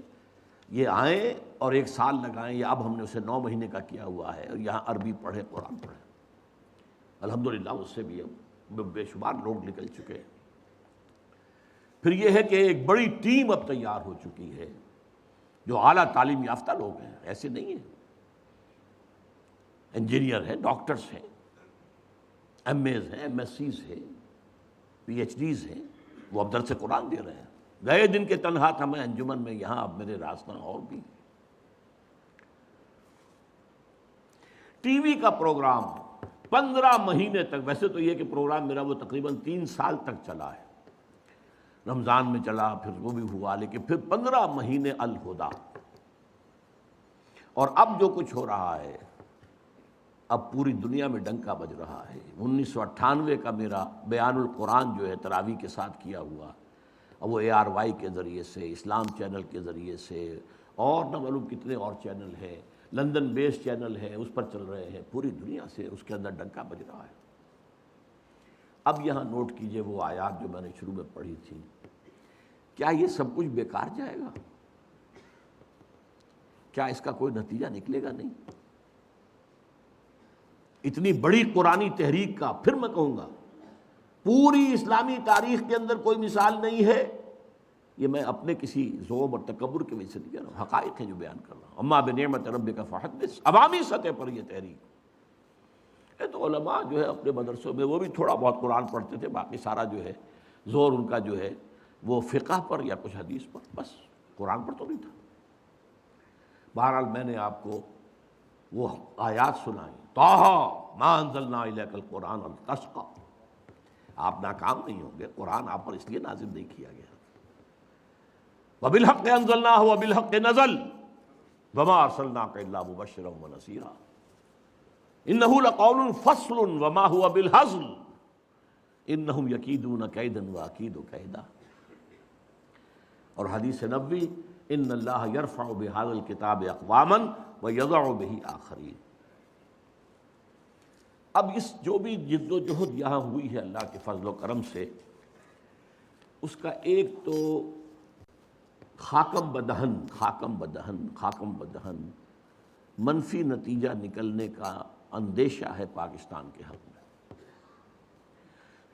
یہ آئیں اور 1 سال لگائیں، یا اب ہم نے اسے 9 مہینے کا کیا ہوا ہے، اور یہاں عربی پڑھیں، قرآن پڑھیں۔ الحمدللہ اس سے بھی اب بے شمار لوگ نکل چکے ہیں۔ پھر یہ ہے کہ ایک بڑی ٹیم اب تیار ہو چکی ہے جو اعلیٰ تعلیم یافتہ لوگ ہیں، ایسے نہیں ہیں، انجینئر ہیں، ڈاکٹرز ہیں، ایم ایز ہیں، ایم ایس سیز ہیں، پی ایچ ڈیز ہیں، وہ اب درس قرآن دے رہے ہیں۔ گئے دن کے تنہا تھا میں انجمن میں، یہاں اب میرے راستہ اور بھی۔ ٹی وی کا پروگرام 15 مہینے تک، ویسے تو یہ کہ پروگرام میرا وہ تقریباً 3 سال تک چلا ہے، رمضان میں چلا، پھر وہ بھی ہوا، لیکن پھر 15 مہینے الہدیٰ۔ اور اب جو کچھ ہو رہا ہے، اب پوری دنیا میں ڈنکا بج رہا ہے۔ 1998 کا میرا بیان القرآن جو ہے تراویح کے ساتھ کیا ہوا، اور وہ ARY کے ذریعے سے، اسلام چینل کے ذریعے سے، اور نہ معلوم کتنے اور چینل ہیں، لندن بیس چینل ہیں، اس پر چل رہے ہیں، پوری دنیا سے اس کے اندر ڈنکا بج رہا ہے۔ اب یہاں نوٹ کیجئے وہ آیات جو میں نے شروع میں پڑھی تھی، کیا یہ سب کچھ بیکار جائے گا؟ کیا اس کا کوئی نتیجہ نکلے گا؟ نہیں۔ اتنی بڑی قرآنی تحریک کا، پھر میں کہوں گا پوری اسلامی تاریخ کے اندر کوئی مثال نہیں ہے، یہ میں اپنے کسی ذوق اور تکبر کی وجہ سے نہیں کہہ رہا ہوں، حقائق ہیں جو بیان کر رہا ہوں۔ اما بنعمت ربک فحدث، عوامی سطح پر یہ تحریک ہے۔ تو علماء جو ہے اپنے مدرسوں میں وہ بھی تھوڑا بہت قرآن پڑھتے تھے، باقی سارا جو ہے زور ان کا جو ہے وہ فقہ پر یا کچھ حدیث پر، بس قرآن پر تو نہیں تھا۔ بہرحال میں نے آپ کو وہ آیات سنائی، طٰہٰ مَا أَنزَلْنَا إِلَيْكَ الْقُرْآنَ لِتَشْقَىٰ، آپ ناکام نہیں ہوں گے، قرآن آپ پر اس لیے نازل نہیں کیا گیا۔ وَبِالْحَقِّ أَنزَلْنَاهُ وَبِالْحَقِّ نَزَلَ وَمَا أَرْسَلْنَاكَ إِلَّا مُبَشِّرًا وَنَذِيرًا إِنَّهُ لَقَوْلٌ فَصْلٌ وَمَا هُوَ بِالْهَزْلِ إِنَّهُمْ يَكِيدُونَ كَيْدًا وَأَكِيدُ كَيْدًا۔ اور حدیث نبوی، إِنَّ اللَّهَ يَرْفَعُ بِهَذَا الْكِتَابِ أَقْوَامًا وَيَضَعُ بِهِ آخَرِينَ۔ اب اس جو بھی جد و جہد یہاں ہوئی ہے اللہ کے فضل و کرم سے، اس کا ایک تو خاکم بدہن منفی نتیجہ نکلنے کا اندیشہ ہے پاکستان کے حق میں۔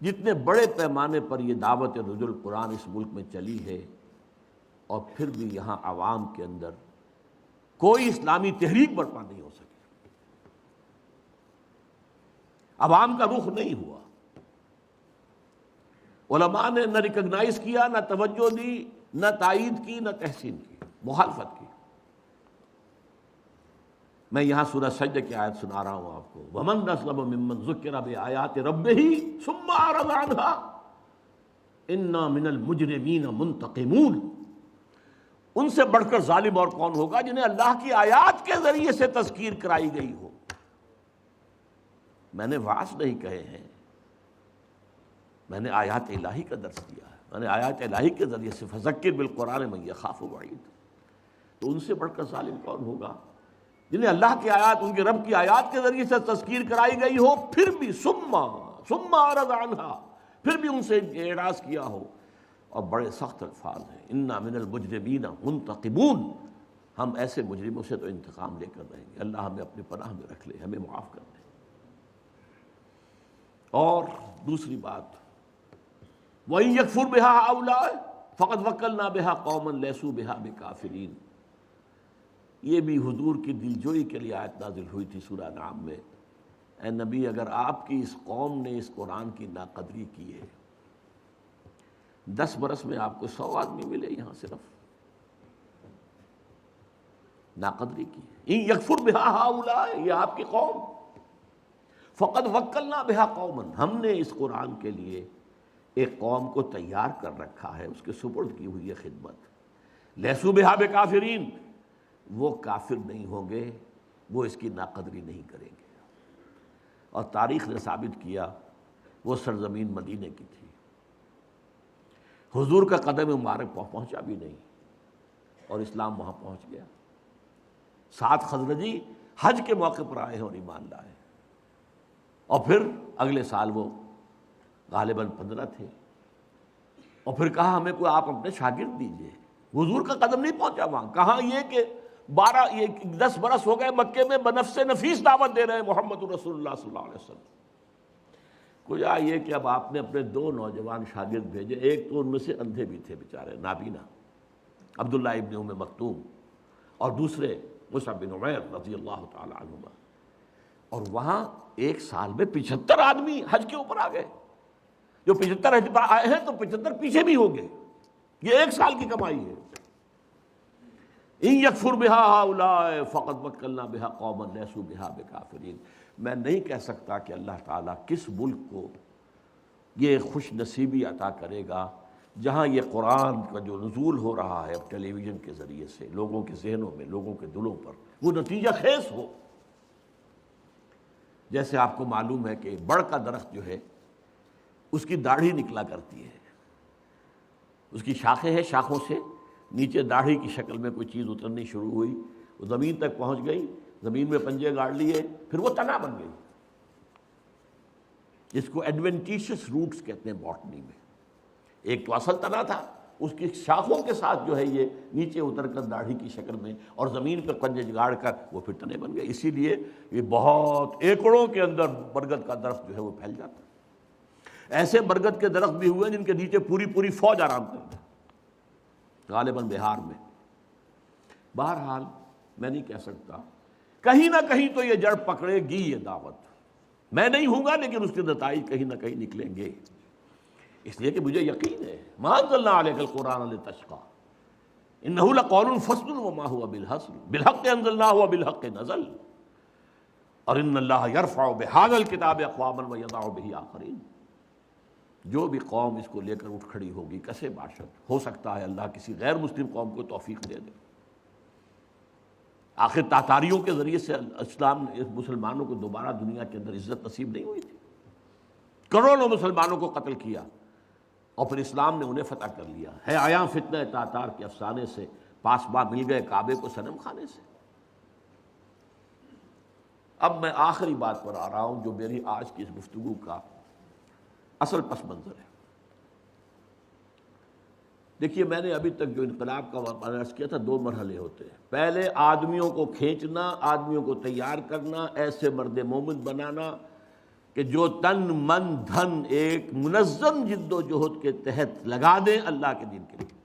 جتنے بڑے پیمانے پر یہ دعوت رجوع القرآن اس ملک میں چلی ہے، اور پھر بھی یہاں عوام کے اندر کوئی اسلامی تحریک برپا نہیں ہو سکی، عوام کا رخ نہیں ہوا۔ علماء نے نہ ریکگنائز کیا، نہ توجہ دی، نہ تائید کی، نہ تحسین کی، مخالفت کی۔ میں یہاں سورہ سجدہ کی آیت سنا رہا ہوں آپ کو، وَمَنْ أَظْلَمُ مِمَّنْ ذُكِّرَ بِآيَاتِ رَبِّهِ ثُمَّ أَعْرَضَ عَنْهَا إِنَّا مِنَ الْمُجْرِمِينَ مُنْتَقِمُونَ۔ ان سے بڑھ کر ظالم اور کون ہوگا جنہیں اللہ کی آیات کے ذریعے سے تذکیر کرائی گئی ہو۔ میں نے وعظ نہیں کہے ہیں، میں نے آیات الہی کا درس دیا ہے، میں نے آیات الہی کے ذریعے سے فذکر بالقرآن من یخاف وعید۔ تو ان سے بڑھ کر ظالم کون ہوگا جنہیں اللہ کی آیات، ان کے رب کی آیات کے ذریعے سے تذکیر کرائی گئی ہو، پھر بھی ثم اعرض عنہا، پھر بھی ان سے اعراض کیا ہو۔ اور بڑے سخت الفاظ ہیں، انا من المجرمین منتقمون، ہم ایسے مجرموں سے تو انتقام لے کر رہیں گے۔ اللہ ہمیں اپنے پناہ میں رکھ لے، ہمیں معاف کر دے۔ اور دوسری بات، وَإِن يَكْفُرْ بِهَا هَؤُلَاءِ فَقَدْ وَكَّلْنَا بِهَا قَوْمًا لَيْسُوا بِهَا بِكَافِرِينَ۔ یہ بھی حضور کی دلجوئی کے لیے آیت نازل ہوئی تھی سورہ انعام میں، اے نبی اگر آپ کی اس قوم نے اس قرآن کی ناقدری کی ہے، 10 برس میں آپ کو 100 آدمی ملے یہاں صرف ناقدری کی ہے۔ اِن یکفر بہا ہؤلاء، یہ آپ کی قوم، فقد وکلنا بہا قوما، ہم نے اس قرآن کے لیے ایک قوم کو تیار کر رکھا ہے، اس کے سپرد کی ہوئی ہے خدمت۔ لیسوا بہا بکافرین، وہ کافر نہیں ہوں گے وہ اس کی ناقدری نہیں کریں گے۔ اور تاریخ نے ثابت کیا وہ سرزمین مدینے کی تھی، حضور کا قدم مبارک پہنچا بھی نہیں اور اسلام وہاں پہنچ گیا۔ 7 خزرجی حج کے موقع پر آئے ہیں اور ایمان لائے، اور پھر اگلے سال وہ غالباً 15 تھے، اور پھر کہا ہمیں کوئی آپ اپنے شاگرد دیجئے۔ حضور کا قدم نہیں پہنچا وہاں، کہاں یہ کہ 10 برس ہو گئے مکے میں بنفس نفیس دعوت دے رہے ہیں محمد رسول اللہ صلی اللہ علیہ وسلم۔ کجا یہ کہ اب آپ نے اپنے 2 نوجوان شاگرد بھیجے، ایک تو ان میں سے اندھے بھی تھے بیچارے، نابینا، عبداللہ ابن ام مکتوم، اور دوسرے مصعب بن عمیر رضی اللہ تعالی عنہما۔ اور وہاں ایک سال میں 75 آدمی حج کے اوپر آ گئے۔ جو 75 حج پر آئے ہیں تو 75 پیچھے بھی ہوں گے، یہ ایک سال کی کمائی ہے۔ ان یکفر بہا ہؤلاء فقد وکلنا بہا قوما لیسوا بہا بکافرین۔ میں نہیں کہہ سکتا کہ اللہ تعالیٰ کس ملک کو یہ خوش نصیبی عطا کرے گا جہاں یہ قرآن کا جو نزول ہو رہا ہے ٹیلی ویژن کے ذریعے سے لوگوں کے ذہنوں میں، لوگوں کے دلوں پر، وہ نتیجہ خیز ہو۔ جیسے آپ کو معلوم ہے کہ بڑ کا درخت جو ہے اس کی داڑھی نکلا کرتی ہے، اس کی شاخیں ہیں، شاخوں سے نیچے داڑھی کی شکل میں کوئی چیز اترنی شروع ہوئی، وہ زمین تک پہنچ گئی، زمین میں پنجے گاڑ لیے، پھر وہ تنا بن گئی، جس کو ایڈوینٹیشس روٹس کہتے ہیں باٹنی میں۔ ایک تو اصل تنا تھا، اس کی شاخوں کے ساتھ جو ہے یہ نیچے اتر کر داڑھی کی شکل میں اور زمین پر پنجے گاڑ کر وہ پھر تنے بن گئے۔ اسی لیے یہ بہت ایکڑوں کے اندر برگد کا درخت جو ہے وہ پھیل جاتا ہے۔ ایسے برگد کے درخت بھی ہوئے جن کے نیچے پوری فوج آرام کرتا ہے، غالباً بہار میں۔ بہرحال میں نہیں کہہ سکتا، کہیں نہ کہیں تو یہ جڑ پکڑے گی یہ دعوت، میں نہیں ہوں گا لیکن اس کے نتائج کہیں نہ کہیں نکلیں گے، اس لیے کہ مجھے یقین ہے ما انزلنا علیک القرآن لتشقی انہ لقول فصل وما هو بالحزل بالحق انزلناہ وبالحق نزل اور ان اللہ یرفع بہذا الکتاب اقواما ویضع بہ آخرین۔ جو بھی قوم اس کو لے کر اٹھ کھڑی ہوگی کسے باشد، ہو سکتا ہے اللہ کسی غیر مسلم قوم کو توفیق دے دے۔ آخر تاتاریوں کے ذریعے سے اسلام نے مسلمانوں کو دوبارہ دنیا کے اندر عزت نصیب نہیں ہوئی تھی، کروڑوں مسلمانوں کو قتل کیا، اور پھر اسلام نے انہیں فتح کر لیا ہے۔ آیا فتنہ تاتار کے افسانے سے پاسباں مل گئے کعبے کو صنم خانے سے۔ اب میں آخری بات پر آ رہا ہوں جو میری آج کی اس گفتگو کا اصل پس منظر ہے۔ دیکھیے میں نے ابھی تک جو انقلاب کا عرض کیا تھا 2 مرحلے ہوتے ہیں۔ پہلے آدمیوں کو کھینچنا، آدمیوں کو تیار کرنا، ایسے مرد مومن بنانا کہ جو تن من دھن ایک منظم جد و جہد کے تحت لگا دیں اللہ کے دین کے لیے۔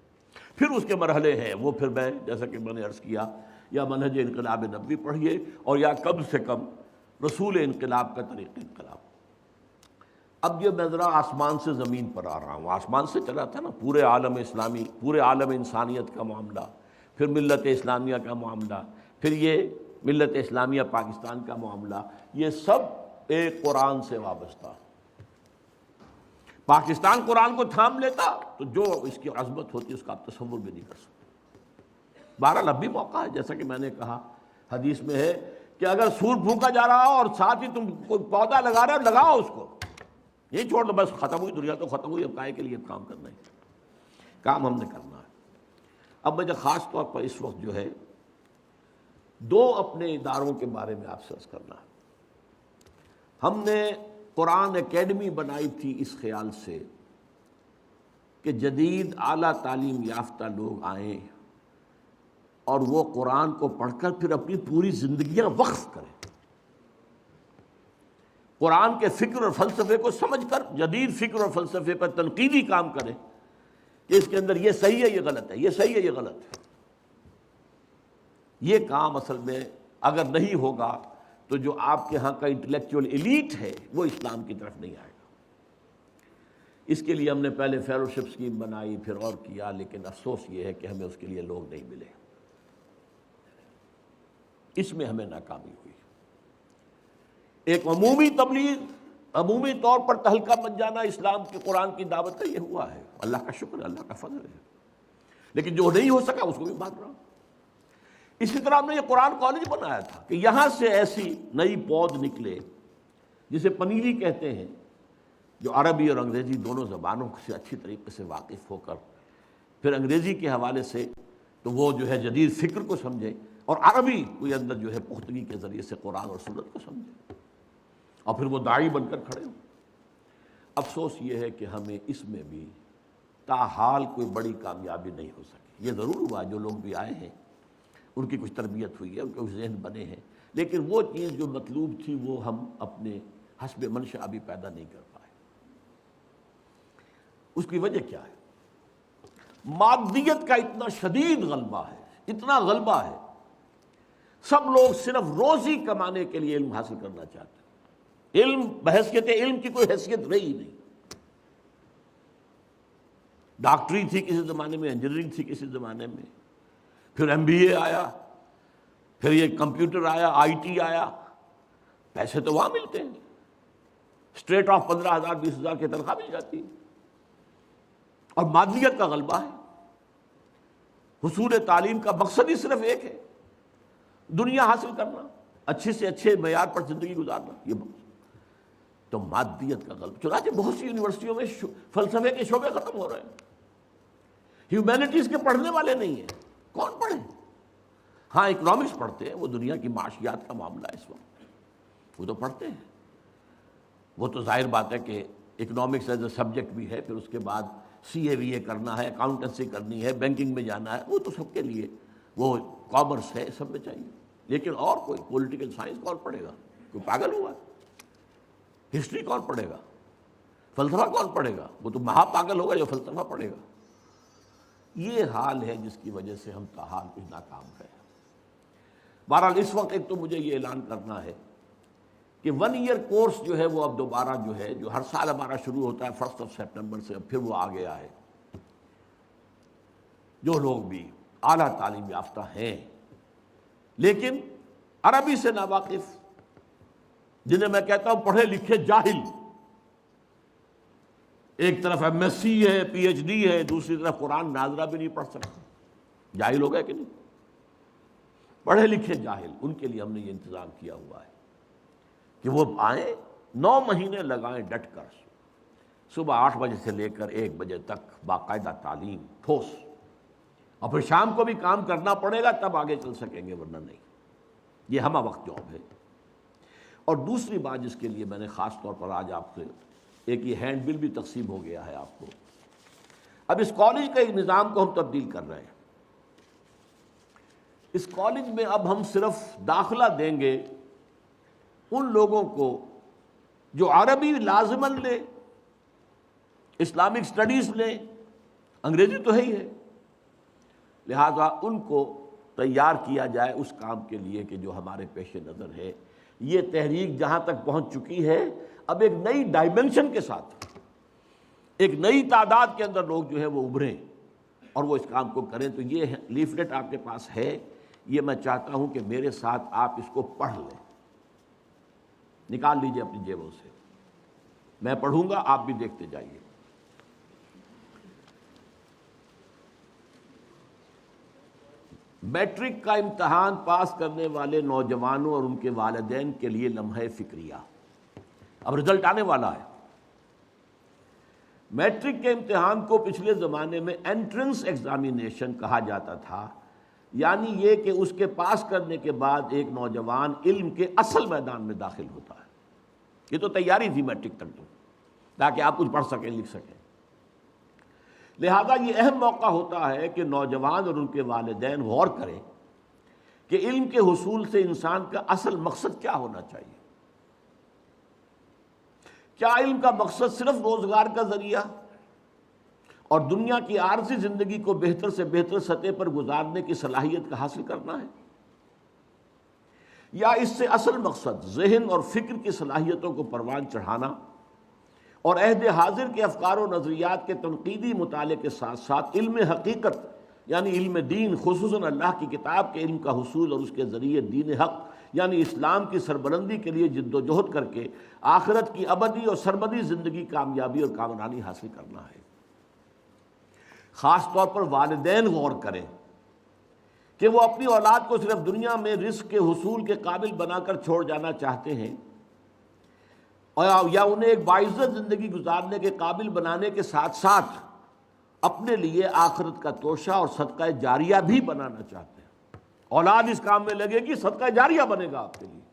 پھر اس کے مرحلے ہیں، وہ پھر میں جیسا کہ میں نے عرض کیا، یا منہج انقلاب نبوی پڑھیے اور یا کم سے کم رسول انقلاب کا طریق انقلاب۔ اب یہ میں ذرا آسمان سے زمین پر آ رہا ہوں، آسمان سے چلا تھا نا پورے عالم اسلامی، پورے عالم انسانیت کا معاملہ، پھر ملت اسلامیہ کا معاملہ، پھر یہ ملت اسلامیہ پاکستان کا معاملہ، یہ سب ایک قرآن سے وابستہ۔ پاکستان قرآن کو تھام لیتا تو جو اس کی عظمت ہوتی اس کا آپ تصور بھی نہیں کر سکتے۔ بہرحال اب بھی موقع ہے، جیسا کہ میں نے کہا حدیث میں ہے کہ اگر سور پھونکا جا رہا ہو اور ساتھ ہی تم کوئی پودا لگا رہے ہو، لگاؤ اس کو، یہ چھوڑ دو بس ختم ہوئی دنیا تو ختم ہوئی، اب کائے کے لیے کام کرنا ہے، کام ہم نے کرنا ہے۔ اب مجھے خاص طور پر اس وقت جو ہے 2 اپنے اداروں کے بارے میں آپ سے عرض کرنا ہے۔ ہم نے قرآن اکیڈمی بنائی تھی اس خیال سے کہ جدید اعلیٰ تعلیم یافتہ لوگ آئیں اور وہ قرآن کو پڑھ کر پھر اپنی پوری زندگیاں وقف کریں، قرآن کے فکر اور فلسفے کو سمجھ کر جدید فکر اور فلسفے پر تنقیدی کام کریں کہ اس کے اندر یہ صحیح ہے، یہ غلط ہے، یہ صحیح ہے، یہ غلط ہے۔ یہ کام اصل میں اگر نہیں ہوگا تو جو آپ کے ہاں کا انٹلیکچوئل ایلیٹ ہے وہ اسلام کی طرف نہیں آئے گا۔ اس کے لیے ہم نے پہلے فیلوشپ اسکیم بنائی، پھر اور کیا، لیکن افسوس یہ ہے کہ ہمیں اس کے لیے لوگ نہیں ملے، اس میں ہمیں ناکامی ہوئی۔ ایک عمومی تبلیغ، عمومی طور پر تہلکہ بن جانا اسلام کے قرآن کی دعوت کا یہ ہوا ہے، اللہ کا شکر ہے، اللہ کا فضل ہے، لیکن جو نہیں ہو سکا اس کو بھی بات رہا ہوں۔ اسی طرح ہم نے یہ قرآن کالج بنایا تھا کہ یہاں سے ایسی نئی پود نکلے جسے پنیری کہتے ہیں، جو عربی اور انگریزی دونوں زبانوں سے اچھی طریقے سے واقف ہو کر پھر انگریزی کے حوالے سے تو وہ جو ہے جدید فکر کو سمجھے، اور عربی کوئی اندر جو ہے پختگی کے ذریعے سے قرآن اور سنت کو سمجھے، اور پھر وہ داعی بن کر کھڑے ہوں۔ افسوس یہ ہے کہ ہمیں اس میں بھی تاحال کوئی بڑی کامیابی نہیں ہو سکی۔ یہ ضرور ہوا جو لوگ بھی آئے ہیں ان کی کچھ تربیت ہوئی ہے، ان کے کچھ ذہن بنے ہیں، لیکن وہ چیز جو مطلوب تھی وہ ہم اپنے حسب منشا بھی پیدا نہیں کر پائے۔ اس کی وجہ کیا ہے؟ مادیت کا اتنا شدید غلبہ ہے، اتنا غلبہ ہے، سب لوگ صرف روزی کمانے کے لیے علم حاصل کرنا چاہتے ہیں۔ علم بحیثیت علم کی کوئی حیثیت رہی نہیں۔ ڈاکٹری تھی کسی زمانے میں، انجینئرنگ تھی کسی زمانے میں، پھر ایم بی اے آیا، پھر یہ کمپیوٹر آیا، آئی ٹی آیا، پیسے تو وہاں ملتے ہیں، اسٹریٹ آف 15,000 20,000 کی تنخواہ مل جاتی ہے، اور مادیت کا غلبہ ہے۔ حصول تعلیم کا مقصد ہی صرف ایک ہے، دنیا حاصل کرنا، اچھے سے اچھے معیار پر زندگی گزارنا، یہ تو مادیت کا غلبہ۔ چنانچہ بہت سی یونیورسٹیوں میں فلسفے کے شعبے ختم ہو رہے ہیں، ہیومینٹیز کے پڑھنے والے نہیں ہیں، کون پڑھیں؟ ہاں اکنامکس پڑھتے ہیں، وہ دنیا کی معاشیات کا معاملہ ہے اس وقت، وہ تو پڑھتے ہیں، وہ تو ظاہر بات ہے کہ اکنامکس ایز اے سبجیکٹ بھی ہے، پھر اس کے بعد سی اے وی اے کرنا ہے، اکاؤنٹنسی کرنی ہے، بینکنگ میں جانا ہے، وہ تو سب کے لیے، وہ کامرس ہے، سب میں چاہیے۔ لیکن اور کوئی پولیٹیکل سائنس کون پڑھے گا؟ کوئی پاگل ہوا ہے؟ ہسٹری کون پڑھے گا؟ فلسفہ کون پڑھے گا؟ وہ تو مہا پاگل ہوگا جو فلسفہ پڑھے گا۔ یہ حال ہے جس کی وجہ سے ہم تاحال کچھ ناکام رہے۔ بہرحال اس وقت ایک تو مجھے یہ اعلان کرنا ہے کہ 1 ایئر کورس جو ہے وہ اب دوبارہ جو ہے، جو ہر سال ہمارا شروع ہوتا ہے 1 سپٹمبر سے، اب پھر وہ آ گیا ہے۔ جو لوگ بھی اعلیٰ تعلیم یافتہ ہیں لیکن عربی سے ناواقف، جنہیں میں کہتا ہوں پڑھے لکھے جاہل، ایک طرف ایم ایس سی ہے، پی ایچ ڈی ہے، دوسری طرف قرآن ناظرہ بھی نہیں پڑھ سکتے، جاہل ہو گئے کہ نہیں؟ پڑھے لکھے جاہل، ان کے لیے ہم نے یہ انتظام کیا ہوا ہے کہ وہ آئیں، 9 مہینے لگائیں ڈٹ کر، صبح 8 بجے سے لے کر 1 بجے تک باقاعدہ تعلیم ٹھوس، اور پھر شام کو بھی کام کرنا پڑے گا تب آگے چل سکیں گے، ورنہ نہیں۔ یہ ہمہ وقت جاب ہے۔ اور دوسری بات جس کے لیے میں نے خاص طور پر آج آپ سے ایک یہ ہینڈ بل بھی تقسیم ہو گیا ہے آپ کو، اب اس کالج کے نظام کو ہم تبدیل کر رہے ہیں۔ اس کالج میں اب ہم صرف داخلہ دیں گے ان لوگوں کو جو عربی لازماً لیں، اسلامک سٹڈیز لیں، انگریزی تو ہے ہی ہے، لہذا ان کو تیار کیا جائے اس کام کے لیے کہ جو ہمارے پیش نظر ہے۔ یہ تحریک جہاں تک پہنچ چکی ہے، اب ایک نئی ڈائمنشن کے ساتھ، ایک نئی تعداد کے اندر لوگ جو ہے وہ ابھریں اور وہ اس کام کو کریں۔ تو یہ لیفلیٹ آپ کے پاس ہے، یہ میں چاہتا ہوں کہ میرے ساتھ آپ اس کو پڑھ لیں، نکال لیجئے اپنی جیبوں سے، میں پڑھوں گا آپ بھی دیکھتے جائیے۔ میٹرک کا امتحان پاس کرنے والے نوجوانوں اور ان کے والدین کے لیے لمحہ فکریہ۔ اب رزلٹ آنے والا ہے۔ میٹرک کے امتحان کو پچھلے زمانے میں انٹرنس ایگزامینیشن کہا جاتا تھا، یعنی یہ کہ اس کے پاس کرنے کے بعد ایک نوجوان علم کے اصل میدان میں داخل ہوتا ہے۔ یہ تو تیاری تھی میٹرک تک تو، تاکہ آپ کچھ پڑھ سکیں، لکھ سکیں۔ لہذا یہ اہم موقع ہوتا ہے کہ نوجوان اور ان کے والدین غور کریں کہ علم کے حصول سے انسان کا اصل مقصد کیا ہونا چاہیے۔ کیا علم کا مقصد صرف روزگار کا ذریعہ اور دنیا کی عارضی زندگی کو بہتر سے بہتر سطح پر گزارنے کی صلاحیت کا حاصل کرنا ہے، یا اس سے اصل مقصد ذہن اور فکر کی صلاحیتوں کو پروان چڑھانا اور عہد حاضر کے افکار و نظریات کے تنقیدی مطالعے کے ساتھ ساتھ علم حقیقت یعنی علم دین، خصوصاً اللہ کی کتاب کے علم کا حصول اور اس کے ذریعے دین حق یعنی اسلام کی سربلندی کے لیے جد و جہد کر کے آخرت کی ابدی اور سرمدی زندگی کامیابی اور کامرانی حاصل کرنا ہے۔ خاص طور پر والدین غور کریں کہ وہ اپنی اولاد کو صرف دنیا میں رزق کے حصول کے قابل بنا کر چھوڑ جانا چاہتے ہیں، اور یا انہیں ایک باعزت زندگی گزارنے کے قابل بنانے کے ساتھ ساتھ اپنے لیے آخرت کا توشہ اور صدقہ جاریہ بھی بنانا چاہتے ہیں۔ اولاد اس کام میں لگے گی، صدقہ جاریہ بنے گا آپ کے لیے۔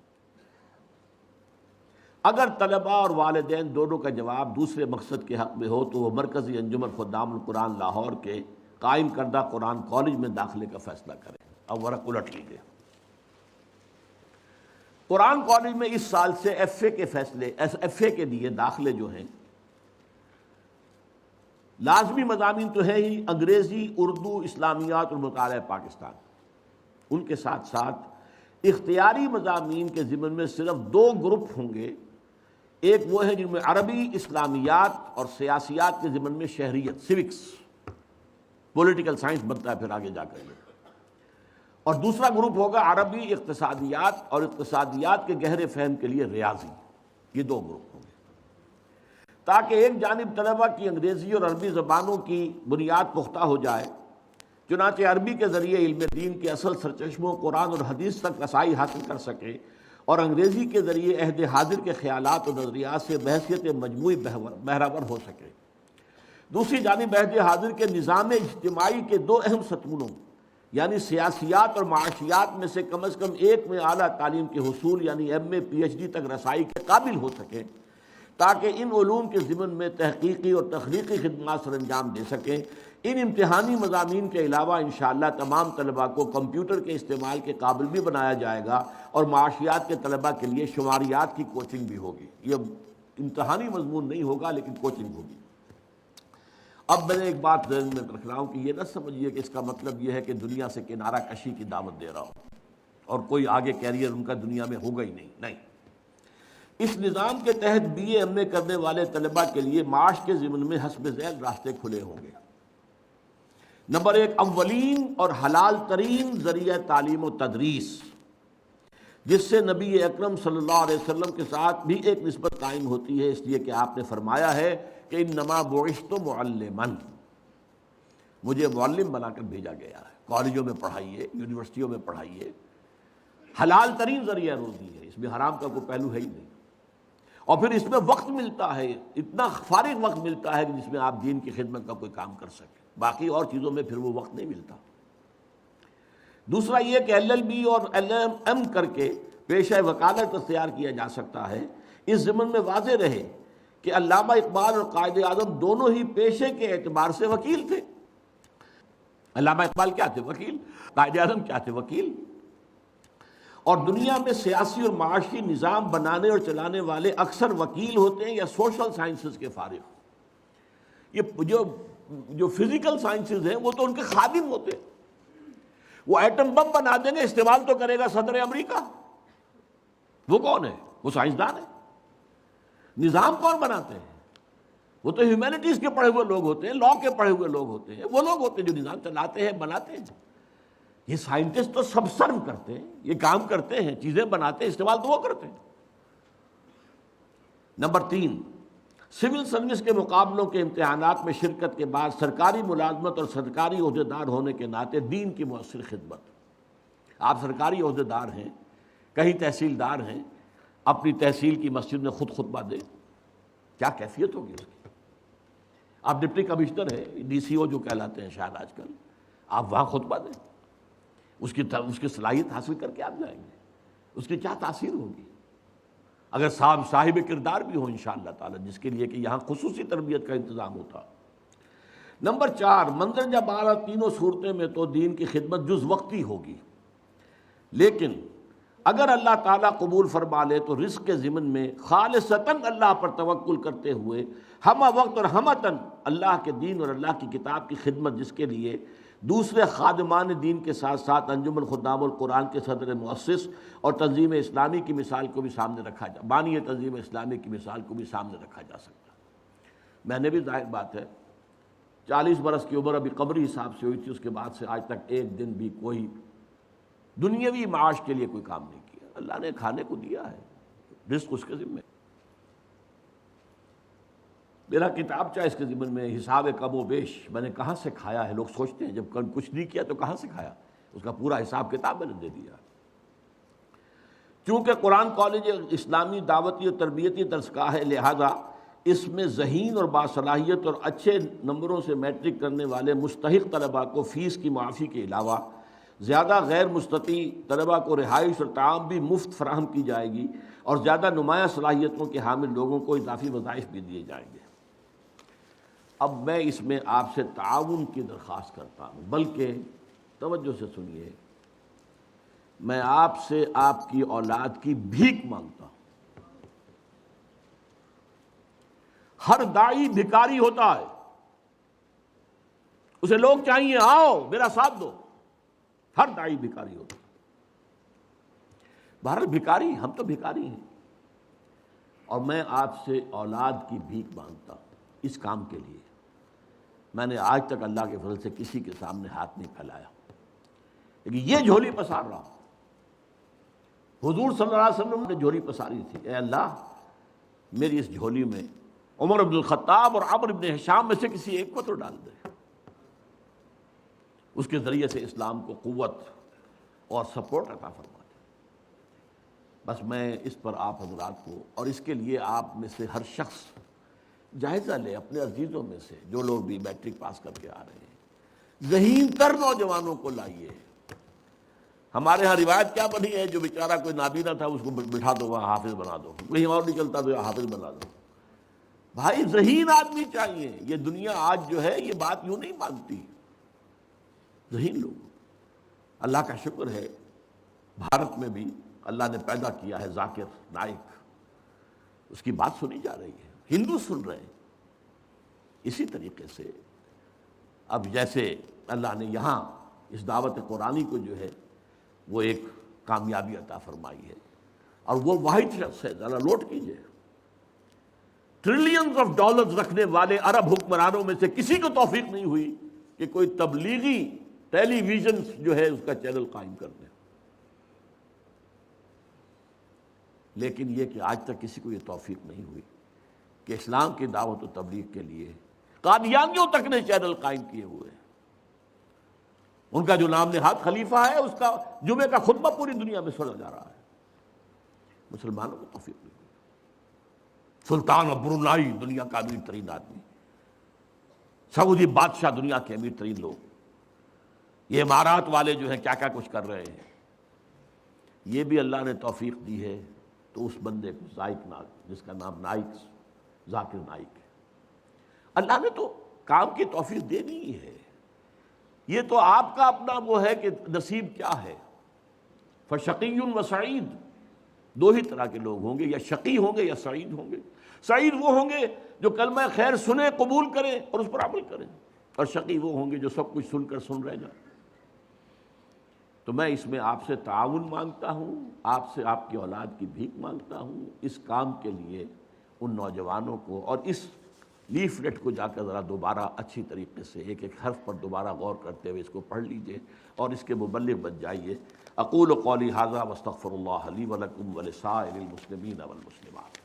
اگر طلباء اور والدین دونوں کا جواب دوسرے مقصد کے حق میں ہو تو وہ مرکزی انجمن خدام القرآن لاہور کے قائم کردہ قرآن کالج میں داخلے کا فیصلہ کریں۔ اب ورق الٹ لیجیے۔ قرآن کالج میں اس سال سے ایف اے کے لیے داخلے جو ہیں، لازمی مضامین تو ہیں ہی، انگریزی، اردو، اسلامیات اور مطالعہ پاکستان، ان کے ساتھ ساتھ اختیاری مضامین کے ضمن میں صرف 2 گروپ ہوں گے۔ ایک وہ ہے جن میں عربی، اسلامیات اور سیاسیات کے ضمن میں شہریت، سیوکس، پولیٹیکل سائنس بنتا ہے پھر آگے جا کر یہ، اور دوسرا گروپ ہوگا عربی، اقتصادیات اور اقتصادیات کے گہرے فہم کے لیے ریاضی۔ یہ 2 گروپ ہوں گے تاکہ ایک جانب طلبہ کی انگریزی اور عربی زبانوں کی بنیاد پختہ ہو جائے، چنانچہ عربی کے ذریعے علم دین کے اصل سرچشموں قرآن اور حدیث تک رسائی حاصل کر سکے، اور انگریزی کے ذریعے عہد حاضر کے خیالات اور نظریات سے بحثیت مجموعی بہرہور ہو سکے۔ دوسری جانب عہد حاضر کے نظام اجتماعی کے 2 اہم ستونوں یعنی سیاسیات اور معاشیات میں سے کم از کم ایک میں اعلیٰ تعلیم کے حصول یعنی ایم اے پی ایچ ڈی تک رسائی کے قابل ہو سکے، تاکہ ان علوم کے ضمن میں تحقیقی اور تخلیقی خدمات سر انجام دے سکیں۔ ان امتحانی مضامین کے علاوہ انشاءاللہ تمام طلباء کو کمپیوٹر کے استعمال کے قابل بھی بنایا جائے گا، اور معاشیات کے طلباء کے لیے شماریات کی کوچنگ بھی ہوگی۔ یہ امتحانی مضمون نہیں ہوگا لیکن کوچنگ ہوگی۔ اب میں نے ایک بات ذہن میں رکھ رہا ہوں کہ یہ نہ سمجھیے کہ اس کا مطلب یہ ہے کہ دنیا سے کنارہ کشی کی دعوت دے رہا ہوں اور کوئی آگے کیریئر ان کا دنیا میں ہوگا ہی نہیں۔ اس نظام کے تحت بی اے ایم اے کرنے والے طلباء کے لیے معاش کے ضمن میں حسب ذیل راستے کھلے ہوں گے۔ نمبر 1، اولین اور حلال ترین ذریعہ تعلیم و تدریس، جس سے نبی اکرم صلی اللہ علیہ وسلم کے ساتھ بھی ایک نسبت قائم ہوتی ہے، اس لیے کہ آپ نے فرمایا ہے کہ انما بعثت معلما، مجھے معلم بنا کر بھیجا گیا ہے۔ کالجوں میں پڑھائیے، یونیورسٹیوں میں پڑھائیے، حلال ترین ذریعہ روزی ہے، اس میں حرام کا کوئی پہلو ہے ہی نہیں، اور پھر اس میں وقت ملتا ہے، اتنا فارغ وقت ملتا ہے کہ جس میں آپ دین کی خدمت کا کوئی کام کر سکیں، باقی اور چیزوں میں پھر وہ وقت نہیں ملتا۔ دوسرا یہ کہ ایل ایل بی اور ایل ایم ایم کر کے پیشہ وکالت اختیار کیا جا سکتا ہے۔ اس ضمن میں واضح رہے کہ علامہ اقبال اور قائد اعظم دونوں ہی پیشے کے اعتبار سے وکیل تھے۔ علامہ اقبال کیا تھے؟ وکیل۔ قائد اعظم کیا تھے؟ وکیل۔ اور دنیا میں سیاسی اور معاشی نظام بنانے اور چلانے والے اکثر وکیل ہوتے ہیں یا سوشل سائنسز کے فارغ۔ یہ جو فزیکل سائنسز ہیں وہ تو ان کے خادم ہوتے ہیں۔ وہ ایٹم بم بنا دیں گے، استعمال تو کرے گا صدر امریکہ۔ وہ کون ہے؟ وہ سائنسدان ہے۔ نظام کون بناتے ہیں؟ وہ تو ہیومینٹیز کے پڑھے ہوئے لوگ ہوتے ہیں، لاء کے پڑھے ہوئے لوگ ہوتے ہیں، وہ لوگ ہوتے ہیں جو نظام چلاتے ہیں، بناتے ہیں۔ یہ سائنٹسٹ تو سب سرو کرتے ہیں، یہ کام کرتے ہیں، چیزیں بناتے ہیں، استعمال تو وہ کرتے ہیں۔ نمبر 3، سول سروس کے مقابلوں کے امتحانات میں شرکت کے بعد سرکاری ملازمت اور سرکاری عہدیدار ہونے کے ناطے دین کی مؤثر خدمت۔ آپ سرکاری عہدیدار ہیں، کہیں تحصیلدار ہیں، اپنی تحصیل کی مسجد میں خود خطبہ دیں، کیا کیفیت ہوگی اس کی؟ آپ ڈپٹی کمشنر ہیں، ڈی سی او جو کہلاتے ہیں شاید آج کل، آپ وہاں خطبہ دیں، اس کی صلاحیت حاصل کر کے آپ جائیں گے، اس کی کیا تاثیر ہوگی؟ اگر صاحب کردار بھی ہو انشاءاللہ تعالی، جس کے لیے کہ یہاں خصوصی تربیت کا انتظام ہوتا۔ نمبر 4، مندرجہ بالا تینوں صورتیں میں تو دین کی خدمت جز وقتی ہوگی، لیکن اگر اللہ تعالیٰ قبول فرما لے تو رزق کے ضمن میں خالصتاً اللہ پر توکل کرتے ہوئے ہمہ وقت اور ہمتاً اللہ کے دین اور اللہ کی کتاب کی خدمت، جس کے لیے دوسرے خادمان دین کے ساتھ ساتھ انجمن خدام القرآن کے صدر مؤسس اور تنظیم اسلامی کی مثال کو بھی سامنے رکھا جا بانی تنظیم اسلامی کی مثال کو بھی سامنے رکھا جا سکتا۔ میں نے بھی ظاہر بات ہے 40 برس کی عمر ابھی قبری حساب سے ہوئی تھی، اس کے بعد سے آج تک ایک دن بھی کوئی دنیاوی معاش کے لیے کوئی کام نہیں کیا۔ اللہ نے کھانے کو دیا ہے، رزق اس کے ذمہ۔ میرا کتابچہ اس کے ضمن میں حساب کم و بیش، میں نے کہاں سے کھایا ہے، لوگ سوچتے ہیں جب کچھ نہیں کیا تو کہاں سے کھایا، اس کا پورا حساب کتاب میں نے دے دیا۔ چونکہ قرآن کالج اسلامی دعوتی اور تربیتی درس گاہ ہے، لہذا اس میں ذہین اور باصلاحیت اور اچھے نمبروں سے میٹرک کرنے والے مستحق طلباء کو فیس کی معافی کے علاوہ زیادہ غیر مستطیع طلباء کو رہائش اور تعام بھی مفت فراہم کی جائے گی، اور زیادہ نمایاں صلاحیتوں کے حامل لوگوں کو اضافی وظائف بھی دیے جائیں گے۔ اب میں اس میں آپ سے تعاون کی درخواست کرتا ہوں، بلکہ توجہ سے سنیے، میں آپ سے آپ کی اولاد کی بھیک مانگتا ہوں۔ ہر داعی بھکاری ہوتا ہے، اسے لوگ چاہیے آؤ میرا ساتھ دو، ہر داعی بھکاری ہوتا ہے۔ بہرحال بھکاری، ہم تو بھکاری ہیں، اور میں آپ سے اولاد کی بھیک مانگتا ہوں اس کام کے لیے۔ میں نے آج تک اللہ کے فضل سے کسی کے سامنے ہاتھ نہیں پھیلایا، لیکن یہ جھولی پسار رہا ہوں۔ حضور صلی اللہ علیہ وسلم نے جھولی پساری تھی، اے اللہ میری اس جھولی میں عمر بن الخطاب اور عمرو بن ہشام میں سے کسی ایک کو تو ڈال دے، اس کے ذریعے سے اسلام کو قوت اور سپورٹ عطا فرما دے۔ بس میں اس پر آپ حضرات کو، اور اس کے لیے آپ میں سے ہر شخص جائزہ لے، اپنے عزیزوں میں سے جو لوگ بھی میٹرک پاس کر کے آ رہے ہیں، ذہین تر نوجوانوں کو لائیے۔ ہمارے ہاں روایت کیا بنی ہے، جو بیچارہ کوئی نابینا تھا اس کو بٹھا دو وہاں حافظ بنا دو، کہیں اور نہیں چلتا تو حافظ بنا دو۔ بھائی ذہین آدمی چاہیے، یہ دنیا آج جو ہے یہ بات یوں نہیں مانتی، ذہین لوگ۔ اللہ کا شکر ہے بھارت میں بھی اللہ نے پیدا کیا ہے ذاکر نائک، اس کی بات سنی جا رہی ہے، ہندو سن رہے ہیں۔ اسی طریقے سے اب جیسے اللہ نے یہاں اس دعوت قرآنی کو جو ہے وہ ایک کامیابی عطا فرمائی ہے، اور وہ واحد شخص ہے، ذرا نوٹ کیجئے، ٹریلینز آف ڈالرز رکھنے والے عرب حکمرانوں میں سے کسی کو توفیق نہیں ہوئی کہ کوئی تبلیغی ٹیلی ویژن جو ہے اس کا چینل قائم کر دے، لیکن یہ کہ آج تک کسی کو یہ توفیق نہیں ہوئی کہ اسلام کی دعوت و تبلیغ کے لیے قادیانیوں تک نے چینل قائم کیے ہوئے ہیں۔ ان کا جو نام نہاد خلیفہ ہے، اس کا جمعے کا خطبہ پوری دنیا میں سنا جا رہا ہے، مسلمانوں کو توفیق نہیں ہوئی۔ سلطان آف برونائی دنیا کا امیر ترین آدمی، سعودی بادشاہ دنیا کے امیر ترین لوگ، یہ امارات والے جو ہیں کیا کیا کچھ کر رہے ہیں، یہ بھی اللہ نے توفیق دی ہے تو اس بندے کو ذائق نائک، جس کا نام نائک ذاکر نائک ہے، اللہ نے تو کام کی توفیق دینی ہی ہے۔ یہ تو آپ کا اپنا وہ ہے کہ نصیب کیا ہے۔ فشقی و سعید، دو ہی طرح کے لوگ ہوں گے، یا شقی ہوں گے یا سعید ہوں گے۔ سعید وہ ہوں گے جو کلمہ خیر سنیں، قبول کریں اور اس پر عمل کریں، اور شقی وہ ہوں گے جو سب کچھ سن کر سن رہ جائیں۔ تو میں اس میں آپ سے تعاون مانگتا ہوں، آپ سے آپ کی اولاد کی بھیک مانگتا ہوں اس کام کے لیے۔ ان نوجوانوں کو، اور اس لیفلیٹ کو جا کر ذرا دوبارہ اچھی طریقے سے ایک ایک حرف پر دوبارہ غور کرتے ہوئے اس کو پڑھ لیجئے اور اس کے مبلغ بن جائیے۔ اقول قولی ھذا واستغفر اللہ لی ولکم ولسائر المسلمین والمسلمات۔